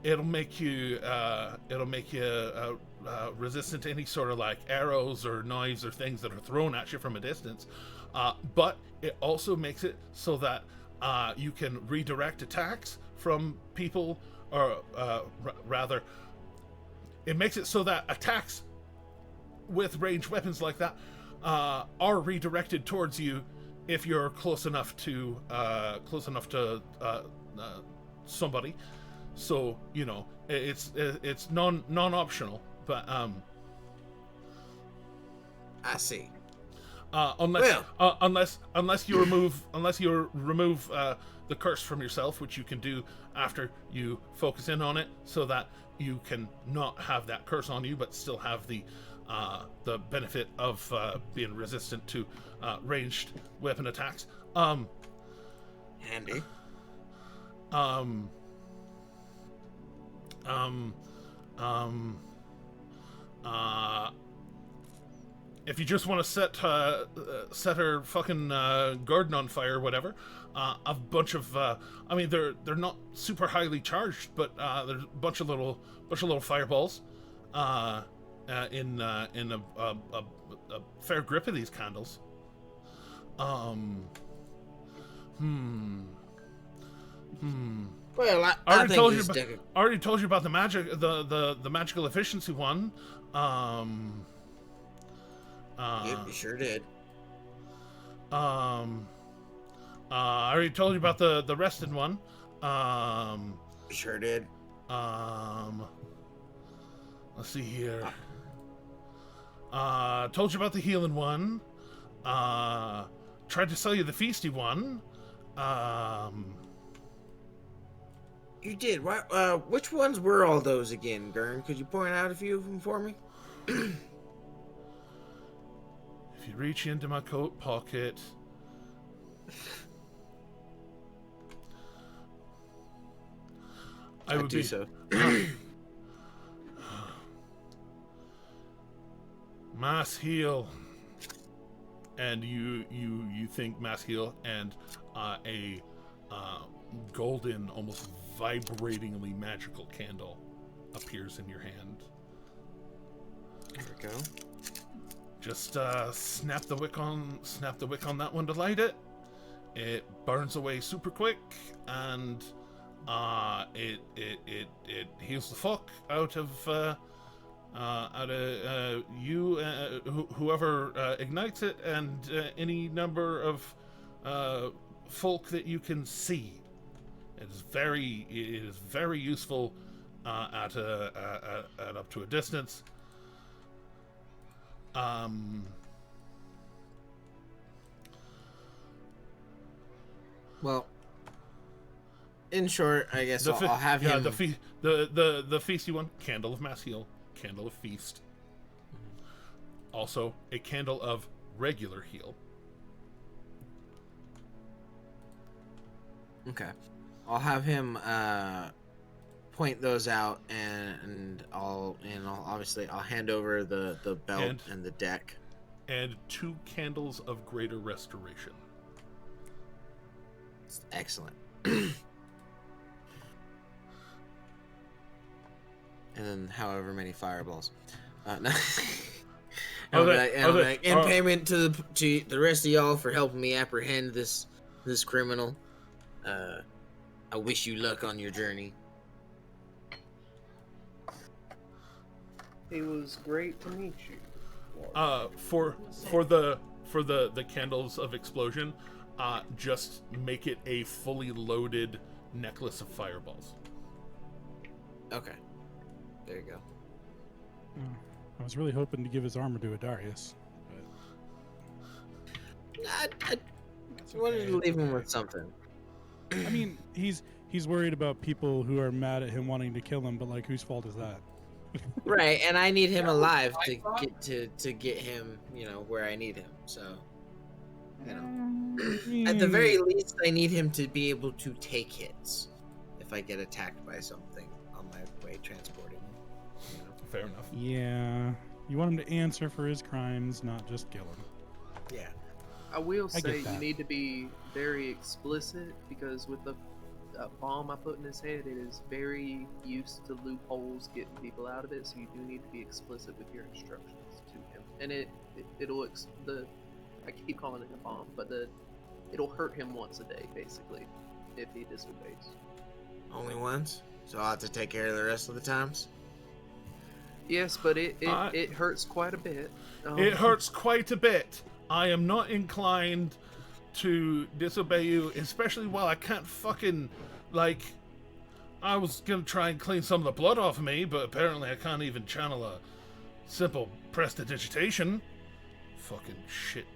B: it'll make you resistant to any sort of like arrows or knives or things that are thrown at you from a distance. But it also makes it so that you can redirect attacks from people, or rather, it makes it so that attacks with ranged weapons like that are redirected towards you if you're close enough to somebody. So you know it's non-optional, but
D: I see.
B: Unless you remove the curse from yourself, which you can do after you focus in on it, so that you can not have that curse on you, but still have the benefit of being resistant to ranged weapon attacks.
D: Handy.
B: If you just want to set her fucking garden on fire or whatever, a bunch of I mean they're not super highly charged, but there's a bunch of little fireballs in a fair grip of these candles.
D: Well, I
B: already
D: think
B: told you about the magic, the magical efficiency one.
D: Yep, you sure did.
B: I already told you about the rested one.
D: Sure did.
B: Let's see here. Told you about the healing one. Tried to sell you the feasty one.
D: You did. Which ones were all those again, Gurn? Could you point out a few of them for me?
B: If you reach into my coat pocket, I would
D: do
B: be
D: so.
B: mass heal, and you think mass heal, and a golden, almost vibratingly magical candle appears in your hand.
D: There we go.
B: Just snap the wick on that one to light it. It burns away super quick, and it heals the fuck out of you, whoever ignites it, and any number of folk that you can see. It is very useful at up to a distance.
D: Well, in short, I guess I'll have him.
B: the feasty one, candle of mass heal, candle of feast. Also, a candle of regular heal.
D: Okay. I'll have him point those out, and I'll hand over the belt and the deck.
B: And 2 candles of greater restoration.
D: Excellent. And then however many fireballs. No. In payment to the rest of y'all for helping me apprehend this criminal. I wish you luck on your journey.
E: It was great to meet you.
B: For the candles of explosion, just make it a fully loaded necklace of fireballs.
D: Okay. There you go.
A: I was really hoping to give his armor to Adarius.
D: I wanted to leave him with something.
A: I mean, he's worried about people who are mad at him wanting to kill him, but like, whose fault is that?
D: Right, and I need him alive to get him, where I need him. So, at the very least, I need him to be able to take hits if I get attacked by something on my way transporting him.
B: Fair enough.
A: Yeah, you want him to answer for his crimes, not just kill him.
D: Yeah.
E: I will say
A: get that.
E: you need to be very explicit, because with the bomb I put in his head, it is very used to loopholes getting people out of it, so you do need to be explicit with your instructions to him. And I keep calling it a bomb, but it'll hurt him once a day, basically, if he disobeys.
D: Only once? So I'll have to take care of the rest of the times?
E: Yes, but it hurts quite a bit.
B: It hurts quite a bit. I am not inclined to disobey you, especially while I can't fucking, I was gonna try and clean some of the blood off of me, but apparently I can't even channel a simple prestidigitation. Fucking shit.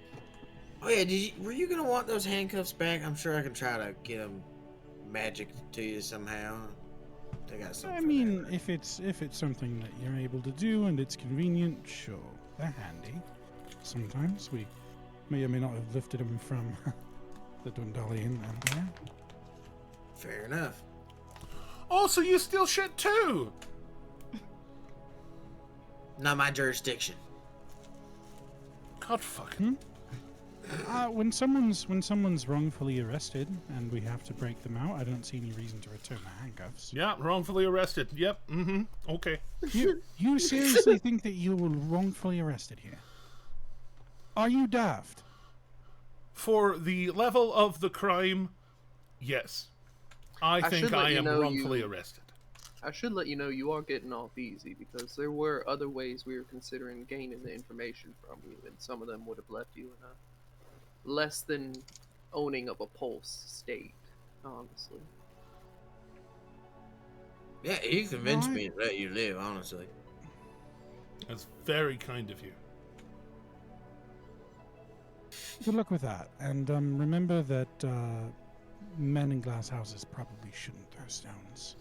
D: Oh yeah, were you gonna want those handcuffs back? I'm sure I can try to get them magic to you somehow. They got something.
A: I mean, if it's something that you're able to do and it's convenient, sure, they're handy. Sometimes we may or may not have lifted him from the Dwendalian Empire.
D: Fair enough.
B: Oh, so you steal shit too?
D: Not my jurisdiction.
B: God fucking.
A: When someone's wrongfully arrested and we have to break them out, I don't see any reason to return the handcuffs.
B: Yeah, wrongfully arrested. Yep. Okay.
A: You seriously think that you were wrongfully arrested here? Are you daft?
B: For the level of the crime, yes. I think I am wrongfully arrested.
E: I should let you know you are getting off easy, because there were other ways we were considering gaining the information from you, and some of them would have left you in a less than owning of a pulse state, honestly.
D: Yeah, you convinced me to let you live, honestly.
B: That's very kind of you.
A: Good luck with that, and remember that men in glass houses probably shouldn't throw stones.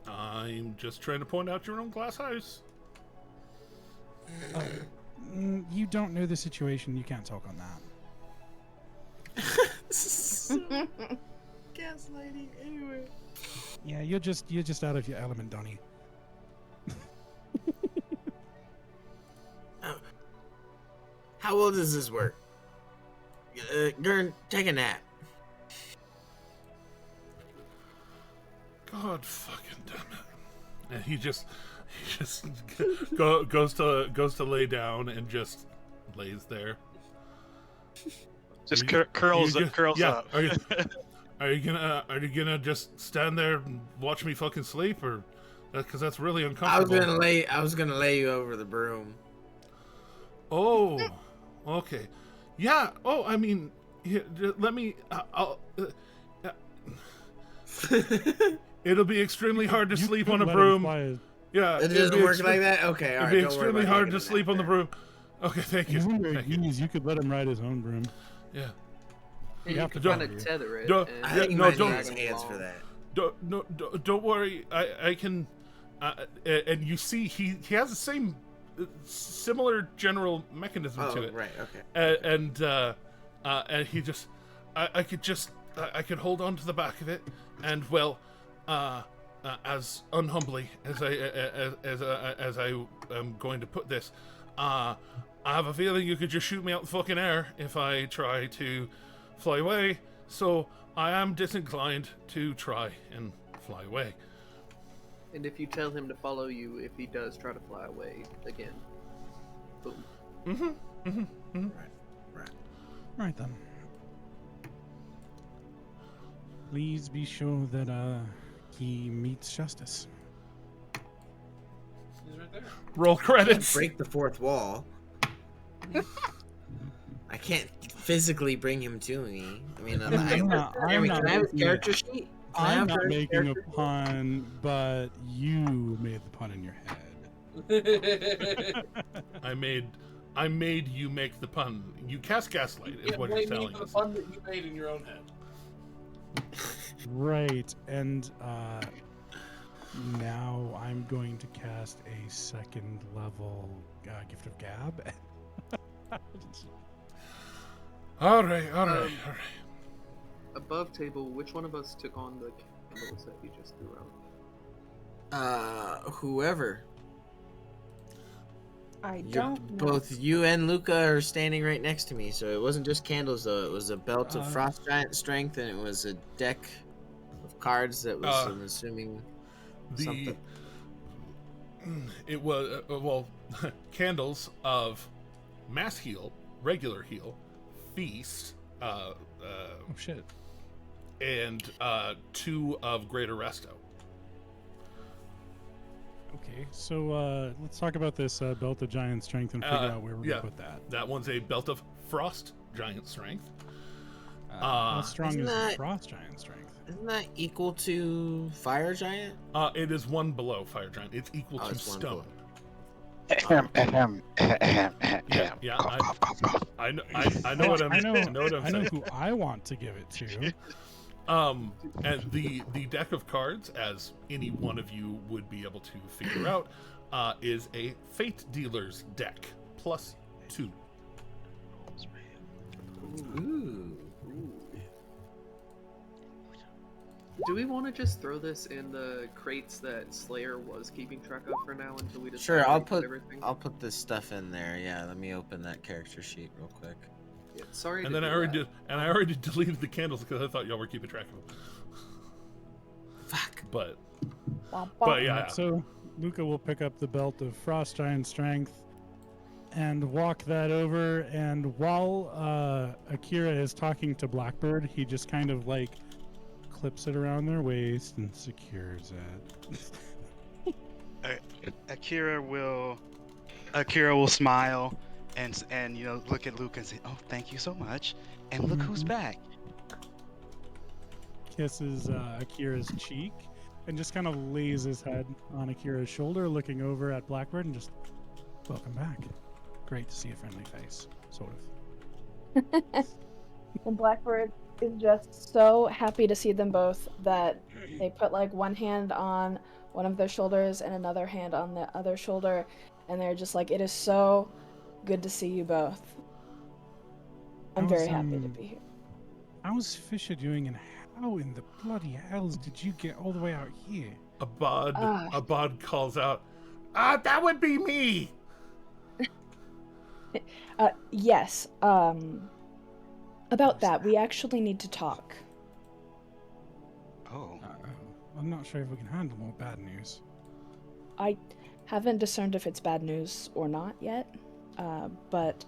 B: I'm just trying to point out your own glass house.
A: You don't know the situation. You can't talk on that.
D: Gaslighting anyway.
A: Yeah, you're just out of your element, Donnie.
D: How well does this work? Gurn, take a nap.
B: God fucking damn it! And he just goes to lay down and just lays there.
G: Just curls up.
B: Are you gonna just stand there and watch me fucking sleep, or because that's really uncomfortable?
D: I was gonna lay you over the broom.
B: Oh, okay, yeah. Oh, I mean, here, let me. It'll be extremely hard to sleep on a broom. Yeah,
D: it doesn't work like that. Okay, all right.
B: It'd be extremely hard to sleep on the broom. Okay, thank you.
A: You could let him ride his own broom.
B: Yeah.
E: You have to kind of tether it.
D: I think
B: no,
D: don't use hands for that.
B: Don't worry. I can. And you see, he has the similar general mechanism to it.
D: Right. Okay.
B: And he just, I could hold on to the back of it, and well, as unhumbly as I am going to put this, I have a feeling you could just shoot me out the fucking air if I try to fly away. So I am disinclined to try and fly away.
E: And if you tell him to follow you, if he does try to fly away again, boom.
A: Right then. Please be sure that he meets justice.
F: He's right there.
B: Roll credits.
D: Break the fourth wall. I can't physically bring him to me. I mean,
A: I'm not
D: can I have his
A: making
D: character sheet? Can I
A: I'm
D: have
A: not
D: her
A: making a
D: character sheet?
A: pun, but you made the pun in your head.
B: I made you make the pun. You cast gaslight is what he's telling
F: the
B: us.
F: fun that you made in your own head.
A: Right, and now I'm going to cast a second level Gift of Gab.
B: All right.
E: Above table, which one of us took on the candles that you just threw out?
D: Whoever.
C: I don't know.
D: Both you and Luca are standing right next to me, so it wasn't just candles though. It was a belt of frost giant strength, and it was a deck of cards that was, I'm assuming, something.
B: It was candles of mass heal, regular heal, feast,
A: Oh shit.
B: and 2 of greater resto.
A: Okay, so let's talk about this belt of giant strength and figure out where we're gonna put that.
B: That one's a belt of frost giant strength.
A: How strong
D: isn't
A: is the
D: that-
A: frost giant strength?
D: Isn't that equal to fire giant?
B: It is 1 below fire giant. It's equal to
D: it's 1
B: stone.
D: below.
B: Yeah,
G: Cough, cough, cough.
B: I know what I'm.
A: I know
B: what I'm saying.
A: who I want to give it to.
B: And the deck of cards, as any one of you would be able to figure out, is a Fate Dealer's deck plus 2.
D: Ooh.
E: Do we want to just throw this in the crates that Slayer was keeping track of for now until we decide
D: Sure,
E: to
D: I'll
E: put everything?
D: I'll put this stuff in there. Yeah, let me open that character sheet real quick.
E: Yeah, sorry.
B: And
E: to
B: then
E: do that.
B: I already deleted the candles because I thought y'all were keeping track of them.
D: Fuck.
B: But
C: Bum,
B: but
C: bum.
B: yeah.
A: So Luca will pick up the belt of frost giant strength and walk that over. And while Akira is talking to Blackbird, he just kind of like clips it around their waist and secures it.
G: Akira will smile and look at Luke and say, "Oh, thank you so much." And look who's back.
A: Kisses Akira's cheek and just kind of lays his head on Akira's shoulder, looking over at Blackbird and just, welcome back. Great to see a friendly face, sort of.
C: And Blackbird is just so happy to see them both that they put like one hand on one of their shoulders and another hand on the other shoulder, and they're just like, it is so good to see you both. I'm very happy to be here.
A: How's Fisher doing, and how in the bloody hells did you get all the way out here?
B: Abad calls out, that would be me.
C: Yes, about that, we actually need to talk.
G: Oh,
A: I'm not sure if we can handle more bad news.
C: I haven't discerned if it's bad news or not yet, but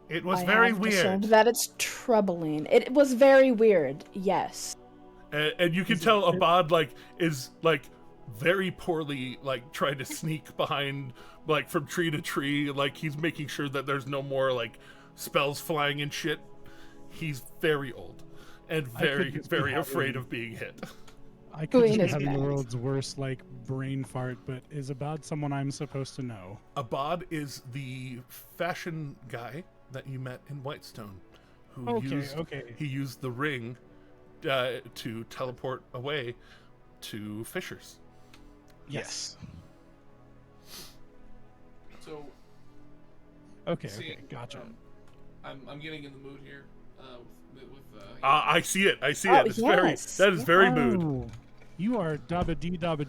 B: It was
C: I
B: very
C: have
B: weird.
C: discerned that it's troubling. It was very weird, yes.
B: And you can tell Abad is very poorly trying to sneak behind from tree to tree, he's making sure that there's no more spells flying and shit. He's very old and very afraid of being hit.
A: I could
C: Doing
A: just be
C: his
A: having the
C: best.
A: world's worst brain fart, but is Abad someone I'm supposed to know?
B: Abad is the fashion guy that you met in Whitestone, who he used the ring to teleport away to Fishers.
A: Yes.
F: So
A: Okay,
F: seeing,
A: gotcha.
F: I'm getting in the mood here.
B: I see it.
C: Oh,
B: It's
C: yes.
B: that is very mood.
A: Oh, you are dying it up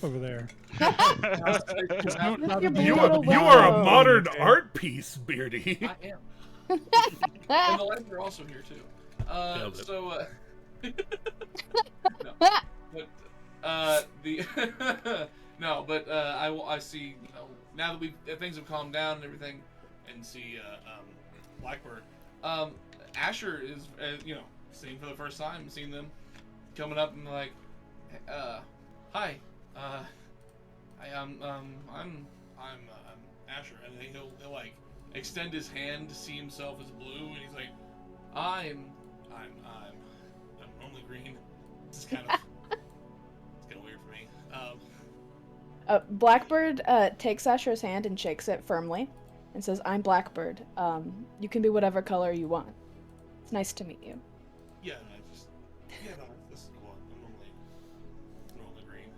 A: over there. Just don't
C: With
A: dabba
C: your
A: dee
B: You,
C: little
A: dabba
B: you are a
C: window.
B: modern
A: okay?
B: art piece, Beardy.
F: I am. And the lights are also here too.
B: Nailed it.
F: So no, but the no, but I see, you know, now that things have calmed down and everything, and see Blackbird, Asher is you know, seeing for the first time, seeing them coming up and like, hi, I'm Asher, and then he'll like extend his hand to see himself as blue, and he's like, I'm normally green. This is kind of it's kind of weird for me.
C: Blackbird takes Asher's hand and shakes it firmly and says, I'm Blackbird. You can be whatever color you want. It's nice to meet you.
F: Yeah, no, this is cool. I'm normally green.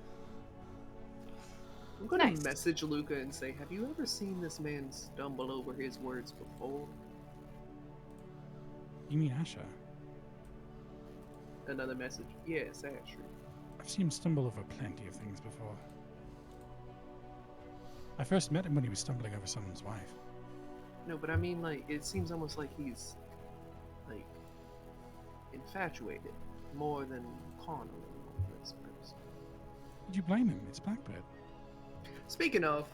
E: I'm gonna
C: Nice.
E: message Luca and say, have you ever seen this man stumble over his words before?
A: You mean Asha?
E: Another message. Yes, Asher.
A: I've seen him stumble over plenty of things before. I first met him when he was stumbling over someone's wife.
E: No, but I mean, like, it seems almost like he's, like, infatuated more than carnal with this person.
A: Did you blame him? It's Blackbird.
E: Speaking of,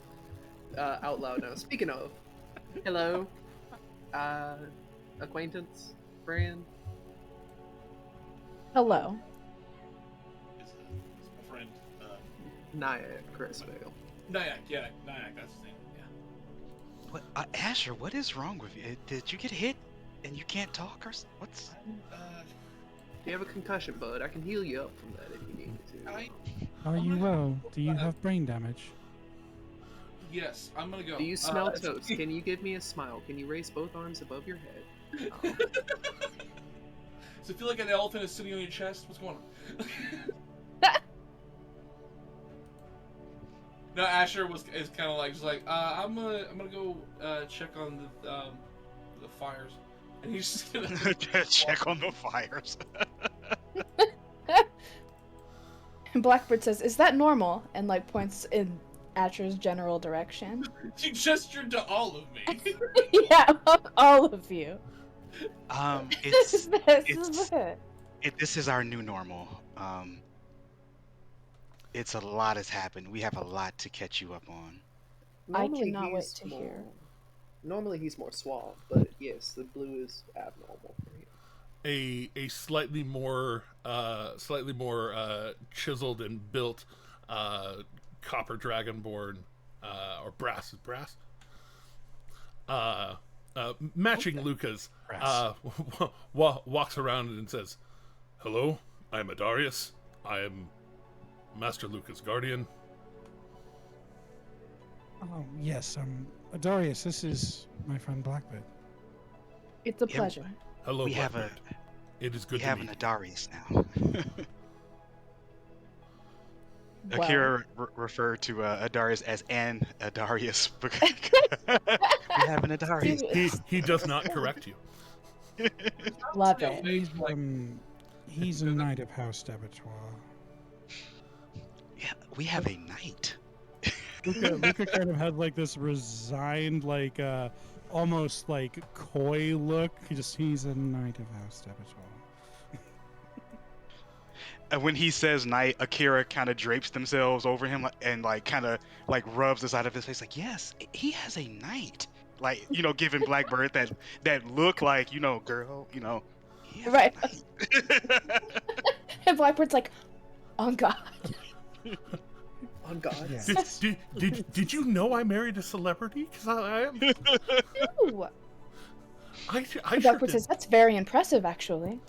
E: out loud now. Speaking of, hello, acquaintance, friend.
C: Hello.
F: It's my friend.
E: Nyack Cressvale.
F: Nyack, that's his name. Yeah.
G: What, Asher? What is wrong with you? Did you get hit and you can't talk, or what's?
E: You have a concussion, bud. I can heal you up from that if you need me to.
A: Are you well? Do you have brain damage?
F: Yes, I'm gonna go.
E: Do you smell toast? Can you give me a smile? Can you raise both arms above your head?
F: Does it feel like an elephant is sitting on your chest? What's going on? No, Asher is kind of like just like I'm gonna go check on the fires, and he's just gonna
G: Check on the fires.
C: And Blackbird says, is that normal? And like points in Asher's general direction.
F: You gestured to all of me.
C: Yeah, all of you.
G: It's
C: This
G: it's-
C: is it.
G: this is our new normal. It's a lot has happened. We have a lot to catch you up on.
C: I
E: Normally
C: cannot wait
E: he's
C: to hear.
E: Normally he's more suave, but yes, the blue is abnormal for him.
B: A slightly more chiseled and built copper dragonborn or brass matching Luca's walks around and says, hello, I'm Adarius. I am Master Luca's guardian.
A: Oh, yes, Adarius, this is my friend Blackbird.
C: It's a
G: Yeah,
C: pleasure.
B: Hello,
G: we have
B: Blackbird. It is
G: we
B: good to
G: have an
B: meet
G: Adarius now.
C: Well,
G: Akira referred to Adarius as an Adarius because we have an Adarius.
B: you. He does not correct you.
C: love
F: Yeah,
C: it.
A: He's a knight of House Debatoire.
G: Yeah, we have a knight.
A: Luca kind of had like this resigned, like almost like coy look. He's a knight of House Debatoire.
G: And when he says knight, Akira kind of drapes themselves over him and like kind of like rubs the side of his face, like, yes, he has a knight. Like, you know, giving Blackbird that look like, you know, girl, you know, he has
C: Right.
G: a knight.
C: And Blackbird's like, on God.
E: On God.
A: Yes.
B: Did you know I married a celebrity? Because I am.
C: Ooh.
B: I sure
C: Blackbird
B: did.
C: says, that's very impressive, actually.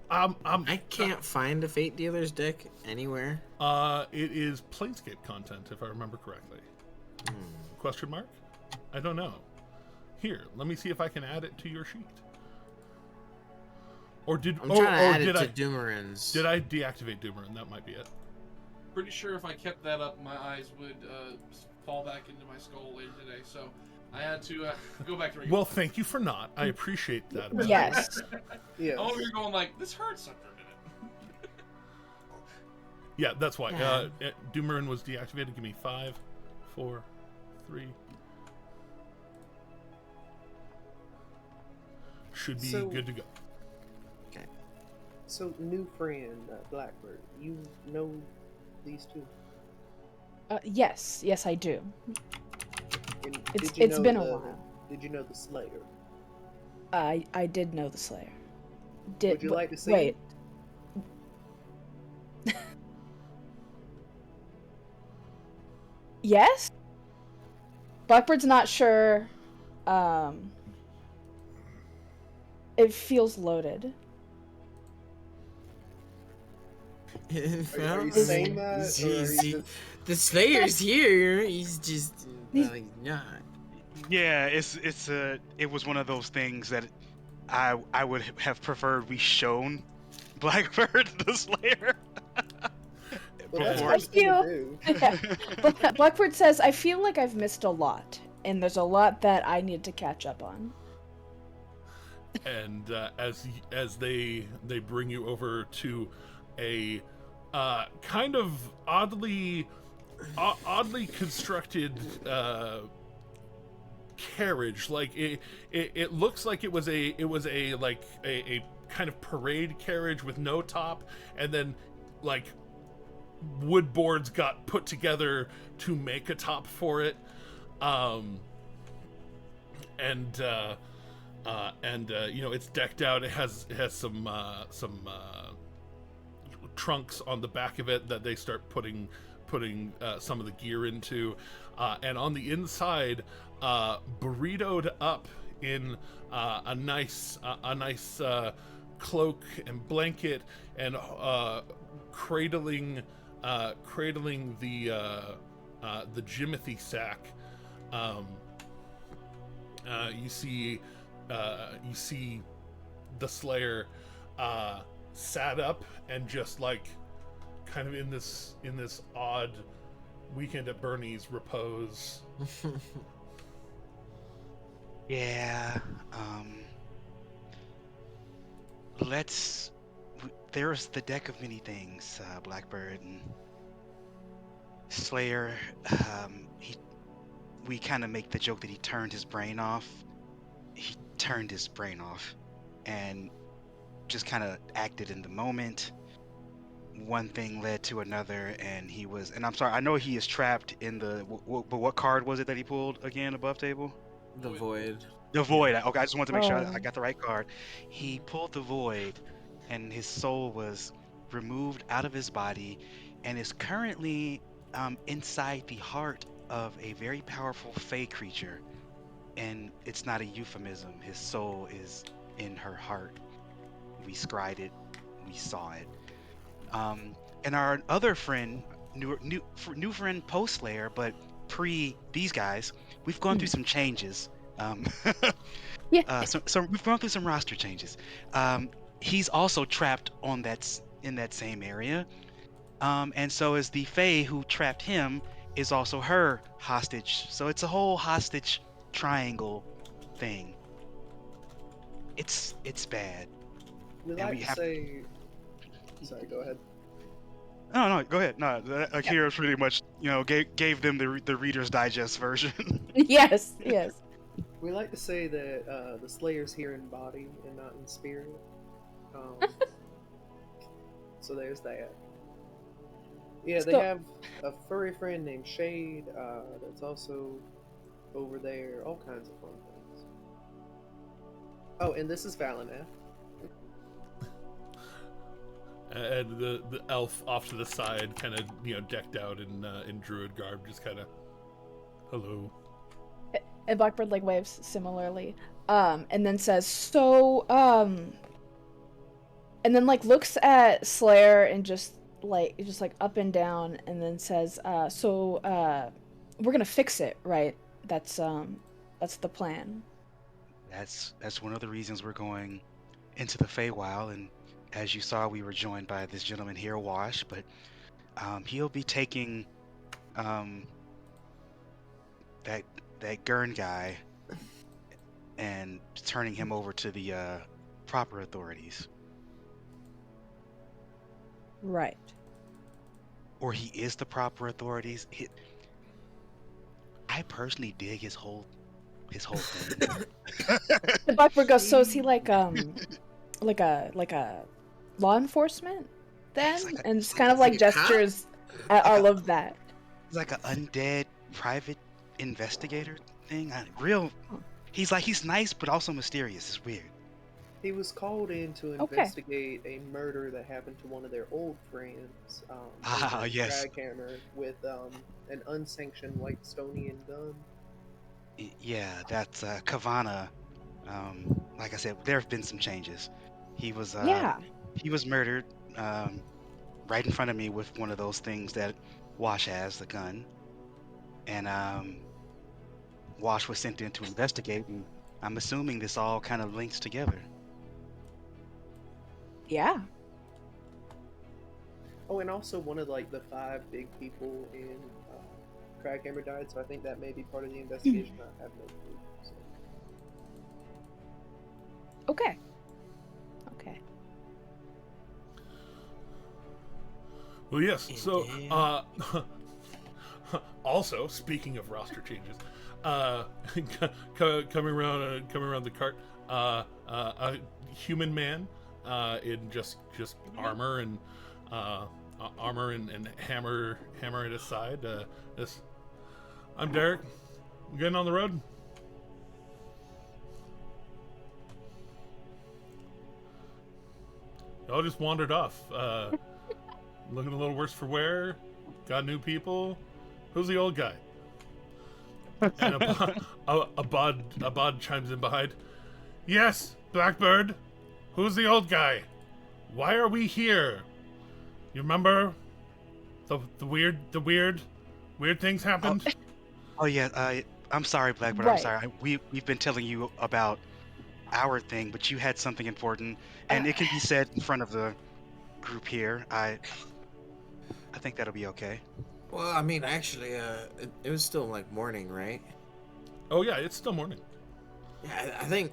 D: I can't find a Fate Dealer's deck anywhere.
B: It is Planescape content, if I remember correctly. Question mark? I don't know. Here, let me see if I can add it to your sheet. Or did
D: I'm trying to add
B: did
D: it
B: I
D: to Doomerins.
B: did I deactivate Doomer? And that might be it.
F: Pretty sure if I kept that up, my eyes would fall back into my skull later today. So I had to go back to regular.
B: Well, thank you for not. I appreciate that.
C: Yes.
E: Yes.
F: I'm over here going like, this hurts after a minute.
B: Yeah, that's why.
D: Yeah.
B: Doomerin was deactivated. Give me 5, 4, 3. Should be
E: So-
B: good to go.
E: So, new friend, Blackbird, you know these two?
C: Yes, I do.
E: And
C: It's
E: did you
C: it's
E: know
C: been a
E: the-
C: while.
E: Did you know the Slayer?
C: I did know the Slayer.
E: Would you like to see
C: Wait. Yes? Blackbird's not sure. It feels loaded.
E: Are you saying that, or are you just-
D: The Slayer's here. He's just
C: He's-
D: he's not.
G: Yeah, it was one of those things that I would have preferred we shown Blackbird the Slayer.
E: Well, that's
G: before-
C: I
E: what
C: feel-
E: do.
C: Blackbird says, I feel like I've missed a lot, and there's a lot that I need to catch up on.
B: And as they bring you over to a kind of oddly constructed carriage, like it looks like it was a kind of parade carriage with no top, and then like wood boards got put together to make a top for it, and you know, it's decked out. It has some trunks on the back of it that they start putting some of the gear into, and on the inside, burritoed up in a nice cloak and blanket, and cradling the Jimothy sack. You see the Slayer sat up and just like kind of in this odd Weekend at Bernie's repose.
G: Yeah. There's the deck of many things, Blackbird and Slayer. We kind of make the joke that he turned his brain off. He turned his brain off and just kind of acted in the moment. One thing led to another, and and I'm sorry, I know he is trapped in the, but what card was it that he pulled again above table?
D: The Void.
G: The Void. Okay, I just wanted to make sure
C: Oh.
G: I got the right card. He pulled the Void, and his soul was removed out of his body, and is currently inside the heart of a very powerful Fey creature. And it's not a euphemism. His soul is in her heart. We scried it. We saw it. And our other friend, new friend post Slayer, but pre these guys, we've gone through some changes.
C: Yeah.
G: So we've gone through some roster changes. He's also trapped in that same area. And so is the Fae who trapped him is also her hostage. So it's a whole hostage triangle thing. It's bad.
E: We
G: And
E: like
G: we
E: to
G: have-
E: say. Sorry, go ahead.
G: No, go ahead. No, Akira pretty much, gave them the Reader's Digest version.
C: Yes.
E: We like to say that the Slayer's here in body and not in spirit. So there's that. Yeah, they
C: So-
E: have a furry friend named Shade that's also over there. All kinds of fun things. Oh, and this is Valineth.
B: And the elf off to the side, kind of decked out in druid garb, just kind of hello.
C: And Blackbird like waves similarly, and then says, and then like looks at Slayer and just like up and down, and then says, we're gonna fix it, right? That's the plan.
G: That's one of the reasons we're going into the Feywild, and as you saw, we were joined by this gentleman here, Wash, but he'll be taking that Gurn guy and turning him over to the proper authorities.
C: Right.
G: Or he is the proper authorities. I personally dig his whole thing.
C: The Blackbird goes, so is he like a law enforcement then? And it's kind of like
D: like a cop?
C: gestures at all of that.
G: He's like an undead private investigator thing. He's nice but also mysterious. It's weird.
E: He was called in to
C: Okay.
E: investigate a murder that happened to one of their old friends. Over in
G: Yes.
E: Draghammer with an unsanctioned Whitestonian gun.
G: Yeah, that's Kavana. Like I said, there have been some changes. He was
C: Yeah.
G: he was murdered right in front of me with one of those things that Wash has, the gun. And Wash was sent in to investigate, and I'm assuming this all kind of links together.
C: Yeah.
E: Oh, and also one of like the 5 big people in Craghammer died, so I think that may be part of the investigation. I have no clue. So.
C: Okay. Okay.
B: Well, yes. So, also speaking of roster changes, coming around the cart, a human man in just armor and hammer at his side. I'm Derek. I'm getting on the road. Y'all just wandered off. Looking a little worse for wear. Got new people. Who's the old guy? And Abad chimes in behind. Yes, Blackbird. Who's the old guy? Why are we here? You remember the weird things happened?
G: Oh yeah, I'm sorry, Blackbird.
C: Right.
G: I'm sorry. We've been telling you about our thing, but you had something important, and it can be said in front of the group here. I think that'll be okay.
D: Well, I mean, actually, it was still like morning, right?
B: Oh yeah, it's still morning.
D: Yeah, I think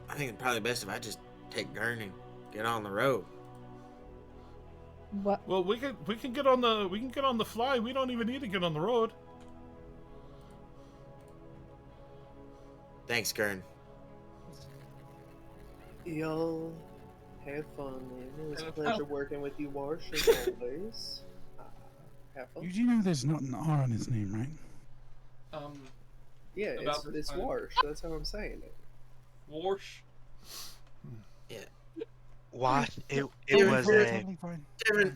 D: it's probably best if I just take Gurn and get on the road.
C: What?
B: Well, we can get on the fly. We don't even need to get on the road.
D: Thanks, Gurn.
E: Y'all have fun, man. It was a pleasure working with you, Wash, as always. Have fun.
A: You do know there's not an R on his name, right?
E: Yeah,
F: About
E: it's
F: time.
E: Wash. That's how I'm saying it.
F: Warsh.
D: Yeah,
G: Wash, it
D: Yeah,
G: was
D: we're
G: a
A: Totally fine.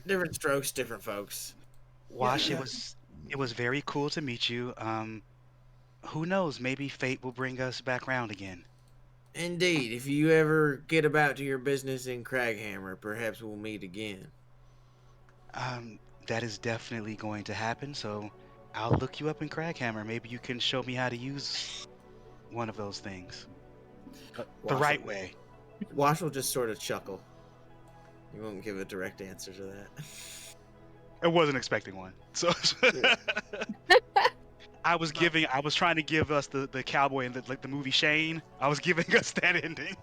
D: different strokes, different folks.
G: Wash.
D: Yeah.
G: It was very cool to meet you. Who knows? Maybe fate will bring us back round again.
D: Indeed, if you ever get about to your business in Craghammer, perhaps we'll meet again.
G: That is definitely going to happen. So I'll look you up in Craghammer. Maybe you can show me how to use one of those things the
D: Wash
G: right
D: will-
G: way.
D: Wash will just sort of chuckle. He won't give a direct answer to that.
G: I wasn't expecting one. So I was trying to give us the cowboy in the movie Shane. I was giving us that ending.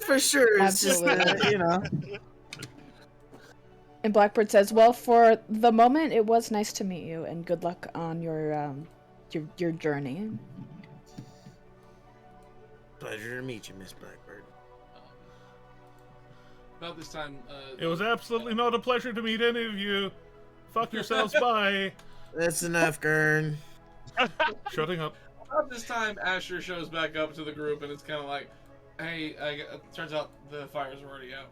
D: For sure, it's just
C: Absolutely. And Blackbird says, "Well, for the moment, it was nice to meet you, and good luck on your journey."
D: Pleasure to meet you, Miss Blackbird.
F: About this time,
B: It was absolutely not a pleasure to meet any of you. Fuck yourselves, bye.
D: That's enough, Gurn.
B: Shutting up.
F: about this time, Asher shows back up to the group, and it's kind of like, "Hey, turns out the fires are already out."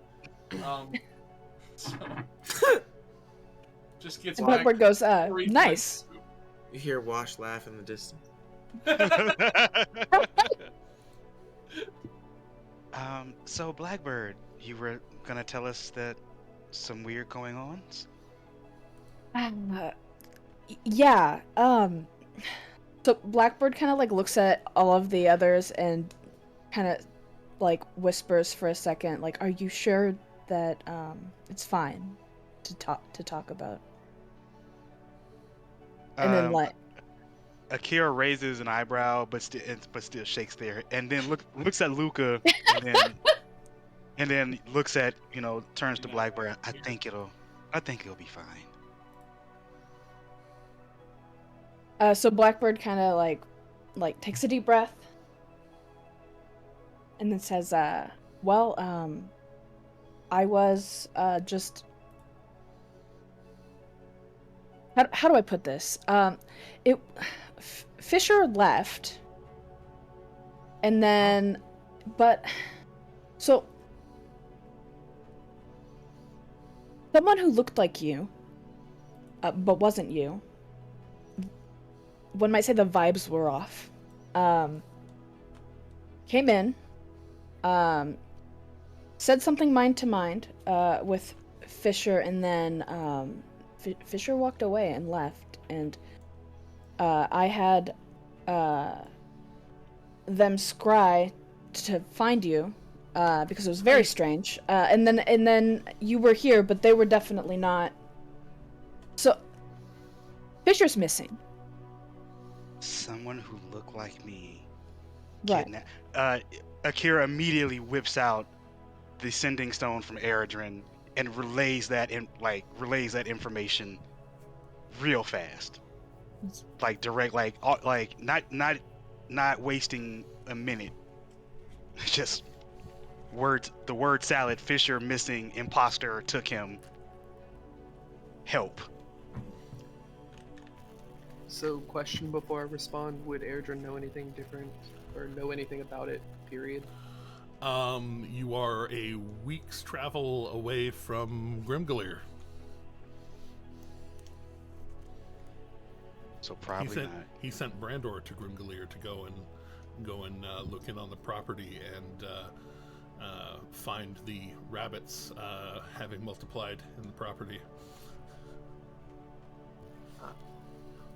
F: So just gets
C: And
F: back.
C: Blackbird goes,
F: Three
C: "Nice."
F: points.
D: You hear Wash laugh in the distance.
G: So Blackbird, you were gonna tell us that some weird going on?
C: Yeah. So Blackbird kind of like looks at all of the others and kind of like whispers for a second, like, "Are you sure that it's fine to talk about?" And then
G: Um,
C: like,
G: Akira raises an eyebrow, but still shakes there, and then looks at Luca, and then looks at turns to Blackbird. I think it'll be fine.
C: So Blackbird kind of like takes a deep breath, and then says, "Well, I was just how do I put this? Fisher left, and then, but so someone who looked like you, but wasn't you. One might say the vibes were off. Came in, said something mind to mind with Fisher, and then Fisher walked away and left, and I had them scry to find you because it was very strange. And then you were here, but they were definitely not. So Fisher's missing.
G: Someone who looked like me.
C: Right.
G: Akira immediately whips out the sending stone from Eredrin and relays that information real fast, like direct, like not wasting a minute. Just the word salad. Fisher missing, imposter took him. Help.
E: So, question before I respond: would Airdrin know anything different, or know anything about it? Period.
B: You are a week's travel away from Grimgleir.
G: So probably not.
B: He sent Brandor to Grimgleir to go and look in on the property and find the rabbits having multiplied in the property.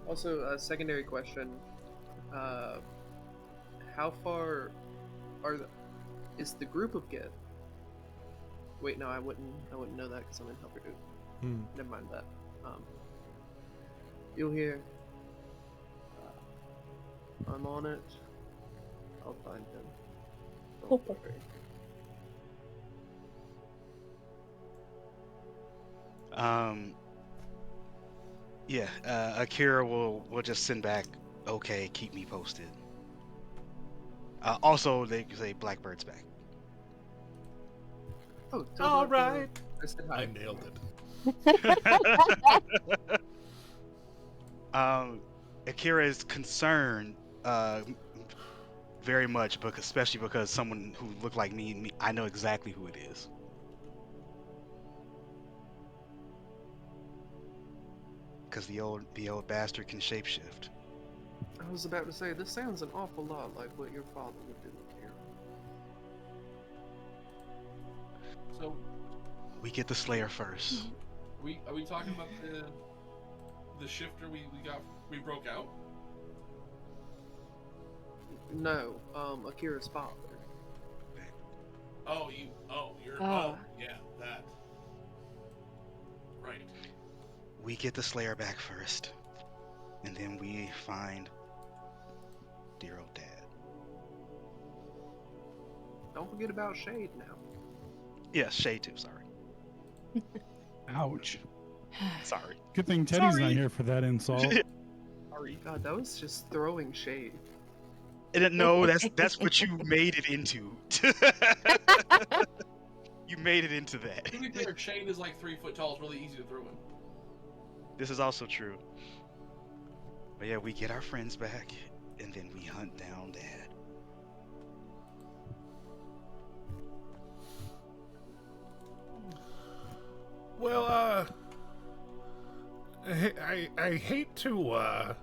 E: Also, a secondary question: how far is the group of Gith? Wait, no, I wouldn't know that because I'm in Helper Dude. Never mind that. You'll hear. I'm on it. I'll find him. Don't worry.
G: Yeah, Akira will just send back, okay, keep me posted. Also, they say Blackbird's back.
E: Oh,
B: All right.
E: I said hi.
B: I nailed it.
G: Akira is concerned very much, especially because someone who looked like me, I know exactly who it is. Because the old bastard can shapeshift.
E: I was about to say, this sounds an awful lot like what your father would do here.
F: So,
G: We get the Slayer first.
F: are we talking about the shifter we broke out?
E: No, Akira's father.
F: Yeah, that. Right.
G: We get the Slayer back first, and then we find dear old dad.
E: Don't forget about Shade now.
G: Yes, Shay too, sorry.
A: Ouch.
G: Sorry.
A: Good thing Teddy's
G: Sorry.
A: not here for that insult.
G: Sorry.
E: God, that was just throwing shade.
G: No, that's what you made it into. You made it into that.
F: To be fair, Shane is like 3 foot tall. It's really easy to throw in.
G: This is also true. But yeah, we get our friends back, and then we hunt down Dad.
B: Well, I hate to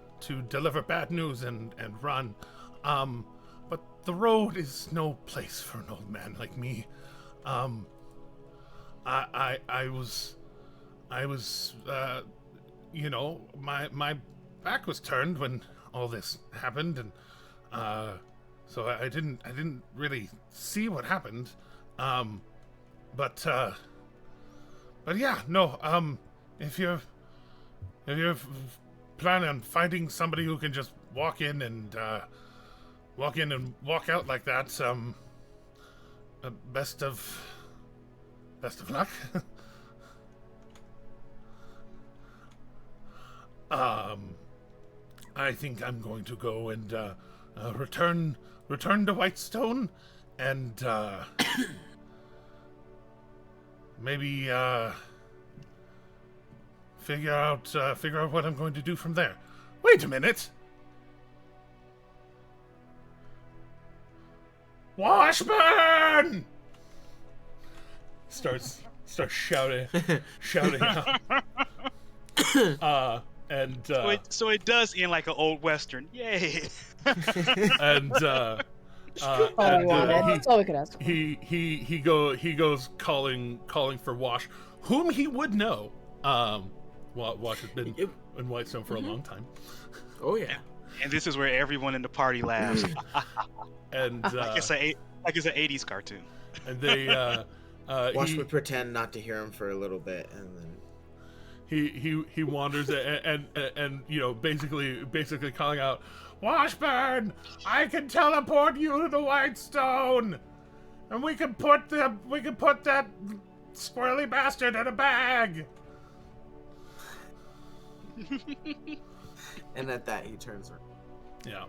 B: deliver bad news and run, but the road is no place for an old man like me. I was, my back was turned when all this happened, and so I didn't really see what happened. But yeah, no. If you're planning on finding somebody who can just walk in and walk out like that. Best of luck. I think I'm going to go and return to Whitestone, and maybe figure out what I'm going to do from there. Wait a minute. Washburn! Starts shouting out.
G: So it does end like an old western. Yay!
B: And
C: All we wanted. That's all we could ask for.
B: he goes calling for Wash, whom he would know. Wash has been in Whitestone for a long time.
D: Oh yeah.
G: And this is where everyone in the party laughs.
B: And
G: like it's an 80s cartoon.
B: And they
D: Wash would pretend not to hear him for a little bit, and then
B: he wanders and you know, basically calling out, Washburn, I can teleport you to the Whitestone, and we can put that squirrely bastard in a bag.
D: and at that he turns around.
B: Yeah,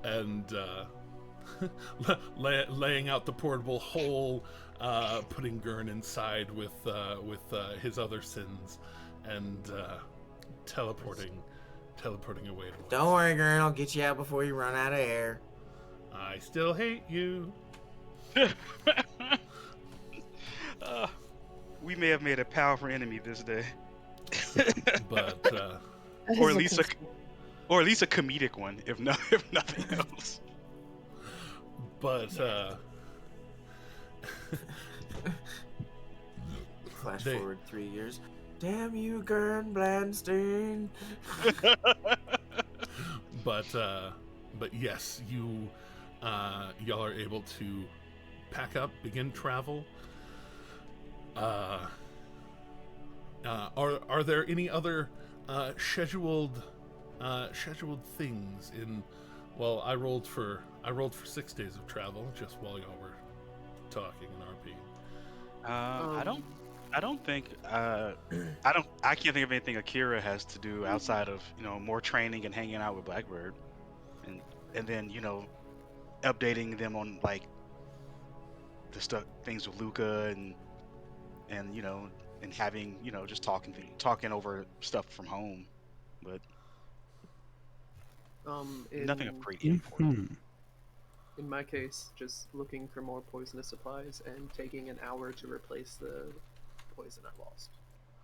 B: and laying out the portable hole, putting Gurn inside with his other sins, and teleporting away to
D: Don't worry, Gurn, I'll get you out before you run out of air.
B: I still hate you.
G: We may have made a powerful enemy this day.
B: But
G: or at least a comedic one, if nothing else.
B: But
D: Flash forward 3 years. Damn you, Gurn Blandstein.
B: but yes, y'all are able to pack up, begin travel. Are there any other scheduled things in? Well, I rolled for 6 days of travel just while y'all were talking in RP.
G: I don't think I can't think of anything Akira has to do outside of, you know, more training and hanging out with Blackbird, and then, you know, updating them on like the things with Luca and you know, and having, you know, just talking over stuff from home, but nothing of great import.
E: In my case, just looking for more poisonous supplies and taking an hour to replace the poison I lost.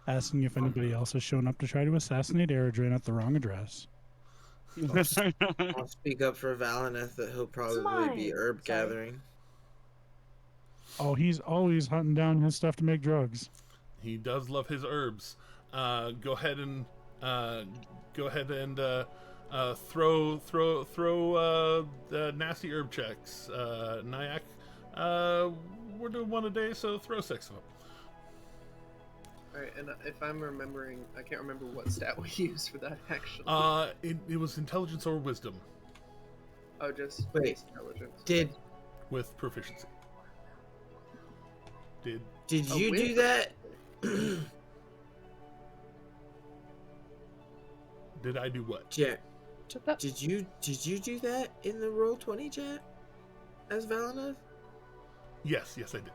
A: Asking if anybody else has shown up to try to assassinate Eridrin at the wrong address.
D: I'll speak up for Valineth that he'll probably be herb gathering.
A: Oh, he's always hunting down his stuff to make drugs.
B: He does love his herbs. Go ahead and throw the nasty herb checks. Nyack, we're doing one a day, so throw 6 of them.
E: Alright, and if I'm remembering, I can't remember what stat we used for that actually.
B: It was intelligence or wisdom.
E: Oh, just
D: wait.
E: Intelligence.
B: With proficiency. Did
D: you do that?
B: Did I do what?
D: Jack. Did you do that in the Roll20 chat as Valineth?
B: Yes, I did.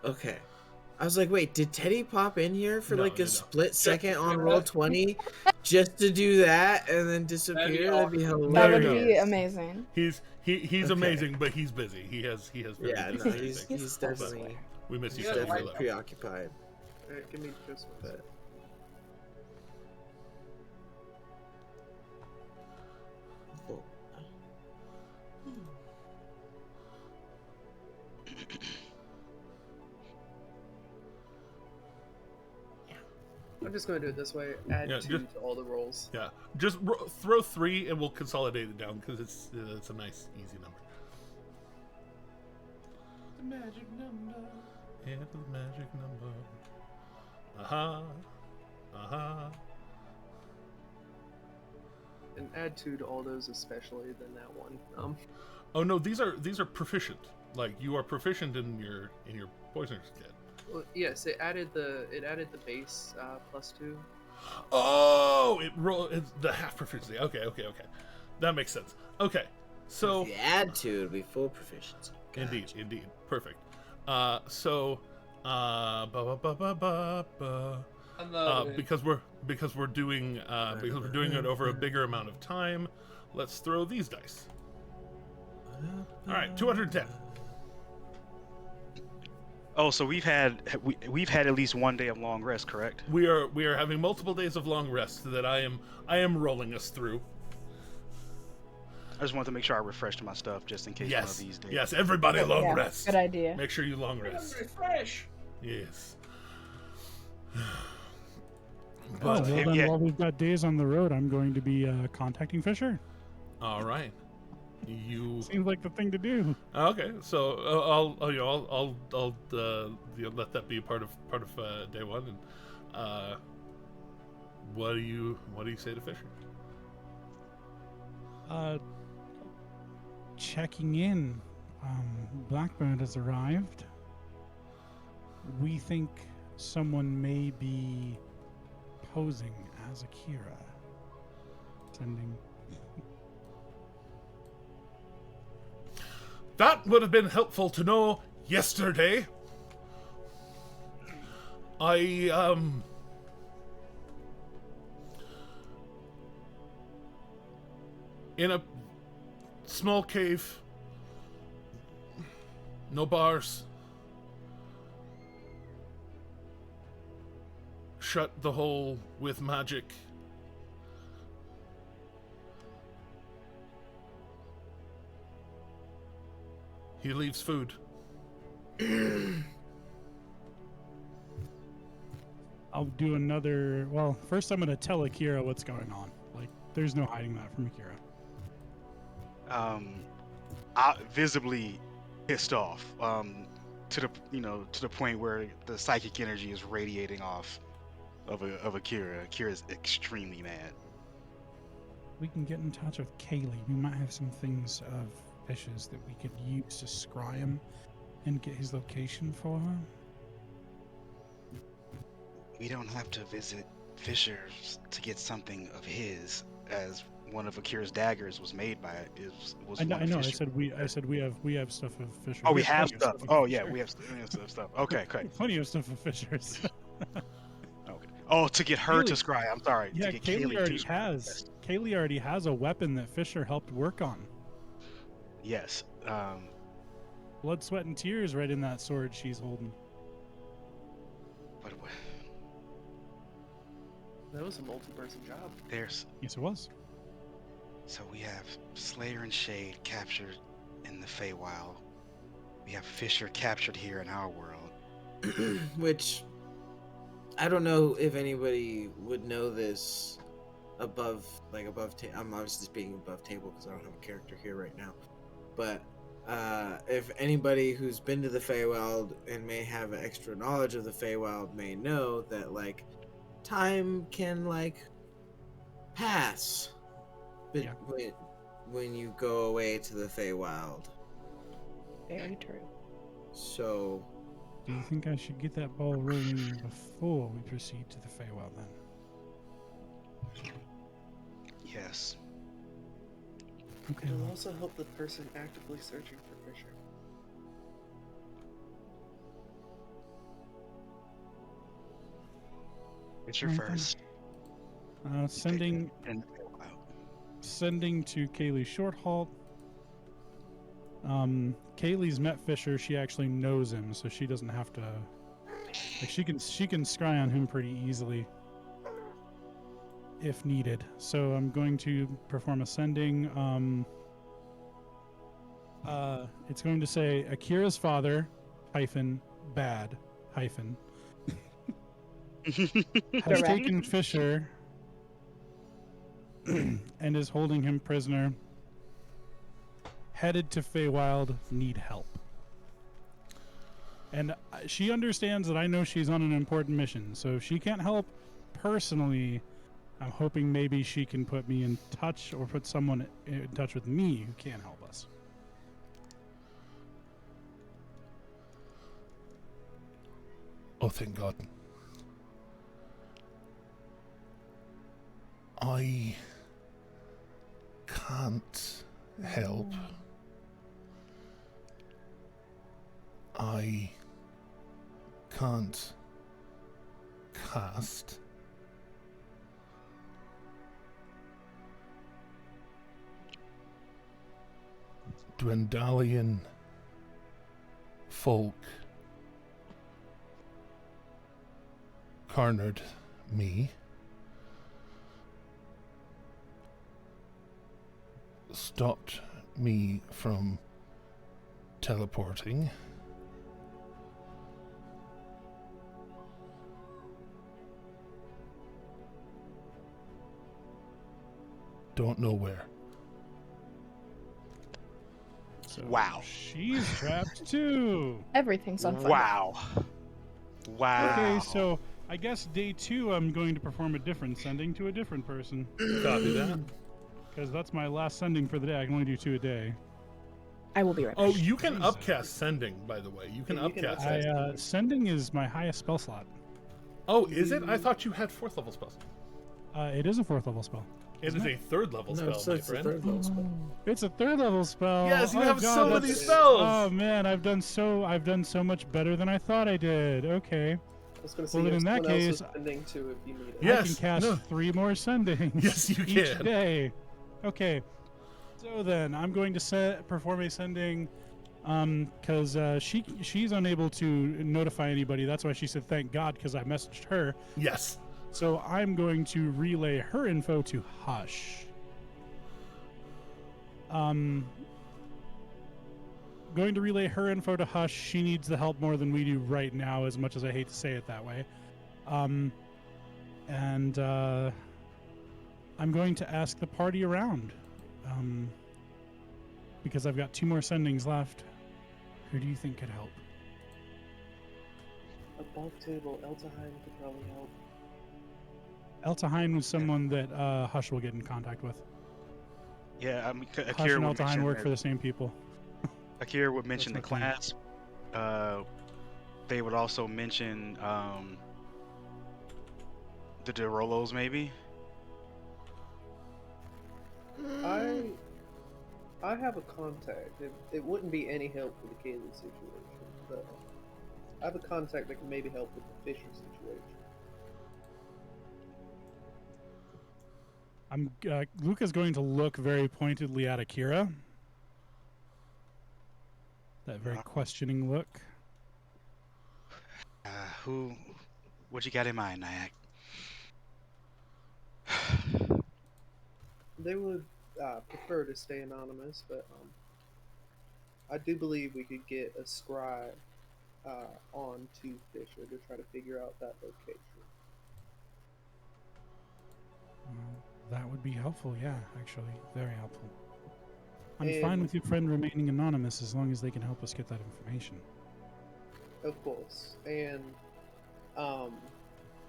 D: Okay. I was like, wait, did Teddy pop in here for like a split second on Roll20 just to do that and then disappear? That'd be hilarious.
C: That would be amazing.
B: He's amazing, but he's busy. He has very busy
D: he's definitely.
B: We miss you.
D: He's definitely preoccupied.
E: Alright, give me just one sec. I'm just going to do it this way. Add 2 to all the rolls.
B: Yeah, just throw 3 and we'll consolidate it down because it's a nice, easy number. The magic number. Yeah, the magic number.
E: and add 2 to all those, especially than that one.
B: Oh no, these are proficient. Like you are proficient in your poisoner's kit.
E: Well, yes, it added the base +2.
B: Oh, it's the half proficiency. Okay, that makes sense. Okay, so
D: If you add 2, it'll be full proficiency. Gotcha.
B: indeed, perfect. So, because we're doing it over a bigger amount of time, let's throw these dice. All right, 210.
G: Oh, so we've had at least one day of long rest, correct?
B: We are having multiple days of long rest that I am rolling us through.
G: I just wanted to make sure I refreshed my stuff just in case one of these days.
B: Yes, everybody long rest.
C: Good idea.
B: Make sure you long rest.
F: Refresh.
B: Yes.
A: Well,
B: But
A: then while we've got days on the road, I'm going to be contacting Fisher.
B: all right, you.
A: Seems like the thing to do.
B: Okay, so I'll let that be part of day one. And what do you say to Fisher?
A: Checking in. Blackbird has arrived. We think someone may be posing as Akira. Sending.
B: That would have been helpful to know yesterday. In a small cave, no bars, shut the hole with magic. He leaves food.
A: I'll do another. Well, first I'm going to tell Akira what's going on. Like, there's no hiding that from Akira.
G: Visibly pissed off. To the point where the psychic energy is radiating off of Akira. Akira's extremely mad.
A: We can get in touch with Kaylee. We might have some things of Fisher's that we could use to scry him and get his location for her.
G: We don't have to visit Fisher's to get something of his, as one of Akira's daggers was made by it. Was
A: I know.
G: one of
A: I
G: Fisher.
A: said we have stuff of Fisher.
G: Oh, we have
A: plenty of
G: stuff.
A: of
G: Oh yeah,
A: Fisher.
G: we have stuff. Okay.
A: Plenty of stuff of Fisher's.
G: Okay. Oh, to get her to scry. I'm sorry.
A: Yeah,
G: to get
A: Kaylee already
G: to scry.
A: has. Kaylee already has a weapon that Fisher helped work on.
G: Yes.
A: Blood, sweat, and tears right in that sword she's holding.
G: But
E: That was a multi-person job.
G: there's
A: Yes, it was.
G: so we have Slayer and Shade captured in the Feywild. We have Fisher captured here in our world.
D: Which I don't know if anybody would know this above I'm obviously speaking above table because I don't have a character here right now. But if anybody who's been to the Feywild and may have extra knowledge of the Feywild may know that like time can like pass
A: Yeah.
D: when you go away to the Feywild.
C: Very true.
D: So
A: Do you think I should get that ball rolling before we proceed to the Feywild then?
G: Yes.
A: Okay.
E: It'll
A: Well,
E: also help the person actively searching for Fisher.
G: It's your
A: Right then.
G: first.
A: sending
G: And
A: to Kaylee Shorthalt. Kaylee's met Fisher. She actually knows him, so she doesn't have to. Like, she can scry on him pretty easily if needed. So I'm going to perform a sending. It's going to say Akira's father - bad - has
C: Direct.
A: taken Fisher and is holding him prisoner. Headed to Feywild, need help. And she understands that I know she's on an important mission, so if she can't help personally, I'm hoping maybe she can put me in touch or put someone in touch with me who can help us.
B: Oh, thank God. I can't help. I can't cast. Dwendalian folk cornered me, stopped me from teleporting, don't know where.
A: So
G: Wow.
A: She's trapped too.
C: Everything's on fire.
G: Wow. Wow.
A: Okay, so I guess day 2 I'm going to perform a different sending to a different person.
B: Copy that.
A: Because that's my last sending for the day. I can only do 2 a day.
C: I will be right back.
B: Oh, you can
A: Jesus.
B: upcast sending, by the way. You can
E: Yeah, you can
B: upcast
E: upcast.
B: it.
A: Sending is my highest spell slot.
B: Oh, is it? I thought you had 4th level spells.
A: It is a 4th level spell.
B: It is a 3rd level
D: No,
B: spell,
D: it's
B: my
D: a
B: friend.
D: 3rd level spell.
A: It's a 3rd level spell.
B: Yes, you
A: Oh,
B: have
A: God,
B: so many
A: that's-
B: spells.
A: Oh man, I've done so much better than I thought I did. Okay.
E: I was going to say,
A: Well,
E: you
A: then
E: have
A: in that
E: someone else
A: case-
E: sending to if you need it.
B: Yeah.
A: I can
B: Yes,
A: cast
B: no.
A: 3 more sendings.
B: Yes, you
A: each
B: can.
A: day. Okay. So then I'm going to perform a sending because she's unable to notify anybody. That's why she said thank God, because I messaged her.
B: Yes.
A: So I'm going to relay her info to Hush. Going to relay her info to Hush. She needs the help more than we do right now, as much as I hate to say it that way. I'm going to ask the party around. Because I've got 2 more sendings left. Who do you think could help?
E: Above table, Eltaheim could probably help.
A: Eltaheim was someone that Hush will get in contact with.
G: Yeah, I mean,
A: Hush
G: Akira
A: and
G: would
A: Eltaheim
G: mention
A: work
G: that-
A: for the same people.
G: Akira would mention the
A: That's my
G: class. They would also mention the Derolos, maybe.
E: I have a contact. It wouldn't be any help for the Kaylee situation, but I have a contact that can maybe help with the Fisher situation.
A: Luca's going to look very pointedly at Akira. That very questioning look.
G: What you got in mind, Nyack?
E: They would prefer to stay anonymous, but I do believe we could get a scribe on to Fisher to try to figure out that location.
A: That would be helpful, yeah, actually. Very helpful. I'm fine
E: And-
A: with your friend remaining anonymous as long as they can help us get that information.
E: Of course. And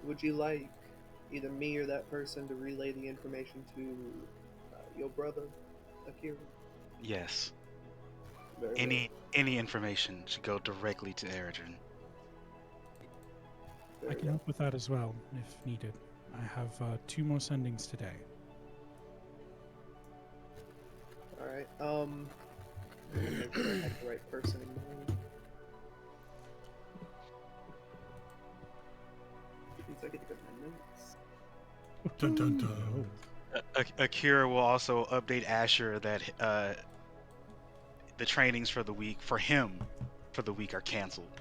E: would you like either me or that person to relay the information to your brother, Akira?
G: Yes.
E: Very well.
G: Any information should go directly to Eridrin.
A: I
E: Very
A: can
E: well.
A: help with that as well, if needed. I have 2 more sendings today.
E: All right. Make sure I have the right person in mind. Please, I get to go to my notes.
B: Dun, dun, dun.
G: Akira will also update Asher that the trainings for the week are canceled.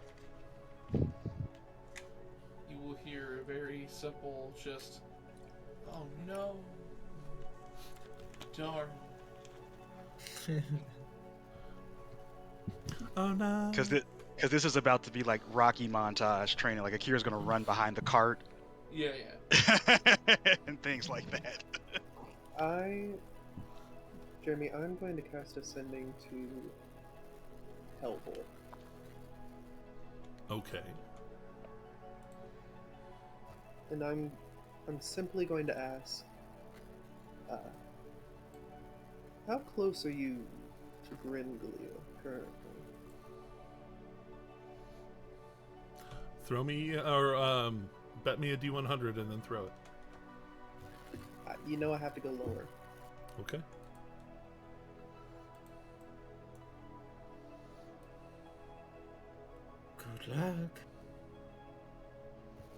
F: You will hear a very simple, just, oh no, darn.
B: Oh no.
G: Because this is about to be like Rocky montage training. Like Akira's gonna run behind the cart
F: Yeah, yeah.
G: and things like that.
E: Jeremy, I'm going to cast a sending to Hellboy.
B: Okay.
E: And I'm I'm simply going to ask, how close are you to Grimglew currently?
B: Throw me, or bet me a D100 and then throw it.
E: You know I have to go lower.
B: Okay.
D: Good luck.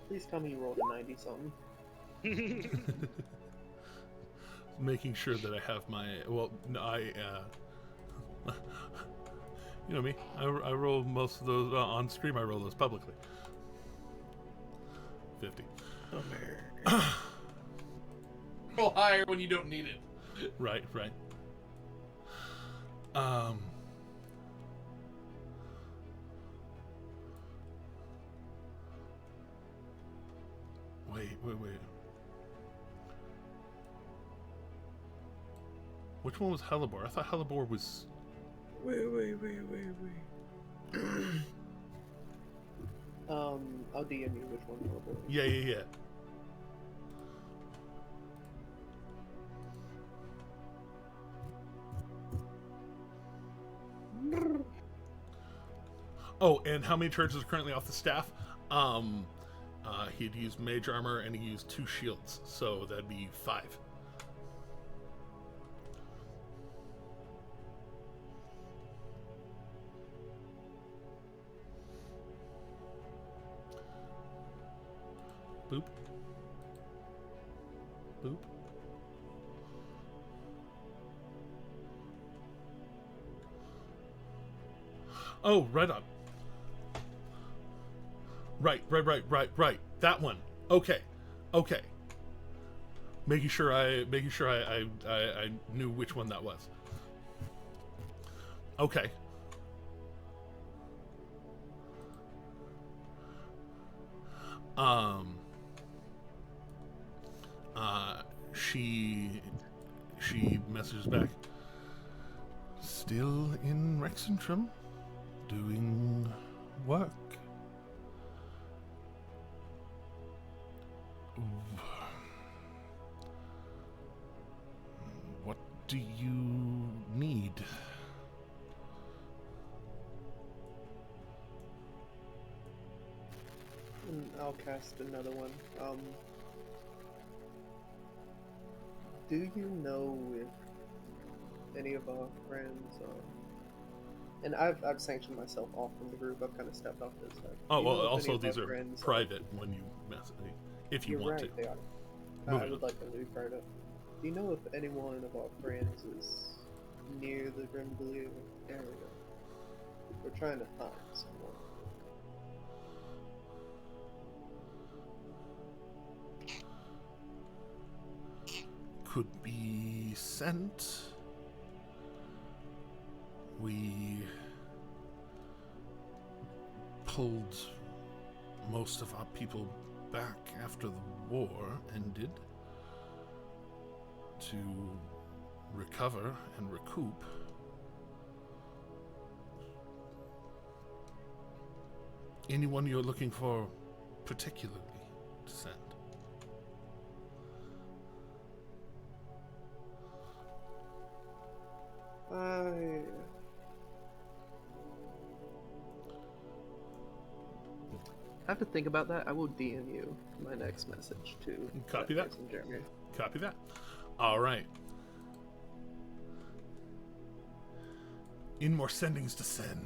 E: Please tell me you rolled a 90 something.
B: Making sure that I have my, well, no, you know me, I roll most of those on stream. I roll those publicly. 50.
F: Roll higher when you don't need it.
B: Right. Wait. Which one was Hellebore? I thought Hellebore was...
D: Wait.
E: I'll DM you which one Hellebore is.
B: Yeah. Oh, and how many charges are currently off the staff? He'd used mage armor and he used 2 shields, so that'd be 5. Boop. Boop. Oh, right on. Right. That one. Okay. Making sure I knew which one that was. Okay. She messages back. Still in Rexentrum, doing work. What do you need?
E: I'll cast another one. Do you know if any of our friends, and I've sanctioned myself off from the group. I've kind of stepped off this side.
B: Oh,
E: Do you know
B: well,
E: if
B: also
E: any of
B: these
E: our
B: are
E: friends,
B: private when you mess, if you
E: you're
B: want
E: right,
B: to.
E: they are.
B: Moving
E: I
B: on.
E: would like them to be private. Do you know if any one of our friends is near the Grimglew area? We're trying to find someone.
B: Could be sent. We pulled most of our people back after the war ended to recover and recoup. Anyone you're looking for particularly to send?
E: I have to think about that. I will DM you my next message to
B: Copy that.
E: person, Jeremy.
B: Copy that. All right. In more sendings to send.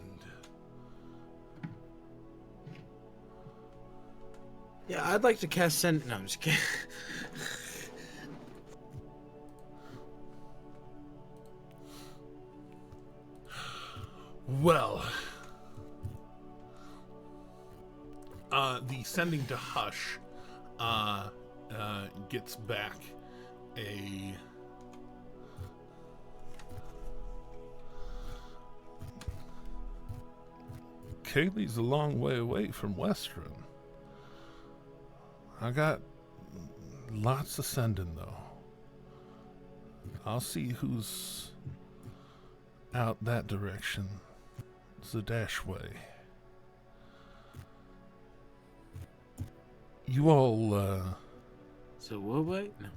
D: Yeah, I'd like to cast send. No, I'm just kidding.
B: Well, the sending to Hush gets back a Kaylee's a long way away from Western. I got lots of sending though. I'll see who's out that direction. Zadash way. You all
D: So what? No.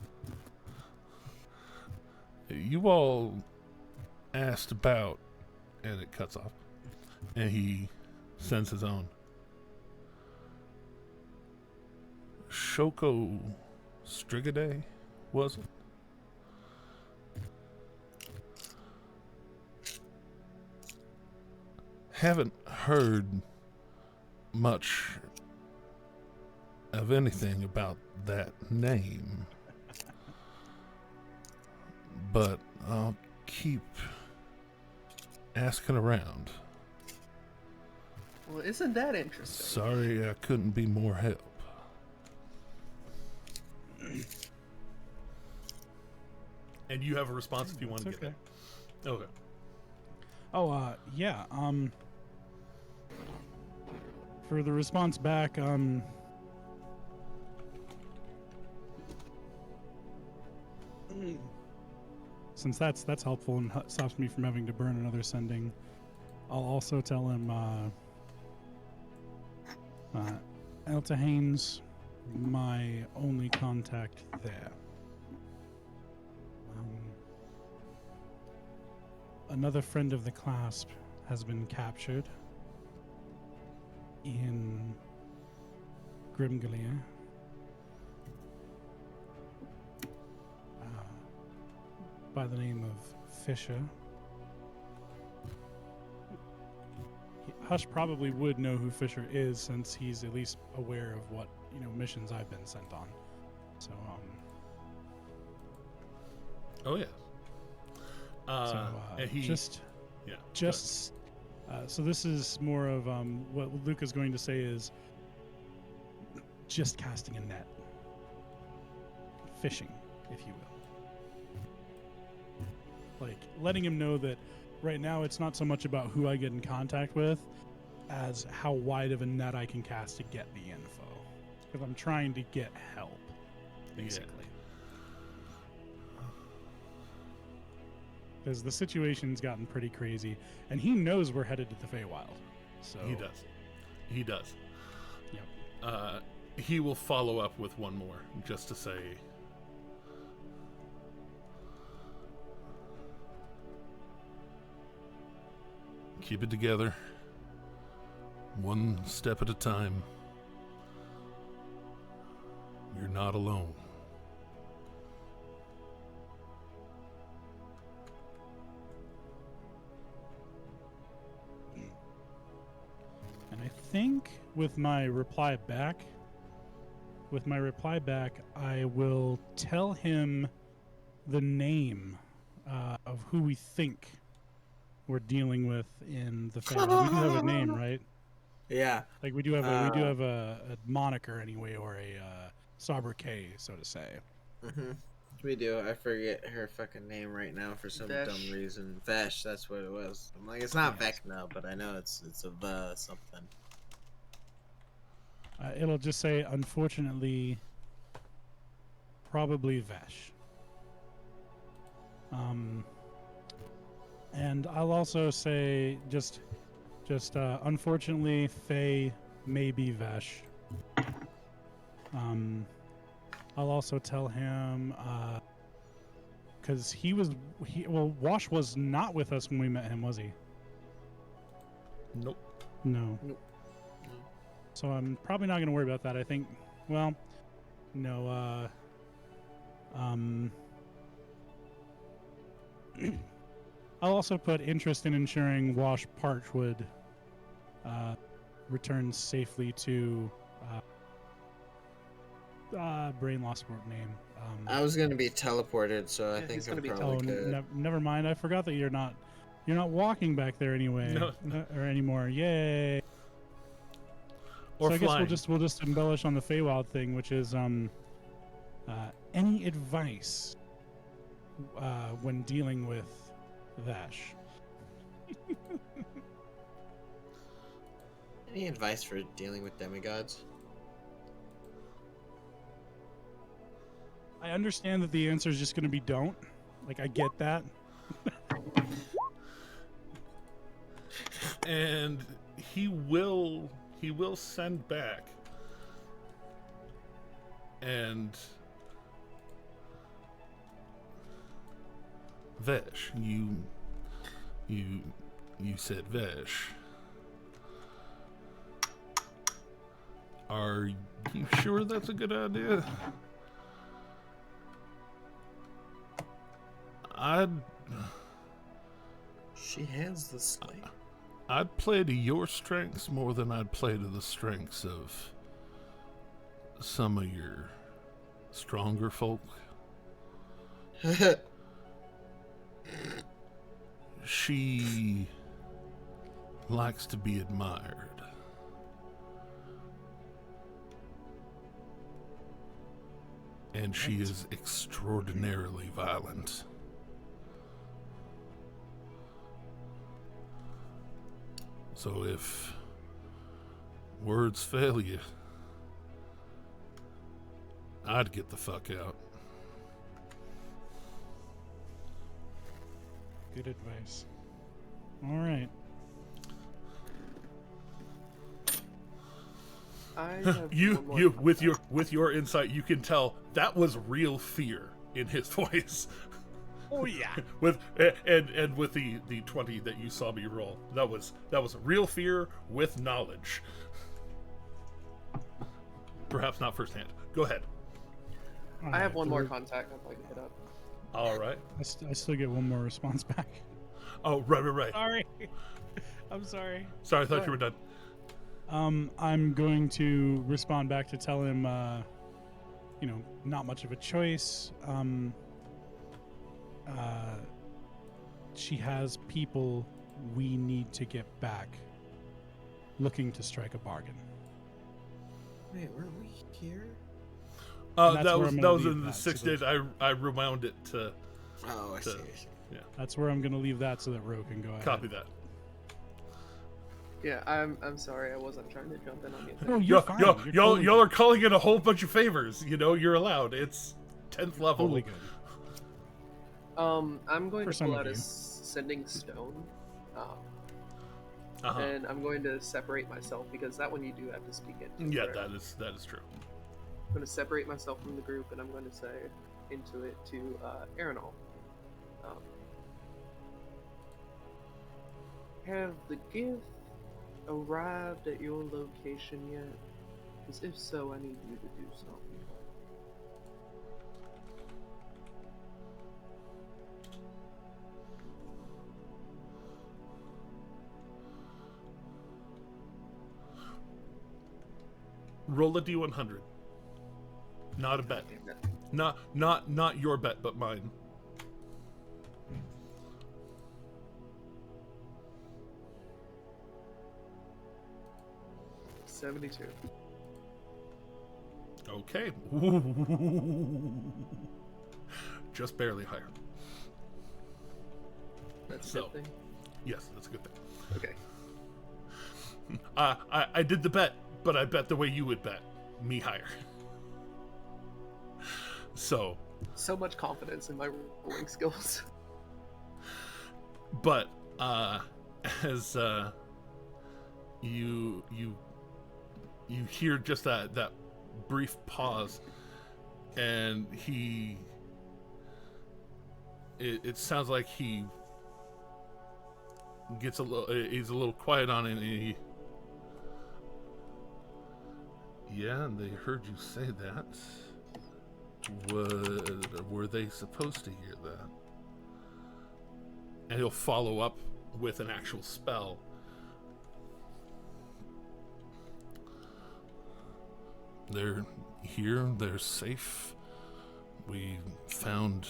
B: You all asked about, and it cuts off, and he sends his own. Shoko Strigidae, was it? Haven't heard much of anything about that name, but I'll keep asking around.
E: Well, isn't that interesting?
B: Sorry I couldn't be more help. And you have a response if you want to
A: It's
B: get
A: okay.
B: that. Okay.
A: Oh, yeah. For the response back, since that's helpful and stops me from having to burn another sending, I'll also tell him, Eltahane's my only contact there. Another friend of the clasp has been captured in Grimgalia. By the name of Fisher. Hush probably would know who Fisher is, since he's at least aware of what, missions I've been sent on. So,
B: Oh, yeah. And he
A: so this is more of what Luca's going to say is just casting a net, fishing, if you will, like letting him know that right now it's not so much about who I get in contact with as how wide of a net I can cast to get the info, because I'm trying to get help, basically. Because the situation's gotten pretty crazy, and he knows we're headed to the Feywild. So
B: He does.
A: Yep.
B: He will follow up with one more, just to say, keep it together, one step at a time. You're not alone.
A: And I think with my reply back, I will tell him the name of who we think we're dealing with in the Feywild. We do have a name, right?
D: Yeah.
A: Like we do have a moniker anyway, or a sobriquet, so to say.
D: Mm-hmm. We do. I forget her fucking name right now for some
E: Vesh.
D: dumb reason. Vesh, that's what it was. I'm like, it's not Vecna, but I know it's a something.
A: It'll just say, unfortunately, probably Vesh. And I'll also say, just unfortunately, Faye may be Vesh. I'll also tell him, because Wash was not with us when we met him, was he?
B: Nope.
A: No.
D: Nope.
A: So I'm probably not going to worry about that. I think, well, no, I'll also put interest in ensuring Wash Parchwood returns safely to brain lost word name.
D: I was gonna be teleported, so I
E: Yeah,
D: think
E: he's
D: I'm
E: gonna be
D: probably good.
A: Never mind. I forgot that you're not walking back there anyway, or anymore. Yay!
B: Or
A: so I
B: flying.
A: guess we'll just embellish on the Feywild thing, which is any advice when dealing with Vash.
D: Any advice for dealing with demigods?
A: I understand that the answer is just going to be don't. Like, I get that.
B: And he will send back, and Vesh, you said Vesh. Are you sure that's a good idea?
D: She has the slate.
B: I'd play to your strengths more than I'd play to the strengths of some of your stronger folk. She likes to be admired. And she is extraordinarily violent. So if words fail you, I'd get the fuck out.
A: Good advice. All right.
E: I have
B: You
E: one more
B: with your insight, you can tell that was real fear in his voice.
A: Oh yeah.
B: with and with the 20 that you saw me roll, that was real fear with knowledge. Perhaps not firsthand. Go ahead.
E: I have one more contact I'd like to hit up.
B: All right.
A: I still get one more response back.
B: Oh, right.
A: Sorry. I'm sorry.
B: Sorry, I thought you were done.
A: I'm going to respond back to tell him, not much of a choice. She has people we need to get back, looking to strike a bargain.
D: Wait, were we here?
B: That was in the 6 days. I rewound it to.
D: Oh, I see.
B: Yeah.
A: That's where I'm going to leave that so that Ro can go ahead.
B: Copy that.
E: Yeah, I'm sorry, I wasn't trying to jump in on you.
A: No, you're fine.
B: Y'all are calling in a whole bunch of favors. You're allowed. It's 10th level.
A: Totally good.
E: I'm going
A: For
E: to
A: some
E: pull
A: of
E: out a
A: you.
E: sending stone,
B: Uh-huh.
E: and I'm going to separate myself because that one you do have to speak into.
B: Yeah,
E: correct?
B: that is true.
E: I'm going to separate myself from the group, and I'm going to say into it to Arenal. Have the gift arrived at your location yet? Because if so, I need you to do something.
B: Roll a d100. Not a bet. Not your bet, but mine.
E: $72.
B: Okay. Just barely higher.
E: That's a
B: So.
E: good thing.
B: Yes, that's a good thing.
E: Okay.
B: I did the bet, but I bet the way you would bet. Me higher. So
E: much confidence in my rolling skills.
B: But as you hear just that brief pause, and it sounds like he gets he's a little quiet on it, and and they heard you say that. Were they supposed to hear that? And he'll follow up with an actual spell. They're here, they're safe. We found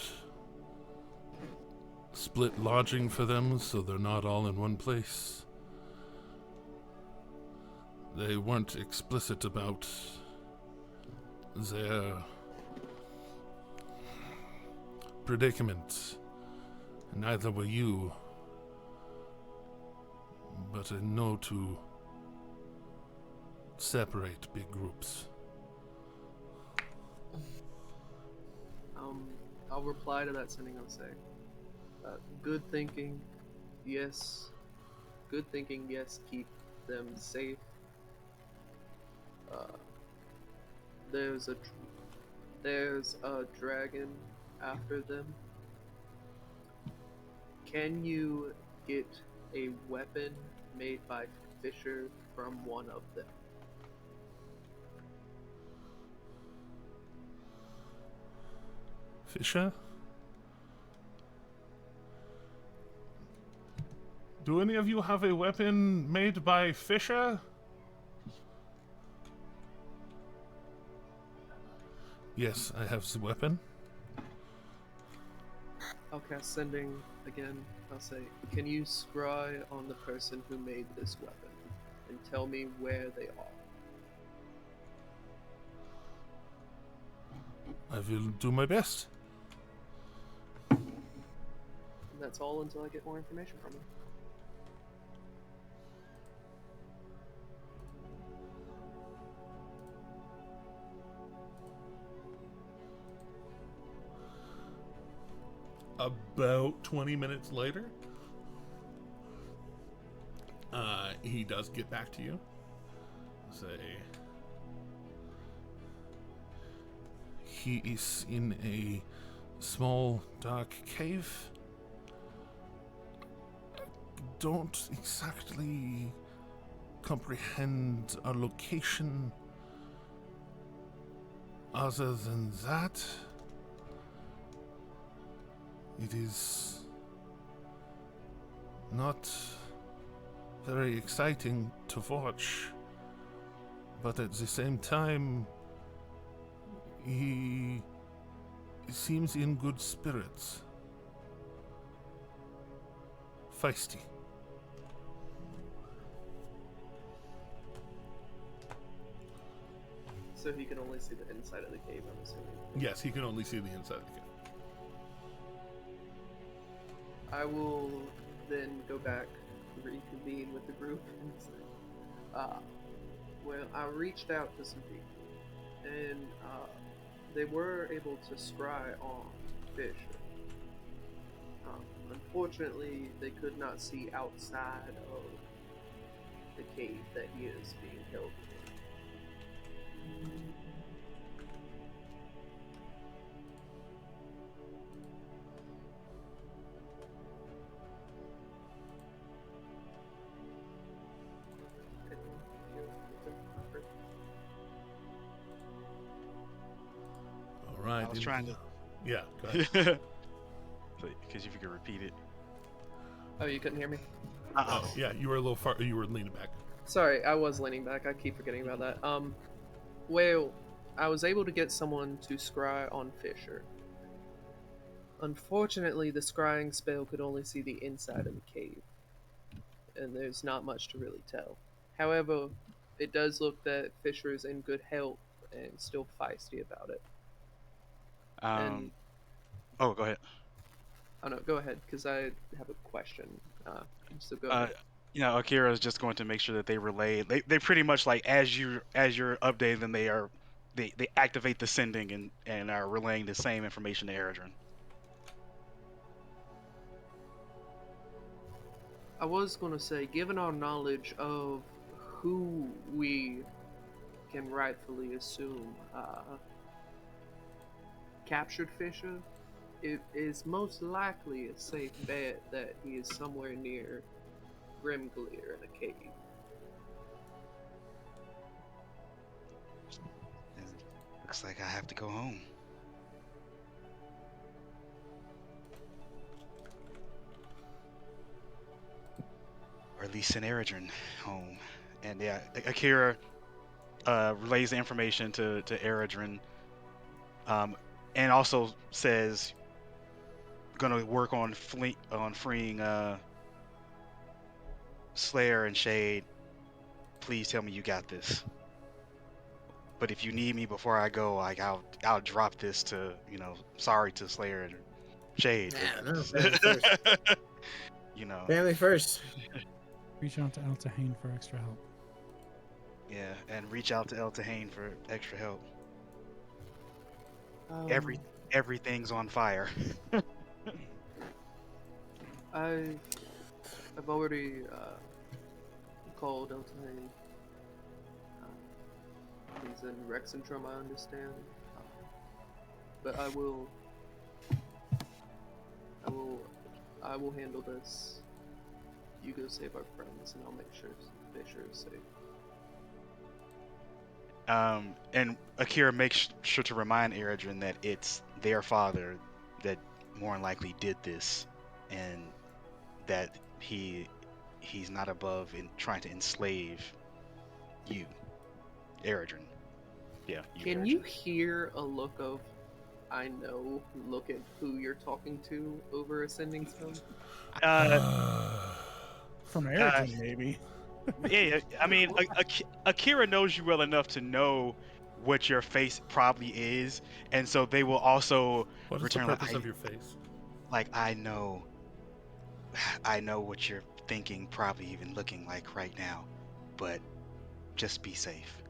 B: split lodging for them, so they're not all in one place. They weren't explicit about their predicament. Neither were you. But I know to separate big groups.
E: I'll reply to that sending. I'll say, good thinking, yes. Good thinking, yes. Keep them safe. There's a dragon after them. Can you get a weapon made by Fisher from one of them?
B: Fisher? Do any of you have a weapon made by Fisher? Yes, I have the weapon.
E: I'll cast Sending again. I'll say, can you scry on the person who made this weapon and tell me where they are?
B: I will do my best.
E: And that's all until I get more information from you.
B: About 20 minutes later, he does get back to you. Say, he is in a small dark cave. Don't exactly comprehend a location other than that. It is not very exciting to watch, but at the same time, he seems in good spirits. Feisty.
E: So he can only see the inside of the cave, I'm assuming.
B: Yes, he can only see the inside of the cave.
E: I will then go back, reconvene with the group, and say, well, I reached out to some people, and they were able to scry on Fisher. Unfortunately, they could not see outside of the cave that he is being held in.
B: All right.
G: I was trying to.
B: Yeah, go ahead.
G: Because if you could repeat it.
E: Oh, you couldn't hear me?
B: Oh, yeah, you were a little far. You were leaning back.
E: Sorry, I was leaning back. I keep forgetting about that. Well, I was able to get someone to scry on Fisher. Unfortunately, the scrying spell could only see the inside of the cave, and there's not much to really tell. However, it does look that Fisher is in good health and still feisty about it. And
G: Oh, go ahead.
E: oh no, go ahead, because I have a question. So go ahead.
G: Akira is just going to make sure that they relay. They pretty much like as you're updating them, they activate the sending and are relaying the same information to Eredrin.
E: I was going to say, given our knowledge of who we can rightfully assume captured Fisher, it is most likely a safe bet that he is somewhere near Grimgleer in a cave.
G: And looks like I have to go home. Or at least send Eredrin home. And yeah, Akira relays the information to Eredrin, and also says gonna work on freeing Slayer and Shade. Please tell me you got this. But if you need me before I go, like I'll drop this to sorry to Slayer and Shade.
D: Yeah, no, family first. Family first.
A: Reach out to Altahane for extra help.
G: Yeah, and reach out to Tahane for extra help. Everything's on fire.
E: I've already called Eltane. He's in Rexentrum, I understand. But I I will handle this. You go save our friends, and I'll make sure it's safe.
G: And Akira makes sure to remind Eredrin that it's their father that more than likely did this, and that he's not above in trying to enslave you, Eredrin. Yeah.
E: Can you hear a look of I know look at who you're talking to over ascending stone?
A: From Eredrin, maybe.
G: Yeah, I mean, Akira knows you well enough to know what your face probably is, and so they will also
B: What is
G: return
B: the purpose of your face?
G: like I know what you're thinking, probably even looking like right now, but just be safe.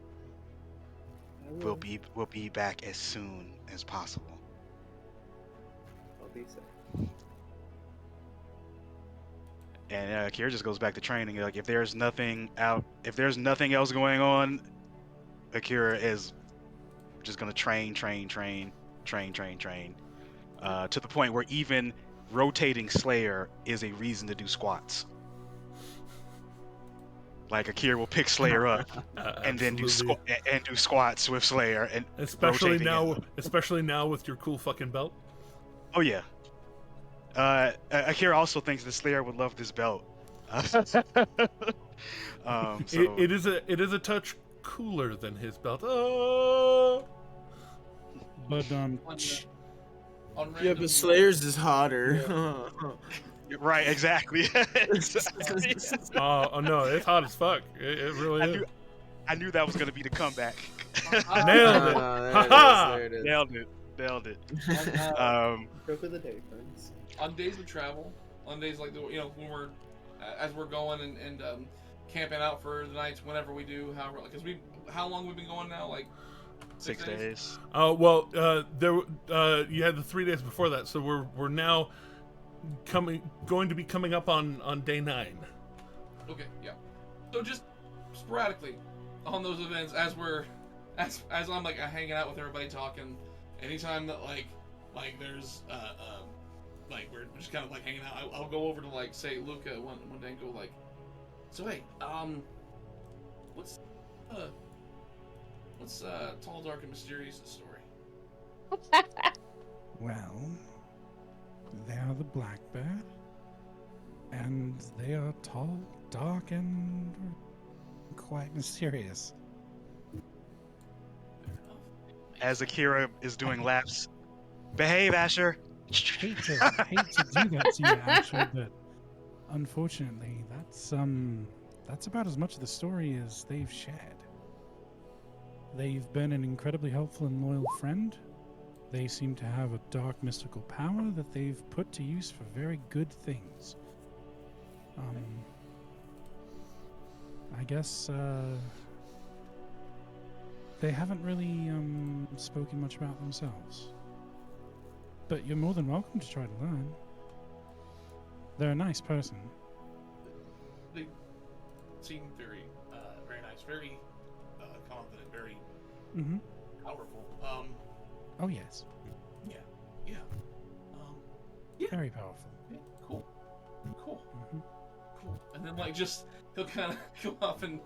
G: We'll be back as soon as possible.
E: I'll be safe.
G: And Akira just goes back to training. Like if there's nothing else going on, Akira is just gonna train, to the point where even rotating Slayer is a reason to do squats. Like Akira will pick Slayer up and then do squats with Slayer, and
B: especially
G: rotating
B: now with your cool fucking belt.
G: Oh yeah. Akira also thinks that Slayer would love this belt.
B: It is a touch cooler than his belt. Oh.
A: But
D: Yeah, but Slayer's is hotter.
G: Right, exactly.
B: Oh no, it's hot as fuck. It really is.
G: I knew that was gonna be the comeback.
B: Nailed it. Haha.
G: Nailed it.
E: Joke of the day, friends.
F: On days of travel, on days like when we're as we're going and camping out for the nights, whenever we do, how long we've been going now, like
G: 6 days.
B: Oh well, you had the 3 days before that, so we're now going to be coming up on day 9.
F: Okay, yeah. So just sporadically on those events, as I'm like hanging out with everybody talking, anytime that like there's like we're just kind of like hanging out, I'll go over to like say Luca one day and go like, so hey, what's Tall, Dark, and Mysterious' story?
A: well, they are the Blackbird, and they are tall, dark, and quite mysterious.
G: As Akira is doing laps, behave, Asher.
A: Hate to do that to you, Asher, but unfortunately, that's about as much of the story as they've shared. They've been an incredibly helpful and loyal friend. They seem to have a dark mystical power that they've put to use for very good things. I guess they haven't really spoken much about themselves. But you're more than welcome to try to learn. They're a nice person.
F: They seem very nice, very confident, very powerful.
A: Oh yes.
F: Yeah.
A: Very powerful.
F: Yeah, cool. Cool. And then he'll kind of go off and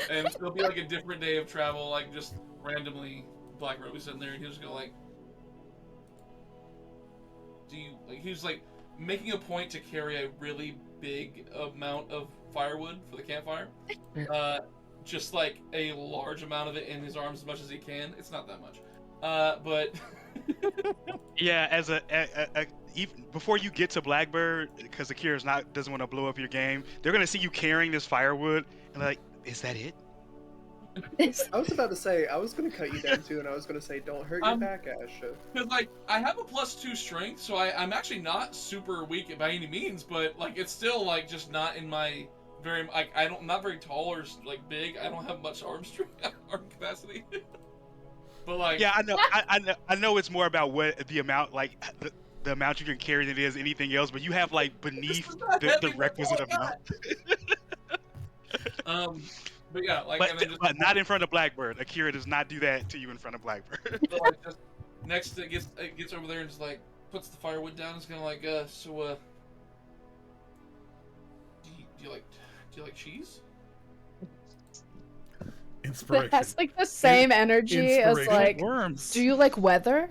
F: it'll be like a different day of travel, like just randomly Blackbird will be sitting there and he'll just go like, he was like making a point to carry a really big amount of firewood for the campfire. Just like a large amount of it in his arms as much as he can. It's not that much. But
G: yeah, as even before you get to Blackbird, because Akira doesn't want to blow up your game, they're gonna see you carrying this firewood and they're like, is that it?
E: I was about to say, I was going to cut you down too, and I was going to say, don't hurt your back, Asha.
F: Because, like, I have a +2 strength, so I'm actually not super weak by any means, but, like, it's still, like, just not in my very, like, I'm not very tall or, like, big. I don't have much arm capacity. But, like...
G: Yeah, I know it's more about what the amount, like, the amount you can carry than it is anything else, but you have, like, beneath the requisite amount.
F: But yeah, like,
G: but not in front of Blackbird. Akira does not do that to you in front of Blackbird.
F: So, like, just next it gets over there and just like puts the firewood down. It's kind of like, so Do you like cheese?
B: Inspiration.
C: That's like the same energy as
B: Inspiration.
C: like,
A: Worms.
C: do you like weather?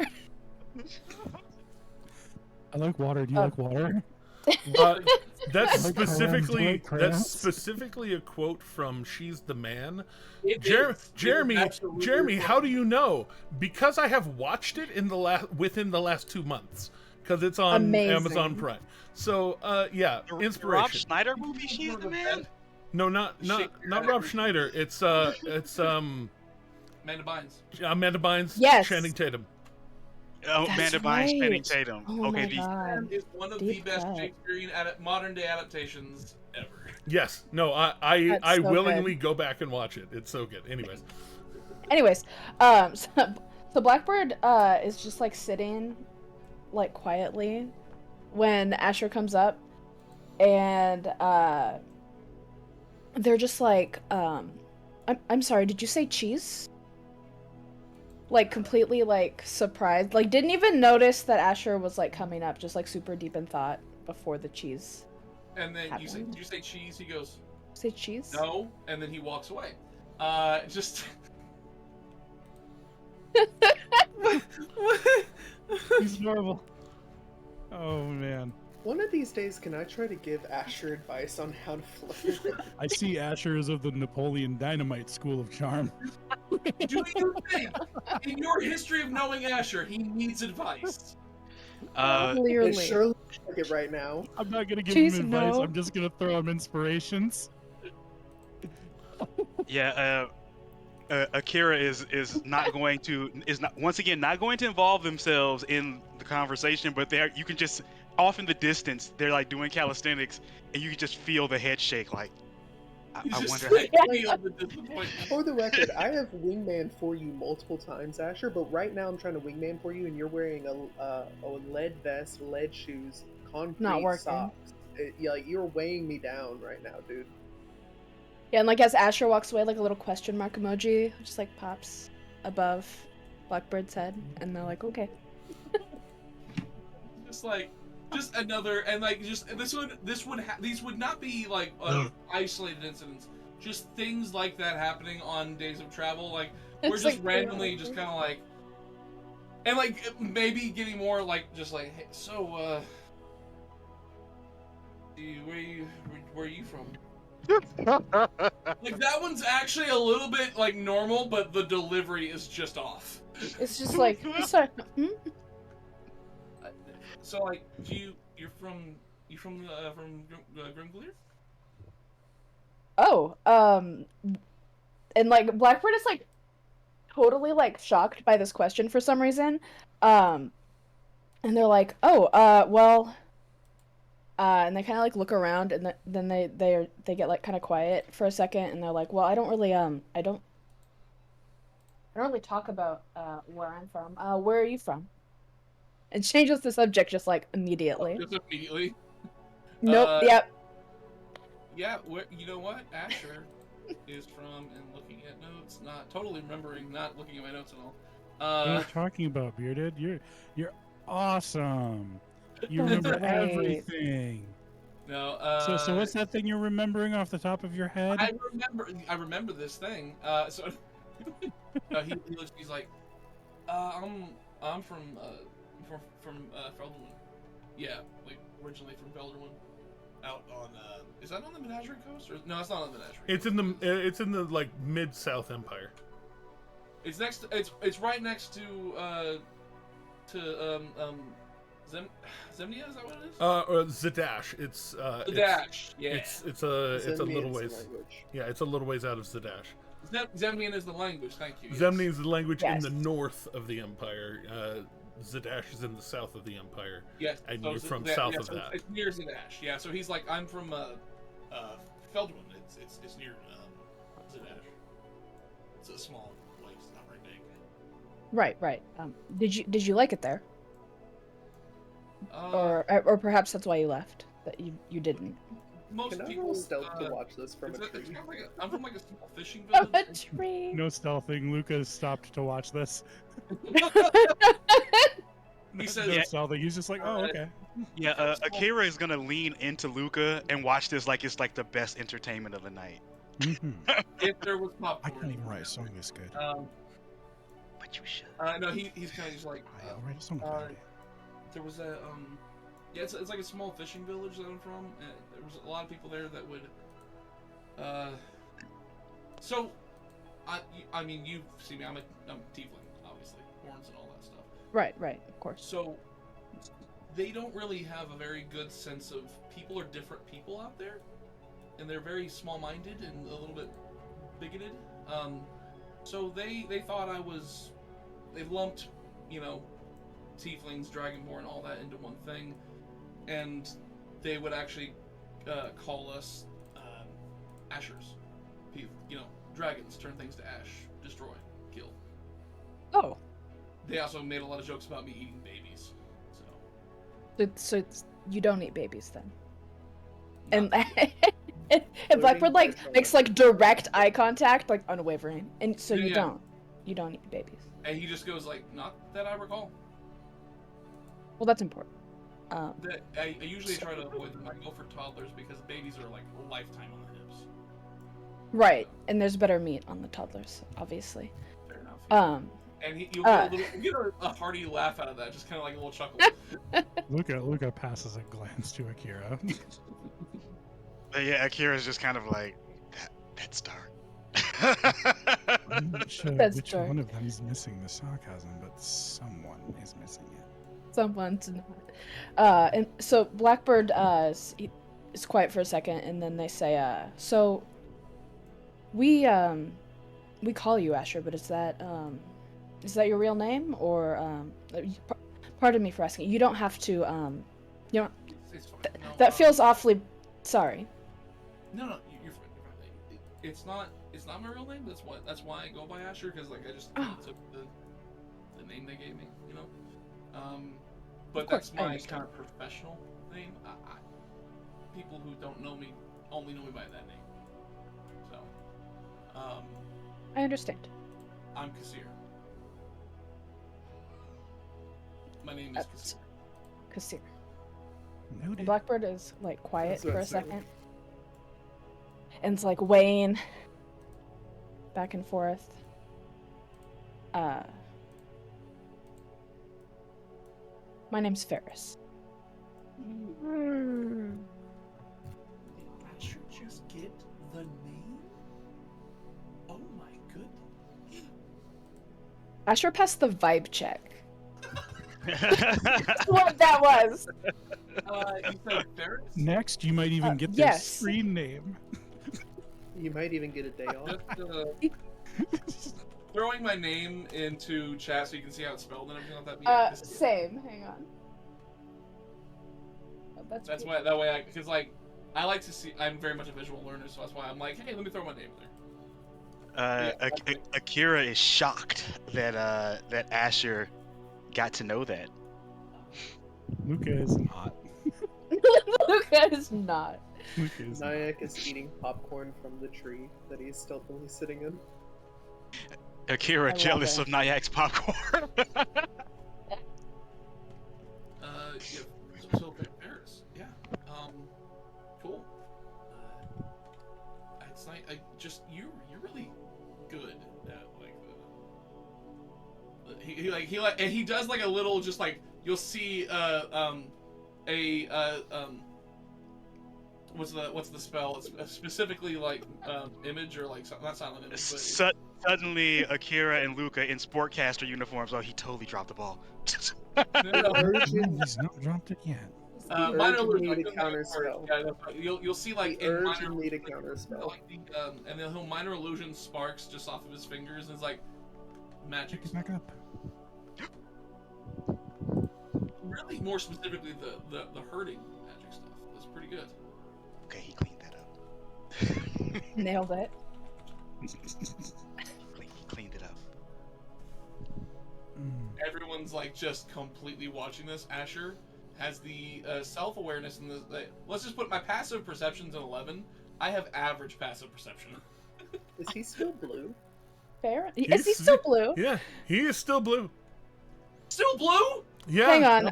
A: I like water. Do you like water?
B: That's
A: Like crayons,
B: specifically
A: like crayons?
B: that's specifically a quote from She's the Man.
F: It
B: Jeremy,
F: is. It is
B: Jeremy,
F: absolutely
B: Jeremy,
F: right.
B: how do you know? Because I have watched it within the last 2 months, because it's on
C: Amazing.
B: Amazon Prime. So, yeah,
G: The Rob
B: inspiration.
G: Schneider movie, She's the Man?
B: No, not Rob Schneider. It's
F: Amanda Bynes.
B: Amanda Bynes,
C: Yes.
B: Channing Tatum.
G: Oh,
C: That's
G: Amanda Bynes, Channing
C: right.
G: Tatum.
C: Oh
G: Okay,
C: my god.
F: Is one of
C: Deep
F: the best
C: cut.
F: Shakespearean modern day adaptations ever.
B: Yes. No, I
C: That's so
B: willingly go back and watch it. It's so good. Anyways.
C: Anyways, so Blackbird is just like sitting like quietly when Asher comes up, and they're just like, I'm sorry, did you say cheese? Like completely like surprised, like didn't even notice that Asher was like coming up, just like super deep in thought before the cheese.
F: And then you say,
C: Happened.
F: "Did you say cheese?" He goes,
C: Say cheese?
F: "No," and then he walks away. Just
A: He's horrible. Oh man.
E: One of these days, can I try to give Asher advice on how to flirt?
A: I see Asher is of the Napoleon Dynamite school of charm.
F: do you think, in your history of knowing Asher, he needs advice?
E: It
C: Clearly.
E: surely looks like it right now.
A: I'm not gonna give
C: Jeez,
A: him advice.
C: no.
A: I'm just gonna throw him inspirations.
G: Yeah, Akira is not going to once again not going to involve themselves in the conversation, but you can just off in the distance they're like doing calisthenics, and you can just feel the head shake. Like, I wonder.
F: Feel the disappointment.
E: For the record, I have wingman for you multiple times, Asher, but right now I'm trying to wingman for you, and you're wearing a lead vest, lead shoes, concrete
C: Not working.
E: socks. Like you're weighing me down right now, dude.
C: Yeah, and like as Asher walks away, like a little question mark emoji just like pops above Blackbird's head, and they're like, okay.
F: Just another, and like just these would not be like isolated incidents. Just things like that happening on days of travel. Like we're
C: It's
F: just
C: like-
F: randomly just kind of like, and like maybe getting more like just like, hey, so where are you from? Like that one's actually a little bit like normal, but the delivery is just off.
C: It's just like, sorry. Hmm?
F: So like, you're from Grimglear?
C: Oh, and like Blackbird is like totally like shocked by this question for some reason. And they're like, oh, well, and they kind of like look around, and then they get like kind of quiet for a second, and they're like, well, I don't really talk about where I'm from. Where are you from? And changes the subject just like immediately.
F: Just immediately.
C: Nope. Yep.
F: Yeah, you know what? Asher is from, and looking at notes, not totally remembering, not looking at my notes at all.
A: What are you talking about, Bearded? You're awesome. You remember
C: Right.
A: everything.
F: No.
A: So what's that thing you're remembering off the top of your head?
F: I remember this thing. So he looks. He's like, I'm from Felderwin. Yeah, like originally from Felderwin. Out on is that on the Menagerie Coast or no? It's not on the Menagerie.
B: It's in the like mid-South Empire.
F: It's next. It's right next to Zemnia. Is that what it is?
B: Or Zadash. It's
F: Zadash. Yeah.
B: It's a little
E: Zemnian's
B: ways.
E: language.
B: Yeah, it's a little ways out of Zadash.
F: Zemnian is the language. Thank you. Yes.
B: Zemni is the language
C: Yes.
B: in the north of the empire. Zadash is in the south of the empire.
F: Yes.
B: And
F: so
B: you're
F: it's-
B: from
F: yeah,
B: south
F: yeah,
B: of
F: so
B: that.
F: It's near Zadash. Yeah. So he's like, I'm from Feldwin. It's near Zadash. It's a small place. It's not very big.
C: Right. Did you like it there, or perhaps that's why you left? That you didn't.
F: Most
E: Can I
F: people
E: roll stealth to watch this from a
F: it's
E: tree?
F: kind of like I'm from like a small fishing
C: From a
F: village.
C: tree.
A: No stealthing. Lucas stopped to watch this.
E: He says,
A: No stealthing. He's just like, oh, okay.
G: Yeah, Akira is gonna lean into Luca and watch this like it's like the best entertainment of the night.
E: if there was
A: I
E: popcorn.
A: can't even write a song this good.
G: But you should.
E: No, he's kind of just like,
A: I'll write a song about it.
E: there was a, yeah, it's like a small fishing village that I'm from, and there was a lot of people there that would, so, I mean, you've seen me, I'm a tiefling, obviously, horns and all that stuff.
C: Right, of course.
E: So, they don't really have a very good sense of people are different people out there, and they're very small-minded and a little bit bigoted. So they thought they lumped, tieflings, dragonborn, all that into one thing, and they would actually call us ashers. Dragons turn things to ash, destroy, kill.
C: Oh.
E: They also made a lot of jokes about me eating babies.
C: So you don't eat babies then?
E: Not
C: And Blackbird makes direct eye contact, unwavering, and so you don't eat babies.
E: And he just goes not that I recall.
C: Well, that's important.
E: I usually try to avoid them. I go for toddlers because babies are a lifetime on the hips.
C: Right, and there's better meat on the toddlers, obviously.
E: Fair enough. And you'll get a hearty laugh out of that, just kind of like a little chuckle.
A: Luca passes a glance to Akira.
G: But yeah, Akira's just kind of like, that's dark.
A: I'm not sure
C: That's
A: which
C: dark.
A: one of them is missing the sarcasm, but someone is missing it.
C: Someone's not. And so Blackbird is quiet for a second, and then they say, so we call you Asher, but is that your real name, or pardon me for asking. You don't have to
E: It's fine.
C: that feels awfully sorry.
E: No, you're fine. It's not my real name. That's why I go by Asher, because I just took the name they gave me, But
C: course,
E: that's
C: I
E: my
C: understand.
E: kind of professional name. People who don't know me only know me by that name. So,
C: I understand.
E: I'm Kasir. My name is Kasir.
C: Kasir.
A: Noted.
C: Blackbird is quiet
D: That's what
C: for
D: I
C: a
D: said.
C: second, and it's weighing back and forth. My name's Ferris.
E: Did Asher just get the name? Oh my goodness.
C: Asher passed the vibe check. That's what that was.
E: You said Ferris?
A: Next, you might even get their
C: yes.
A: screen name.
F: You might even get a day off.
E: Just, throwing my name into chat so you can see how it's spelled and everything like that. Yeah,
C: Same. Hang on. Oh,
E: that's why that way because I like to see. I'm very much a visual learner, so that's why I'm like, hey, let me throw my name there.
G: Akira is shocked that Asher got to know that.
A: Luca is not.
C: Luca is not.
A: Luca is not.
F: Nyack is eating popcorn from the tree that he's stealthily sitting in.
G: Akira
C: love
G: jealous
C: it.
G: of Nyak's popcorn.
E: So Paris, yeah, cool. It's like you're really good at and he does a little you'll see what's the spell? It's specifically image or not silent image, but
G: Suddenly, Akira and Luca in sportcaster uniforms. Oh, he totally dropped the ball.
A: He's not dropped it yet.
E: minor
F: urgent
E: illusion,
F: need a counter spell.
E: You'll see
F: The
E: in minor
F: urgent need a counter spell.
E: and then he'll minor illusion sparks just off of his fingers and it's magic.
A: Pick it back up.
E: Really, more specifically, the hurting magic stuff is pretty good.
G: Okay, he cleaned that up.
C: Nailed it.
G: He cleaned it up.
E: Everyone's just completely watching this. Asher has the self-awareness and let's just put my passive perception's an 11. I have average passive perception.
F: Is he still blue?
C: Fair. Is he still blue?
B: Yeah, he is still blue.
E: Still blue?
B: Yeah.
C: Hang on.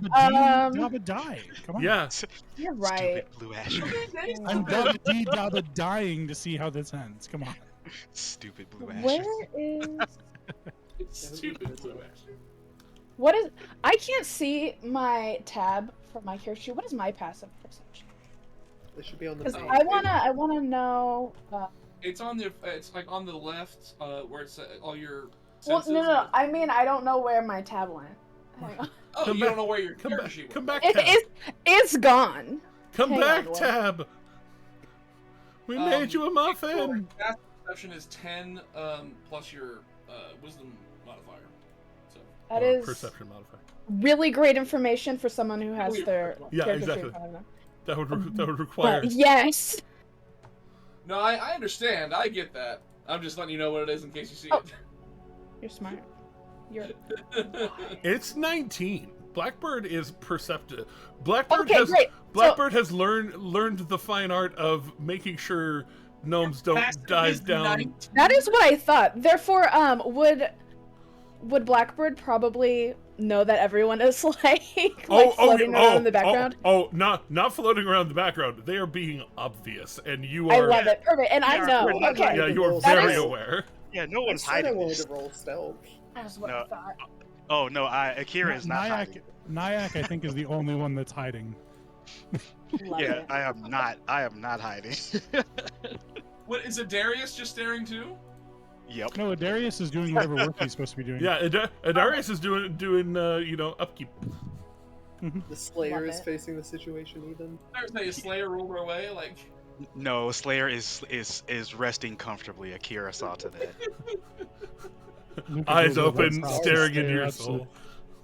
A: Dabba die. Come on.
B: Yeah.
C: You're right.
G: Stupid blue ash.
A: I'm Dabba dying to see how this ends. Come on.
G: Stupid blue ash.
C: Where is
F: Stupid blue ash.
C: what is? I can't see my tab for my character sheet. What is my passive perception?
E: It should be on the
C: Because
E: page.
C: I wanna know.
F: It's on the. It's like on the left, where it's all your.
C: Well,
F: Senses.
C: no. I mean, I don't know where my tab went. Hang on.
F: Oh,
B: Come
F: you
B: back-
F: don't know where your
B: Come
F: character
B: back.
F: sheet
B: Come
F: was.
B: back, Tab.
C: It's gone.
B: Come
C: Hang
B: back,
C: on,
B: Tab. We made you a muffin.
F: Passive perception is 10 plus your wisdom modifier. So
C: That
B: Or
C: is
B: perception modifier.
C: really great information for someone who has
F: Weird.
C: their
B: Yeah,
C: character sheet
B: exactly.
C: in front of them.
B: That would require.
C: But yes.
F: no, I understand. I get that. I'm just letting you know what it is in case you see
C: Oh.
F: it.
C: You're smart. You're.
B: It's 19. Blackbird is perceptive. Blackbird
C: Okay,
B: has
C: great.
B: Blackbird has learned the fine art of making sure gnomes don't
F: Passive
B: dive
F: is
B: down.
F: 19.
C: That is what I thought. Therefore, would Blackbird probably know that everyone is like floating around in the background?
B: Not floating around the background. They are being obvious, and you
C: I
B: are.
C: love it. Perfect. And I
G: Yeah,
C: know.
G: we're not
C: Okay.
B: Yeah, you are
C: That
B: very
C: is-
B: aware.
G: Yeah, no
E: I
G: one's
E: said I
G: hiding
E: wanted
G: this.
E: to roll stealth.
C: That's what
G: No.
C: I thought.
G: Oh no, Akira is not
A: Nyack,
G: hiding.
A: Nyack, I think, is the only one that's hiding.
C: Love
G: Yeah,
C: it.
G: I am not. I am not hiding.
F: What is it? Darius just staring too?
G: Yep.
A: No, Darius is doing whatever work he's supposed to be doing.
B: Yeah, Adarius is doing upkeep.
E: The Slayer
C: Love
E: is
C: it.
E: facing the situation even.
F: There's a Slayer ruled her way, like.
G: No, Slayer is resting comfortably. Akira saw to that.
A: Luca
B: Eyes
A: goes over and
B: open,
A: props the
B: staring into
A: Slayer
B: your
A: up so-
B: soul.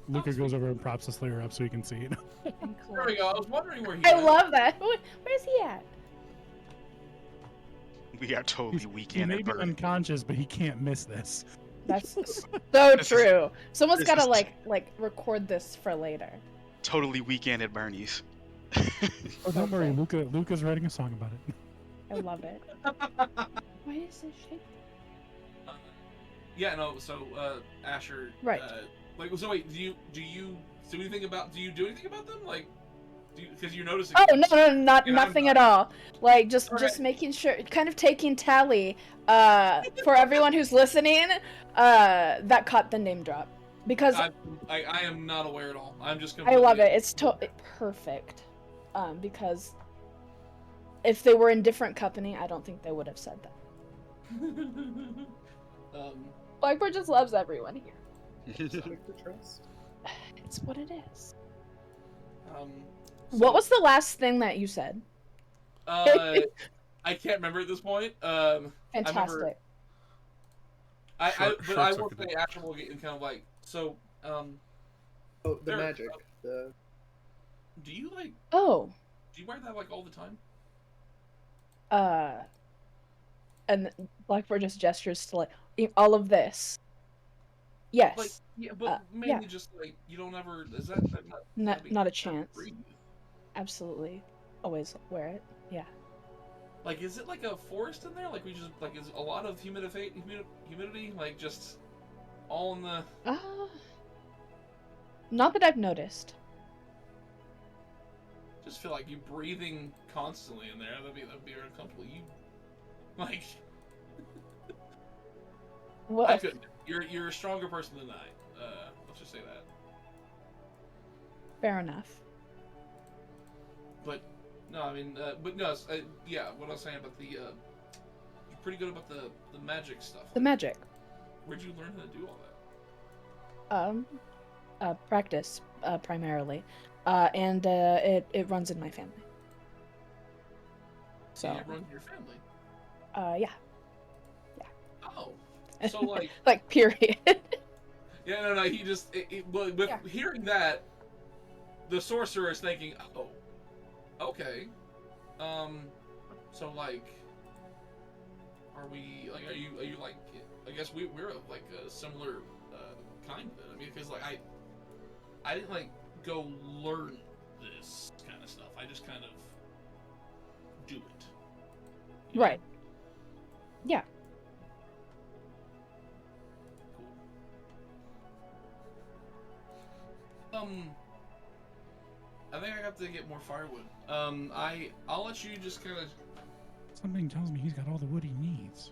A: Luca goes over and props the Slayer up so he can see it.
F: There we go. I was wondering where he
C: I
F: went.
C: love that. Where's he at?
G: We are totally
A: He
G: weekend
A: may
G: at
A: be
G: birth.
A: unconscious, but he can't miss this.
C: That's so
G: This is-
C: true. Someone's
G: this
C: gotta
G: is-
C: like record this for later.
G: Totally weekend at Bernie's.
A: Oh, don't worry, Luca's writing a song about it.
C: I love it. Why is this shaking?
F: Yeah, no. So, Asher.
C: Right.
F: So wait. Do you do anything about? Do you do anything about them? Like, because you're noticing.
C: Oh no, not
F: Yeah, I'm
C: nothing
F: not.
C: at all. Like just
F: Alright.
C: making sure, kind of taking tally. For everyone who's listening, that caught the name drop because
F: I am not aware at all. I'm just.
C: I love it. It's perfect. Because if they were in different company, I don't think they would have said that. Blackbird just loves everyone here.
E: Subject to trust.
C: It's what it is.
F: so,
C: What was the last thing that you said?
F: I can't remember at this point.
C: Fantastic.
F: But I will
B: Short
F: say Asher will get in kind of like so.
E: Oh, the
F: There-
E: magic. The
F: Do you like?
C: Oh,
F: Do you wear that like all the time?
C: and Blackbird just gestures to like all of this. Yes.
F: Like, yeah, but mainly
C: yeah.
F: just like you don't ever. Is that not?
C: Not-
F: that'd be
C: not a
F: hard to
C: chance.
F: breathe.
C: Absolutely. Always wear it. Yeah.
F: Like, is it like a forest in there? Like, we just like is a lot of humidity, like just all in the.
C: Not that I've noticed.
F: Just feel like you breathing constantly in there. That'd be uncomfortable. You, like,
C: Well,
F: I couldn't. You're a stronger person than I. Let's just say that.
C: fair enough.
F: But no, I mean, but no, yeah. What I was saying about the, you're pretty good about the magic stuff.
C: The magic.
F: Where'd you learn how to do all that?
C: Practice primarily, and it runs in my family. So,
F: And it runs in your family.
C: yeah,
F: Oh, so like,
C: like period.
F: yeah, no, he just well, with
C: Yeah.
F: hearing that, the sorcerer is thinking, oh, okay, so like, are we like, are you like, I guess we're of like a similar kind then. I mean, because like I didn't like go learn this kind of stuff. I just kind of do it. You know?
C: Right. Yeah.
F: Cool. I think I have to get more firewood. I'll let you just kind of.
A: Something tells me he's got all the wood he needs.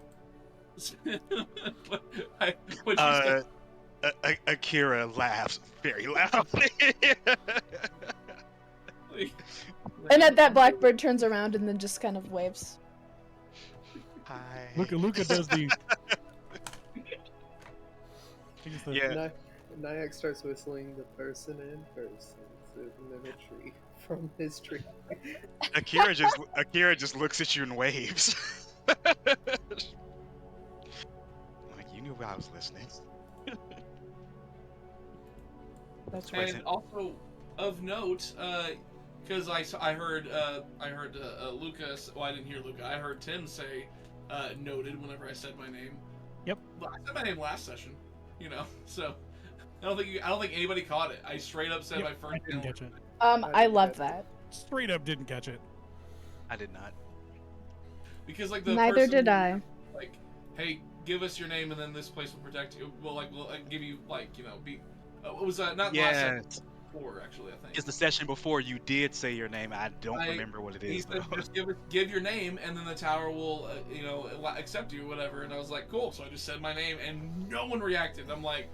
F: What you said.
G: Akira laughs very loudly.
C: And at that, Blackbird turns around and then just kind of waves.
G: Hi.
A: Luca does the.
G: Yeah.
E: Nyack starts whistling the person in person sitting in a tree from his tree.
G: Akira just looks at you and waves. Like, you knew I was listening.
C: That's right.
F: And also, of note, because I heard Lucas. Well, I didn't hear Luca. I heard Tim say noted whenever I said my name.
A: Yep.
F: But I said my name last session. So I don't think anybody caught it. I straight up said my
A: I
F: first
A: didn't
F: name.
A: catch it.
C: I love that.
A: Straight up didn't catch it.
G: I did not.
F: Because like the
C: Neither
F: person
C: did
F: who,
C: I.
F: like, hey, give us your name and then this place will protect you. We'll give you be. It was not last
G: Yeah.
F: session, before actually I think.
G: It's the session before you did say your name. I don't
F: I-
G: remember what it
F: He
G: is
F: said,
G: though.
F: just give your name, and then the tower will, accept you, whatever. And I was like, cool. So I just said my name, and no one reacted. I'm like,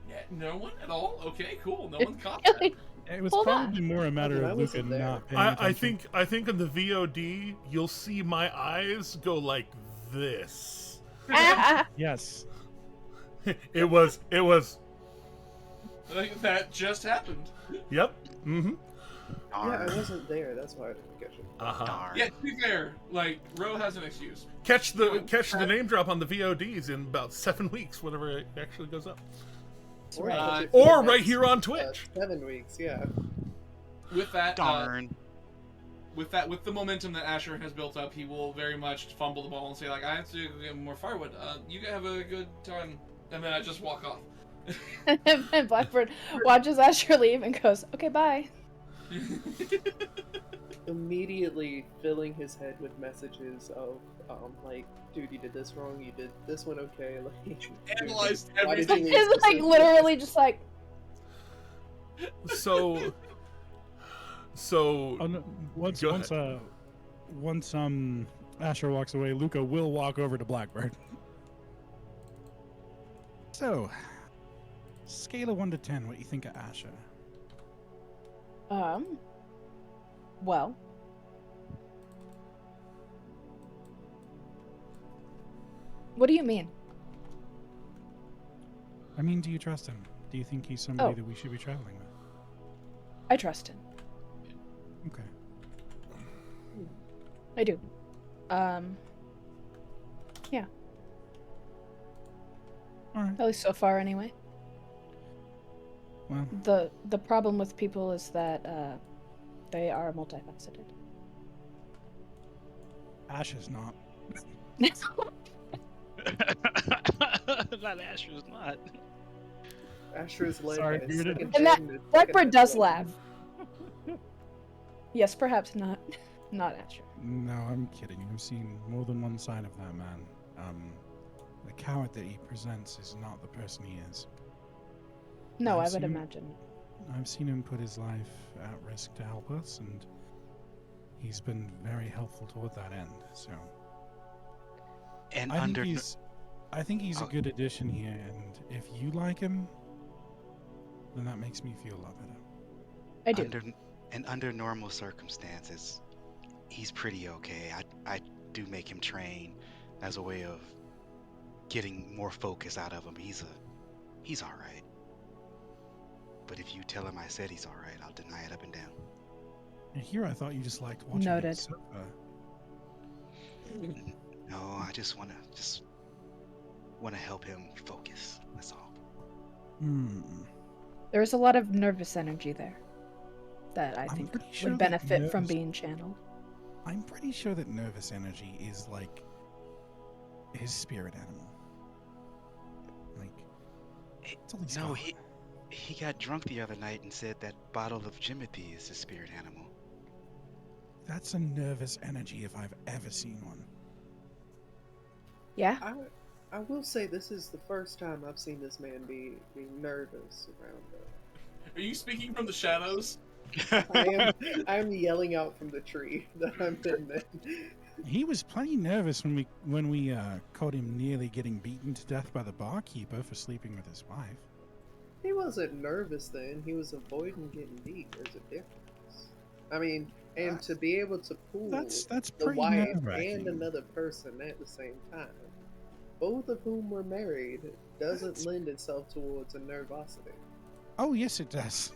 F: yeah, no one at all. Okay, cool. No one caught that.
A: It was
C: Hold on.
A: probably more a matter
E: I
A: of Luca
E: wasn't there.
A: not paying attention.
B: I think in the VOD you'll see my eyes go like this.
A: Yes.
B: It was.
F: I think that just happened.
B: Yep. Mm-hmm.
E: Yeah, I wasn't there. That's why I didn't catch it.
B: Uh-huh.
G: Darn.
F: Yeah, to be fair, like Ro has an excuse.
B: Catch the name drop on the VODs in about 7 weeks, whenever it actually goes up.
E: Or,
F: right.
E: catch it for
B: Or
E: the
B: right
E: next,
B: here on Twitch.
E: 7 weeks, yeah.
F: With that,
G: Darn.
F: with the momentum that Asher has built up, he will very much fumble the ball and say like, I have to get more firewood. You guys have a good time, and then I just walk off.
C: And Blackbird watches Asher leave and goes, "Okay, bye."
E: Immediately filling his head with messages of, like, dude, you did this wrong, you did this one okay, like...
F: Analyzed
E: why did
F: everything.
E: you leave
C: It's like
E: this-
C: literally just like,
B: So
A: Oh, no,
B: Go ahead.
A: once Asher walks away, Luca will walk over to Blackbird. So, scale of 1 to 10, what do you think of Asher?
C: well, what do you mean?
A: I mean, do you trust him? Do you think he's somebody
C: Oh.
A: that we should be traveling with?
C: I trust him.
A: Okay.
C: I do. Yeah,
A: All right.
C: at least so far anyway.
A: Well,
C: The problem with people is that they are multifaceted.
A: Ash is not.
G: Not Asher's not.
E: Asher is led
A: Sorry,
E: by a
A: Bearded.
E: second
C: And that
E: gen, the
C: Blackbird
E: second
C: does
E: gen.
C: laugh. Yes, perhaps not Asher.
A: No, I'm kidding. I've seen more than one side of that man. The coward that he presents is not the person he is.
C: No,
A: I've
C: I would
A: seen-
C: imagine.
A: I've seen him put his life at risk to help us, and he's been very helpful toward that end. So
G: And
A: I think
G: under
A: he's a
G: Oh.
A: good addition here, and if you like him, then that makes me feel a lot better.
C: I do.
G: under normal circumstances, he's pretty okay. I do make him train as a way of getting more focus out of him. He's all right. But if you tell him I said he's all right, I'll deny it up and down.
A: And here I thought you just liked watching
C: Noted.
A: him suffer.
G: No, I just wanna help him focus. That's all.
C: There's a lot of nervous energy there that I
A: I'm
C: think
A: pretty sure
C: would
A: that
C: benefit from
A: nervous-
C: being channeled.
A: I'm pretty sure that nervous energy is like his spirit animal. Like, it's all he's
G: No,
A: got.
G: he got drunk the other night and said that bottle of Jimothy is his spirit animal.
A: That's a nervous energy if I've ever seen one.
C: Yeah?
E: I will say this is the first time I've seen this man be nervous around
F: Are you speaking from the shadows?
E: I am yelling out from the tree that I'm in.
A: He was plenty nervous when we caught him nearly getting beaten to death by the barkeeper for sleeping with his wife.
E: He wasn't nervous then. He was avoiding getting beat. There's a difference. I mean, and to be able to pull
A: That's
E: the
A: pretty
E: wife
A: nerve-wracking.
E: and another person at the same time, both of whom were married, doesn't lend itself towards a nervosity.
A: Oh yes, it does.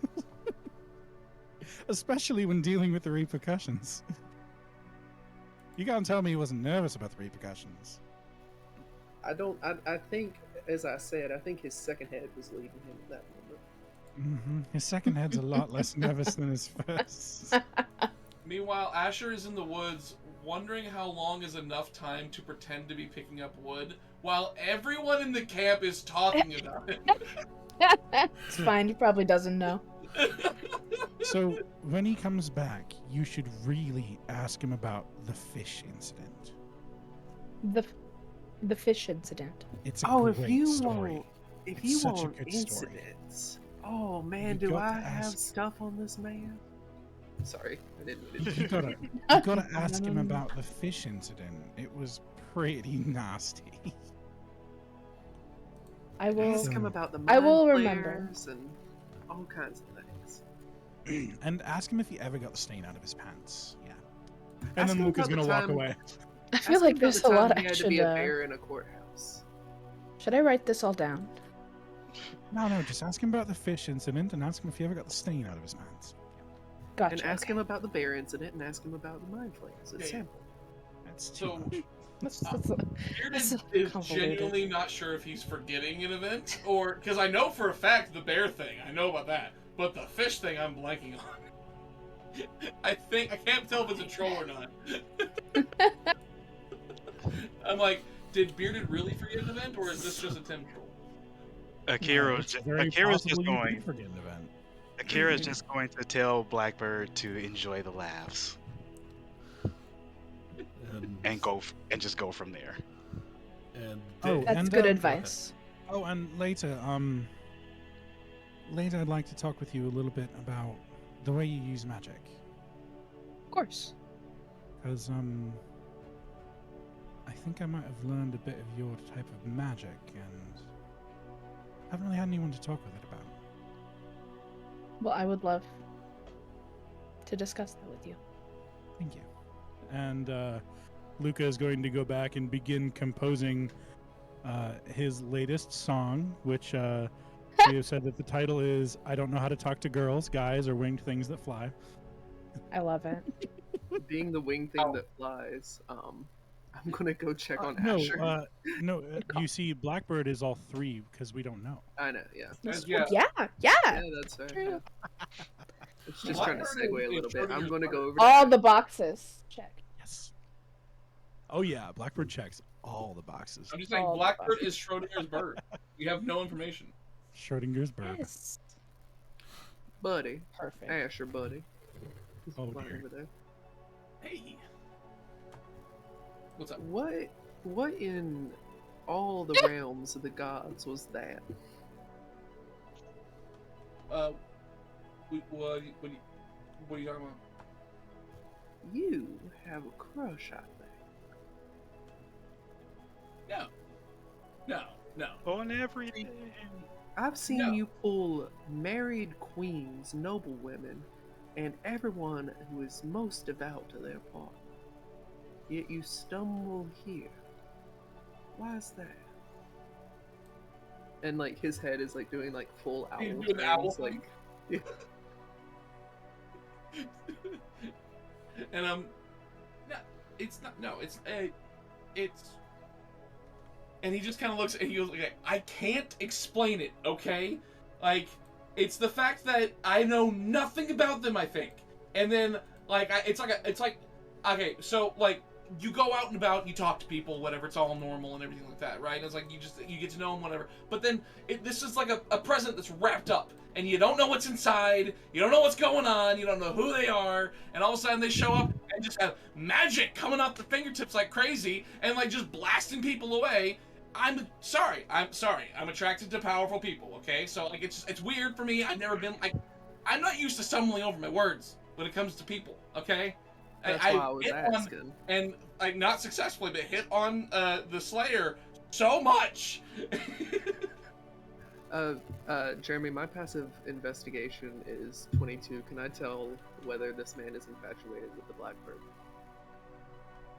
A: Especially when dealing with the repercussions. You can't tell me he wasn't nervous about the repercussions.
E: I think, as I said, I think his second head was leading him at that moment.
A: His second head's a lot less nervous than his first.
F: Meanwhile, Asher is in the woods, wondering how long is enough time to pretend to be picking up wood, while everyone in the camp is talking about it.
C: It's fine. He probably doesn't know.
A: So, when he comes back, you should really ask him about the fish incident.
C: The fish incident.
A: It's a
E: Oh,
A: great
E: if you
A: story.
E: want, if
A: It's
E: you
A: such a
E: want
A: good story.
E: incidents. Oh man,
A: You
E: do
A: got
E: I
A: to
E: have
A: ask-
E: stuff on this man? Sorry, I didn't mean
A: You
E: to.
A: gotta ask him about the fish incident. It was pretty nasty.
C: I will.
E: Ask him about the
C: I will
E: mind
C: remember.
E: flayers and all kinds of things.
A: And ask him if he ever got the stain out of his pants. Yeah. And
E: Ask
A: then
E: him
A: Luke is
E: about the
A: gonna walk
E: time-
A: away.
C: I feel
E: Ask
C: like
E: him about
C: there's
E: the
C: a lot
E: time
C: I
E: he had to
C: should.
E: be a bear in a courthouse.
C: Should I write this all down?
A: No, just ask him about the fish incident and ask him if he ever got the stain out of his pants.
C: Gotcha.
E: And ask
C: okay.
E: him about the bear incident and ask him about the mind flayers. It's
F: Yeah.
E: simple.
A: That's too
F: So,
A: much.
C: That's
F: Bearded
C: That's
F: is
C: convoluted.
F: genuinely not sure if he's forgetting an event, or because I know for a fact the bear thing, I know about that, but the fish thing I'm blanking on. I can't tell if it's a troll or not. I'm like, did Bearded really forget an event, or is this just a Tim troll?
G: Akira's
A: It's
G: just,
A: very
G: Akira's
A: possible
G: just
A: you
G: going.
A: did forget an event.
G: Akira's just going to tell Blackbird to enjoy the laughs and just go from there.
B: And
A: Oh,
C: That's
A: and,
C: good
A: um,
C: advice.
A: Oh, and later I'd like to talk with you a little bit about the way you use magic.
C: Of course.
A: Because, I think I might have learned a bit of your type of magic, and haven't really had anyone to talk with it about.
C: Well, I would love to discuss that with you.
A: Thank you. And, Luca is going to go back and begin composing his latest song, which we have said that the title is I Don't Know How to Talk to Girls, Guys, or Winged Things That Fly.
C: I love it.
E: Being the wing thing that flies, I'm gonna go check on
A: No,
E: Asher.
A: you see, Blackbird is all three because we don't know.
E: I know, yeah.
F: Yeah.
C: Yeah.
E: Yeah, that's fair.
C: True.
E: Yeah. It's just trying to
F: Blackbird
E: segue a
F: is
E: little bit. I'm
F: Schrodinger's
E: gonna go
F: brother.
E: over to
C: All the boxes. Check.
A: Yes. Oh yeah, Blackbird checks all the boxes.
F: I'm just saying,
C: All the
F: Blackbird is Schrodinger's bird. We have no information.
A: Schrodinger's bird.
C: Yes.
E: Buddy.
C: Perfect.
E: Asher, buddy. He's
A: Oh,
E: flying
A: dear.
E: over there.
F: Hey. What's up?
E: What in all the realms of the gods was that?
F: What are you talking about?
E: You have a crush, I think.
F: No.
G: On everything.
E: I've seen
F: No.
E: you pull married queens, noble women, and everyone who is most devout to their partner. Yet you stumble here. Why is that? And like his head is like doing like full owl
F: He's doing
E: things,
F: owl
E: like
F: And no, it's not. No, it's. And he just kind of looks and he goes, "Okay, I can't explain it. Okay, like it's the fact that I know nothing about them. I think, and then like it's like okay, so like you go out and about, you talk to people, whatever. It's all normal and everything like that, right? It's like you get to know them, whatever. But then this is like a present that's wrapped up. And you don't know what's inside, you don't know what's going on, you don't know who they are, and all of a sudden they show up and just have magic coming off the fingertips like crazy, and like just blasting people away. I'm sorry. I'm attracted to powerful people. Okay, so like it's weird for me. I've never been like, I'm not used to stumbling over my words when it comes to people. Okay,
E: That's why I was
F: hit
E: asking.
F: on, and like not successfully, but hit on the Slayer so much.
E: Jeremy, my passive investigation is 22. Can I tell whether this man is infatuated with the Blackbird?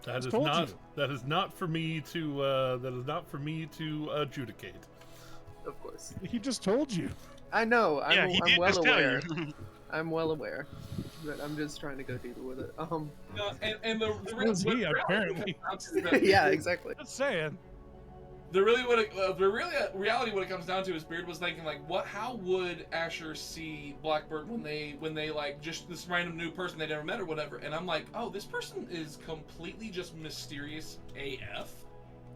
B: That is
A: told
B: not.
A: you.
B: That is not for me to. That is not for me to adjudicate.
E: Of course.
A: He just told you.
E: I know.
G: Yeah,
E: I'm
G: he did
E: well
G: just tell
E: aware.
G: you.
E: I'm well aware. But I'm just trying to go deeper with it.
F: And the
A: Was he, apparently.
E: Yeah, exactly.
A: Just saying.
F: The reality what it comes down to is Beard was thinking like, how would Asher see Blackbird when they like just this random new person they never met or whatever, and I'm like, oh, this person is completely just mysterious AF.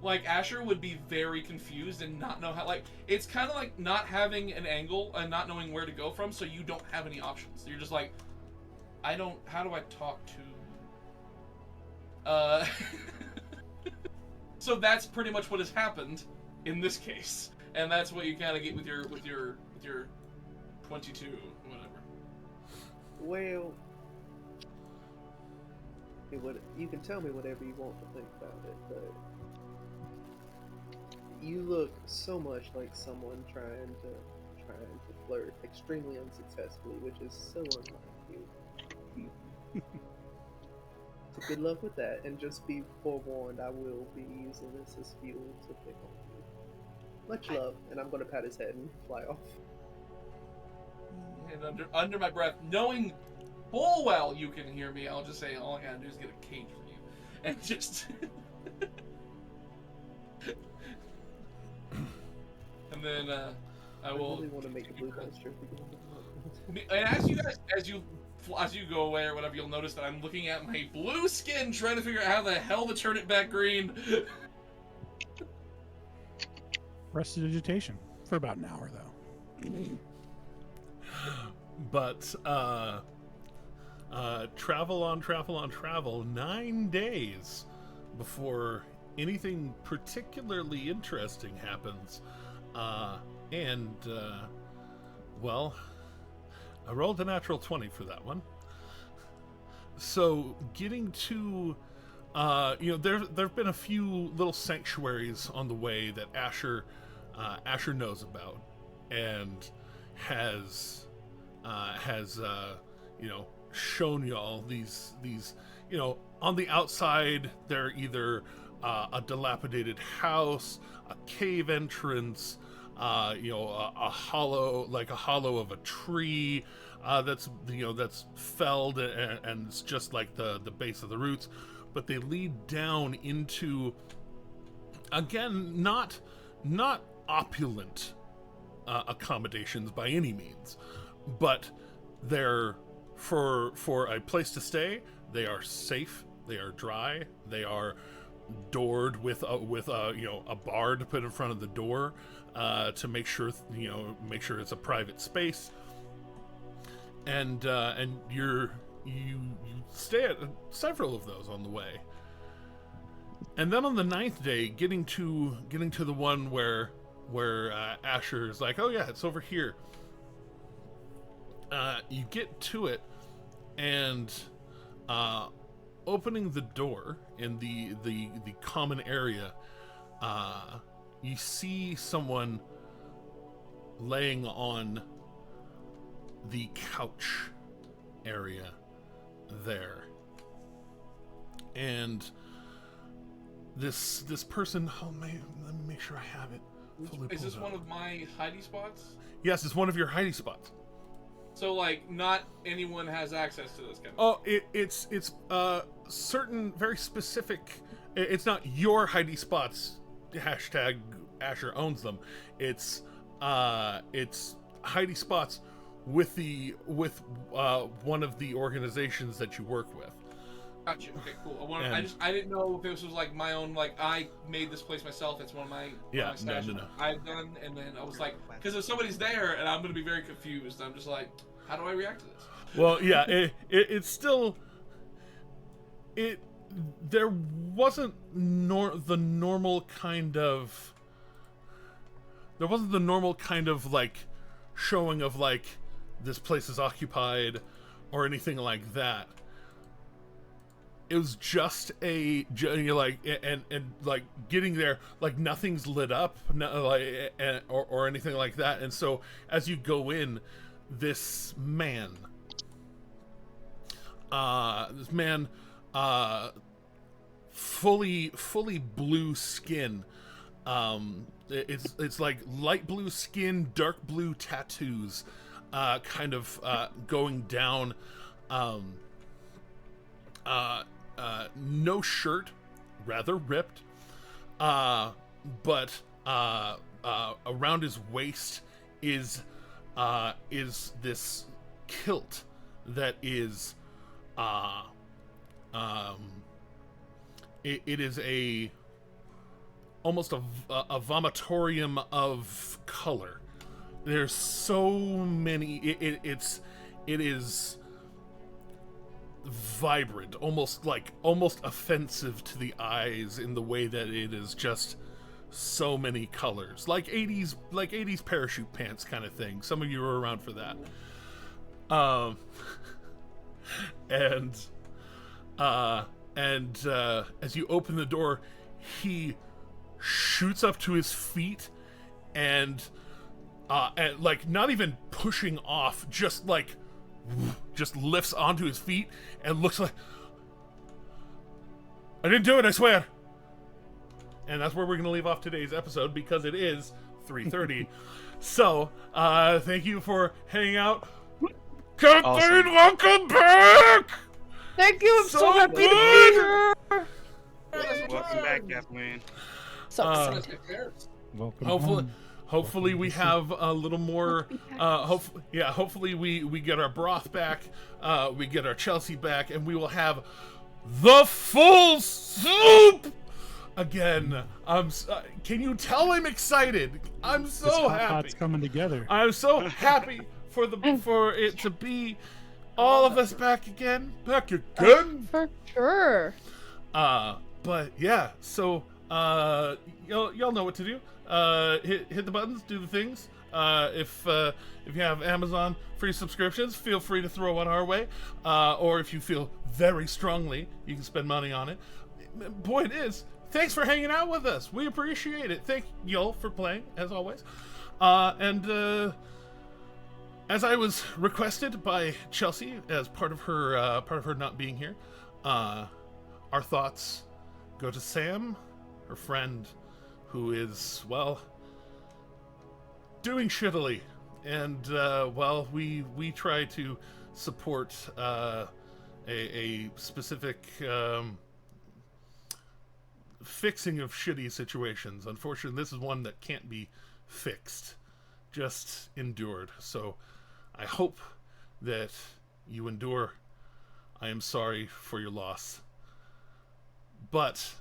F: Like Asher would be very confused and not know how, like, it's kind of like not having an angle and not knowing where to go from, so you don't have any options. You're just like, how do I talk to So that's pretty much what has happened in this case, and that's what you kind of get with your 22, whatever.
E: Well, you can tell me whatever you want to think about it, but you look so much like someone trying to flirt extremely unsuccessfully, which is so unlike you. So good luck with that, and just be forewarned, I will be using this as fuel to pick on you. Much love, and I'm going to pat his head and fly off.
F: And under my breath, knowing full well you can hear me, I'll just say all I gotta do is get a cage for you, and just. And then I will.
E: I really want to make a blue monster.
F: And as you go away or whatever, you'll notice that I'm looking at my blue skin, trying to figure out how the hell to turn it back green.
A: Prestidigitation for about an hour, though.
B: But travel 9 days before anything particularly interesting happens. Well, I rolled a natural 20 for that one. So getting to, there've been a few little sanctuaries on the way that Asher knows about, and has shown y'all these. On the outside they're either a dilapidated house, a cave entrance, a hollow of a tree that's felled and it's just like the base of the roots, but they lead down into, again, not opulent accommodations by any means, but they're for a place to stay. They are safe, they are dry, they are doored with a bar to put in front of the door to make sure it's a private space, and you stay at several of those on the way. And then on the 9th day, getting to the one where Asher is like, oh yeah, it's over here. You get to it, and opening the door in the common area, you see someone laying on the couch area there, and this person. Oh man, let me make sure I have it fully.
F: Is this one of my hidey spots?
B: Yes, it's one of your hidey spots.
F: So, like, not anyone has access to this kind of.
B: Oh, it's certain very specific. It's not your hidey spots. Hashtag Asher owns them. It's hidey spots with one of the organizations that you work with.
F: Gotcha. Okay, cool. I didn't know if this was like my own, like I made this place myself. It's one of my
B: No.
F: I've done, and then I was like, because if somebody's there, and I'm gonna be very confused. I'm just like, how do I react to this?
B: Well, yeah, it's still there wasn't the normal kind of the normal kind of like showing of like this place is occupied or anything like that. It was just and like getting there, like nothing's lit up, or anything like that. And so as you go in, this man, fully blue skin. It's like light blue skin, dark blue tattoos, kind of going down. No shirt, rather ripped, but around his waist is this kilt that is it is almost a vomitorium of color. There's so many. It is vibrant, almost offensive to the eyes in the way that it is just so many colors, like 80s parachute pants kind of thing. Some of you were around for that. And as you open the door, he shoots up to his feet and like not even pushing off, just lifts onto his feet and looks like, I didn't do it, I swear. And that's where we're going to leave off today's episode, because it is 3:30. So, thank you for hanging out. Kathleen, awesome. Welcome back!
C: Thank you, I'm so happy
B: good.
C: to be here!
G: Welcome back, Kathleen.
C: So excited.
A: Welcome
B: Hopefully we have a little more, hopefully we get our broth back, we get our Chelsea back, and we will have the full soup again. Can you tell I'm excited? I'm so happy.
A: It's coming together.
B: I'm so happy for it to be all of us back again.
C: For sure.
B: But yeah, so y'all know what to do. Hit the buttons, do the things. If you have Amazon free subscriptions, feel free to throw one our way. Or if you feel very strongly, you can spend money on it. Point is, thanks for hanging out with us. We appreciate it. Thank y'all for playing, as always. And as I was requested by Chelsea as part of her not being here, our thoughts go to Sam, her friend, who is, well, doing shittily. And, we try to support a specific fixing of shitty situations. Unfortunately, this is one that can't be fixed, just endured. So I hope that you endure. I am sorry for your loss. But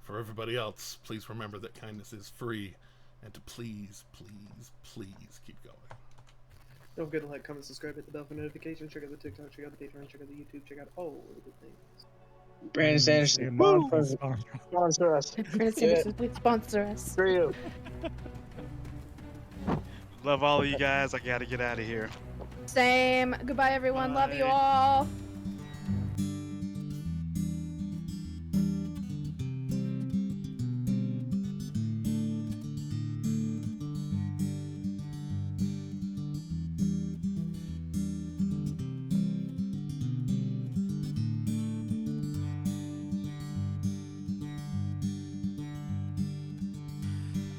B: for everybody else, please remember that kindness is free, and to please keep going.
E: Don't forget to like, comment, subscribe, hit the bell for notifications, check out the TikTok, check out the Patreon, check out the YouTube, check out all of the things.
D: Brandon Sanderson, sponsor us.
C: Brandon Sanderson, please sponsor us.
D: For you.
G: Love all of you guys. I gotta get out of here.
C: Same. Goodbye, everyone. Love you all.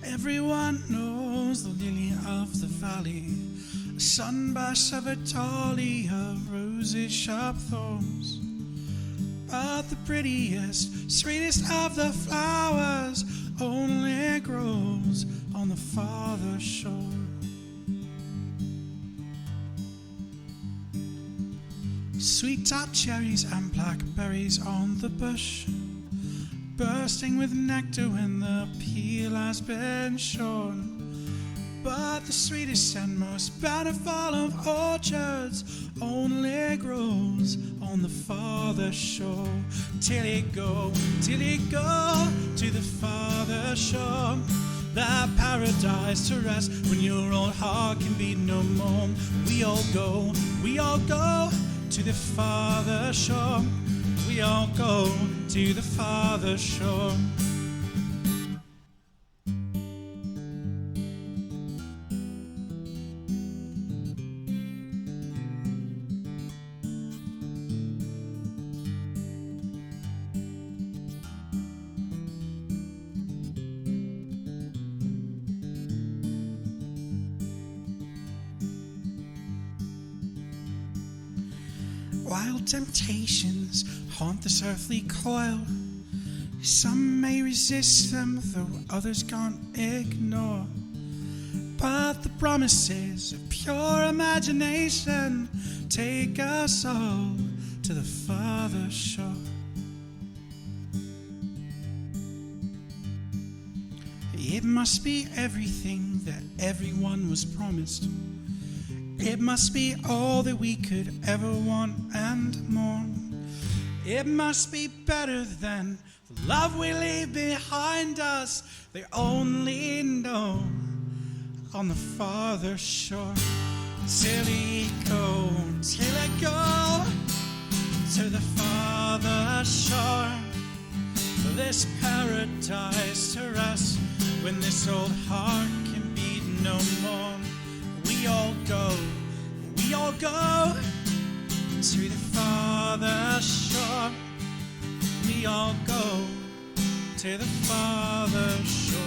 H: Everyone knows the lily of the valley, a sunburst of a tolly of roses, sharp thorns. But the prettiest, sweetest of the flowers only grows on the farther shore. Sweet tart cherries and blackberries on the bush, bursting with nectar when the peel has been shorn. But the sweetest and most bountiful of orchards only grows on the farther shore. Till you go to the farther shore. that paradise to rest when your old heart can beat no more. We all go to the farther shore. We all go to the farther shore. Wild temptations haunt this earthly coil. Some may resist them, though others can't ignore. But the promises of pure imagination take us all to the farther shore. It must be everything that everyone was promised. It must be all that we could ever want and more. It must be better than the love we leave behind us. They only know on the farther shore. Till I go to the farther shore. This paradise to rest when this old heart can beat no more. We all go to the farther shore. We all go to the farther shore.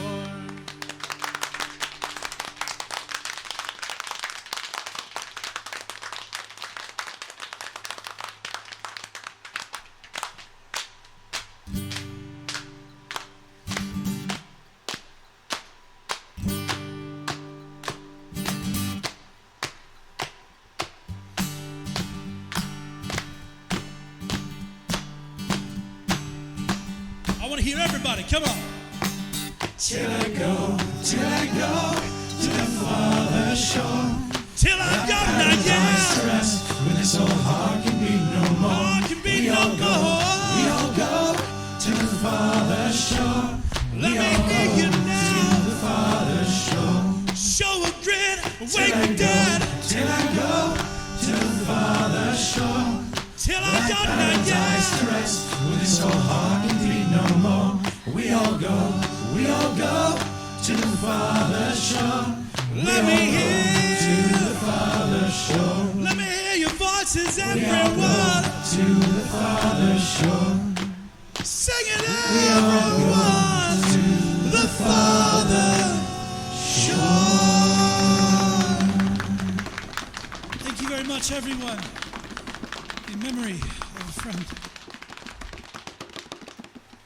H: I want to hear everybody, come on. Till I go to the farther shore. Till I go, not yet. Rest when this old heart can be no more. We all go to the farther shore. Let me hear you now. To the farther shore. Show a grin, wake the dead. Till I go to the farther shore. Till I go, not yet. Rest when this old heart can be no more. We all go to the farther shore. Let me hear to the farther shore. Let me hear your voices, everyone. To the farther shore. Sing it, everyone. To the farther shore. Thank you very much, everyone. In memory of a friend.